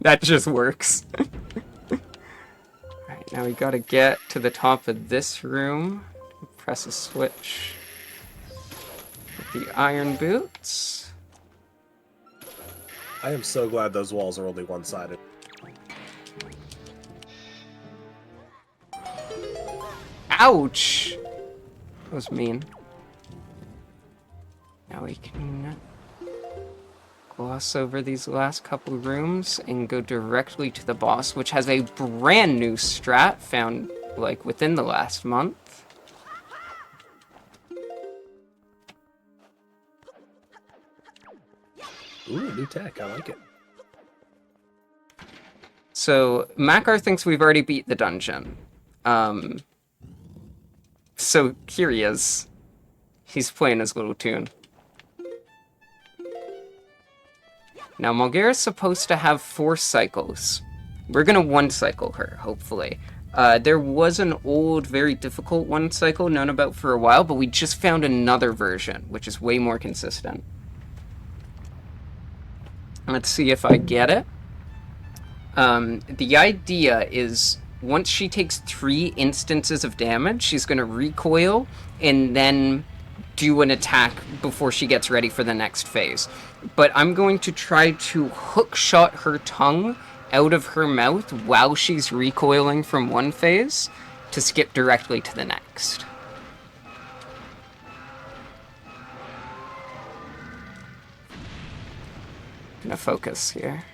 That just works. Alright, now we gotta get to the top of this room. Press a switch with the iron boots. I am so glad those walls are only one-sided. Ouch! That was mean. Now we can gloss over these last couple rooms and go directly to the boss, which has a brand new strat found, like, within the last month. Ooh, new tech. I like it. So, Makar thinks we've already beat the dungeon. So here he is. He's playing his little tune. Now, Mulgara's supposed to have 4 cycles. We're gonna 1-cycle her, hopefully. There was an old, very difficult 1-cycle known about for a while, but we just found another version, which is way more consistent. Let's see if I get it. The idea is once she takes 3 instances of damage, she's going to recoil and then do an attack before she gets ready for the next phase. But I'm going to try to hook shot her tongue out of her mouth while she's recoiling from one phase to skip directly to the next. Gonna focus here.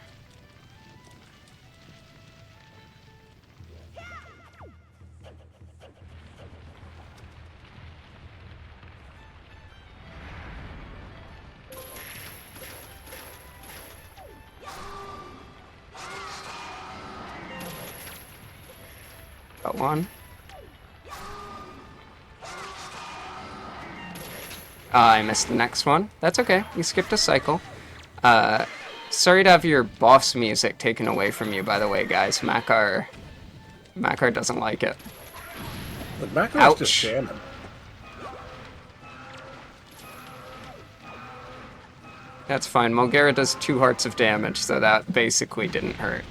Got one. I missed the next one. That's okay. You skipped a cycle. Sorry to have your boss music taken away from you, by the way, guys. Makar doesn't like it. But Makar's just jamming. That's fine. Mulgara does 2 hearts of damage, so that basically didn't hurt.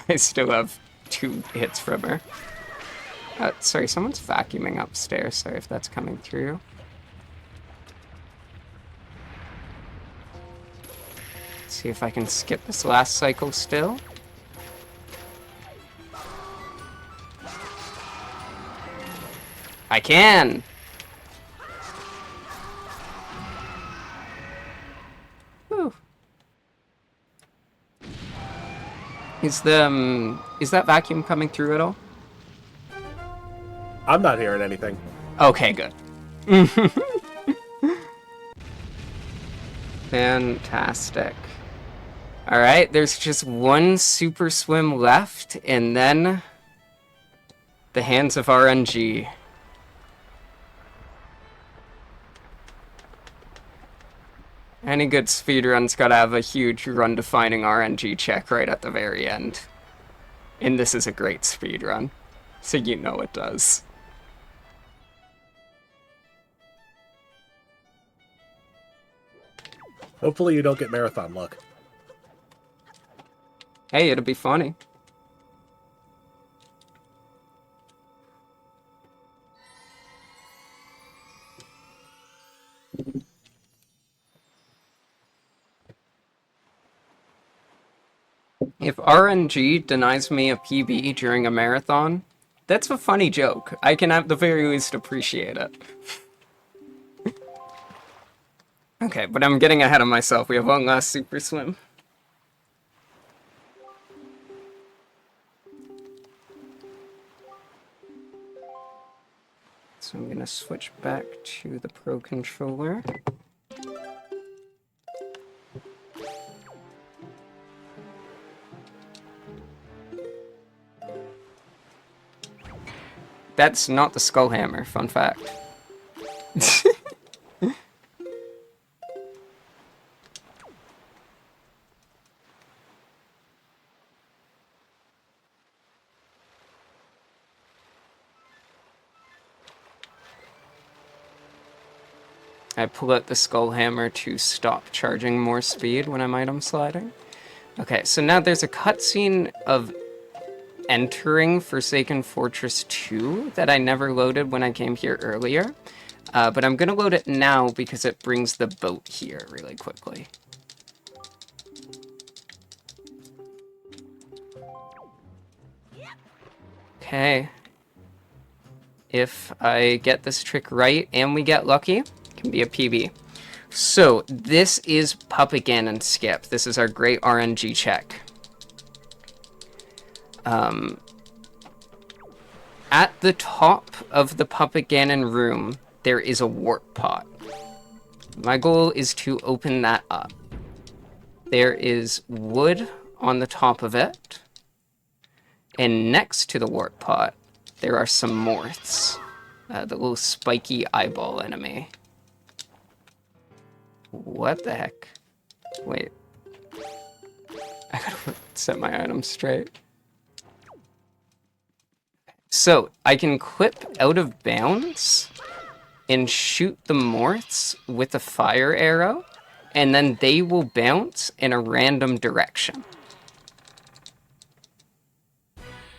I still have 2 hits from her. Sorry, someone's vacuuming upstairs. Sorry if that's coming through. Let's see if I can skip this last cycle still. I can! Whew. Is that vacuum coming through at all? I'm not hearing anything. Okay, good. Fantastic. Alright, there's just 1 super swim left, and then the hands of RNG. Any good speedrun's gotta have a huge run-defining RNG check right at the very end. And this is a great speedrun, so you know it does. Hopefully you don't get marathon luck. Hey, it'll be funny. If RNG denies me a PB during a marathon, that's a funny joke. I can at the very least appreciate it. Okay, but I'm getting ahead of myself. We have 1 last super swim. So I'm gonna switch back to the Pro Controller. That's not the skull hammer, fun fact. I pull out the skull hammer to stop charging more speed when I'm item sliding. Okay, so now there's a cutscene of entering Forsaken Fortress 2 that I never loaded when I came here earlier. But I'm gonna load it now because it brings the boat here really quickly. Okay. If I get this trick right and we get lucky, it can be a PB. So this is Puppet Ganon Skip. This is our great RNG check. At the top of the Puppet Ganon room, there is a warp pot. My goal is to open that up. There is wood on the top of it. And next to the warp pot, there are some morths. The little spiky eyeball enemy. What the heck? Wait. I gotta set my items straight. So, I can clip out of bounds and shoot the morths with a fire arrow, and then they will bounce in a random direction.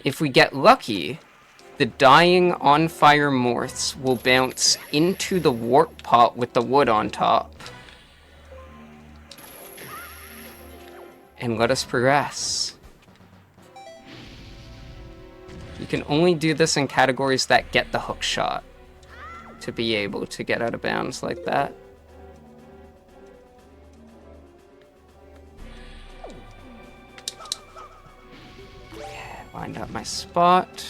If we get lucky, the dying on fire morths will bounce into the warp pot with the wood on top. And let us progress. can only do this in categories that get the hook shot to be able to get out of bounds like that. Okay, wind up my spot.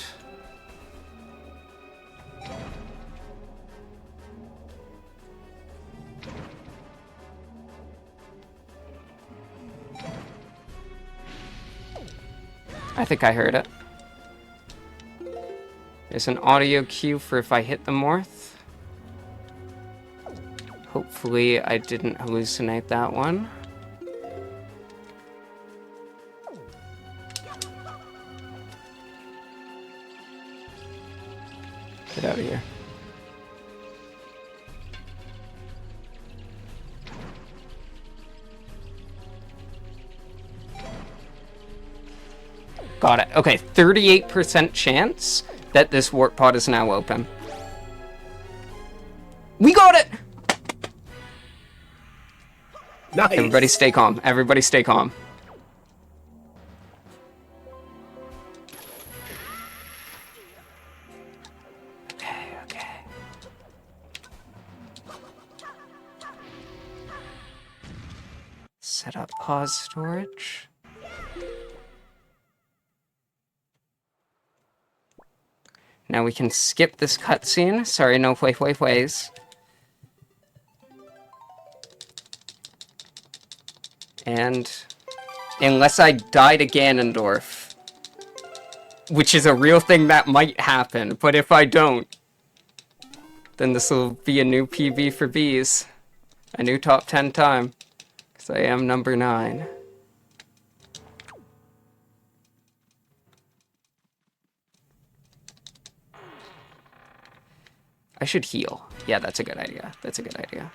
I think I heard it. There's an audio cue for if I hit the morph. Hopefully I didn't hallucinate that one. Get out of here. Got it. Okay, 38% chance that this warp pod is now open. We got it! Nice. Everybody stay calm. Everybody stay calm. Okay. Set up pause storage. Now we can skip this cutscene. Sorry, no ways. And unless I die to Ganondorf, which is a real thing that might happen, but if I don't, then this will be a new PB for bees. A new top 10 time. Because I am number 9. I should heal. Yeah, that's a good idea. That's a good idea.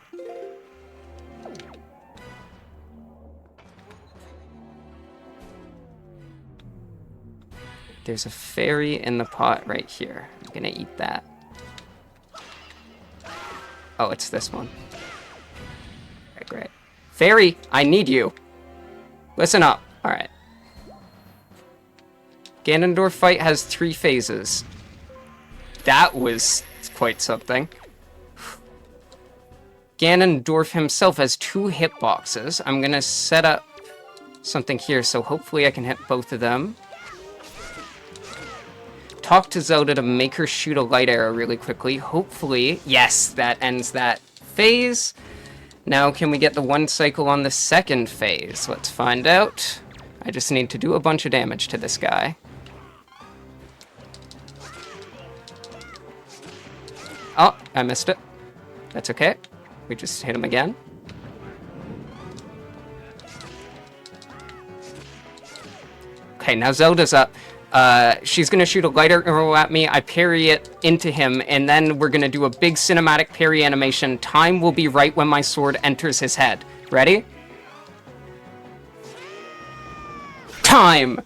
There's a fairy in the pot right here. I'm gonna eat that. Oh, it's this one. Alright, great. Fairy, I need you. Listen up. Alright. Ganondorf fight has 3 phases. That was quite something. Ganondorf himself has 2 hitboxes. I'm gonna set up something here, so hopefully I can hit both of them. Talk to Zelda to make her shoot a light arrow really quickly. Hopefully, yes, that ends that phase. Now, can we get the 1 cycle on the 2nd phase? Let's find out. I just need to do a bunch of damage to this guy. Oh, I missed it. That's okay. We just hit him again. Okay, now Zelda's up. She's gonna shoot a light arrow at me. I parry it into him, and then we're gonna do a big cinematic parry animation. Time will be right when my sword enters his head. Ready? Time!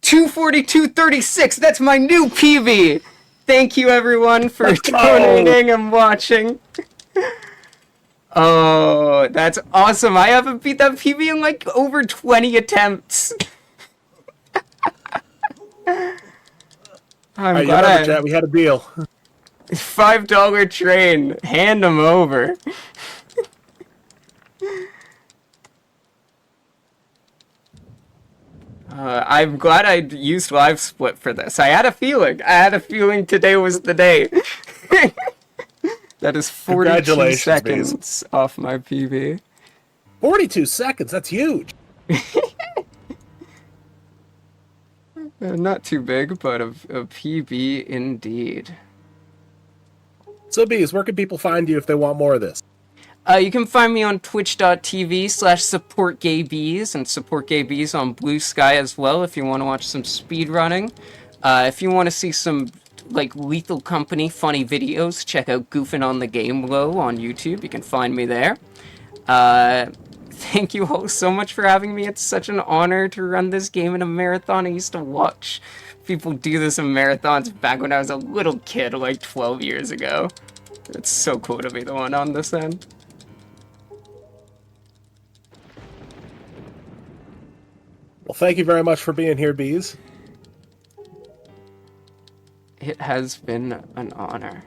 2:42:36. That's my new PB. Thank you, everyone, for donating and watching. Oh, that's awesome. I haven't beat that PB in like over 20 attempts. I'm glad chat, we had a deal. $5 train. Hand them over. I'm glad I used live split for this. I had a feeling today was the day. That is 42 seconds off my PB. 42 seconds, that's huge. Not too big, but a PB indeed. So, Bees, where can people find you if they want more of this? You can find me on twitch.tv/supportgaybees and supportgaybees on Blue Sky as well if you want to watch some speedrunning. If you want to see some like Lethal Company funny videos, check out Goofing on the Game Low on YouTube. You can find me there. Thank you all so much for having me. It's such an honor to run this game in a marathon. I used to watch people do this in marathons back when I was a little kid, like 12 years ago. It's so cool to be the one on this end. Well, thank you very much for being here, Bees. It has been an honor.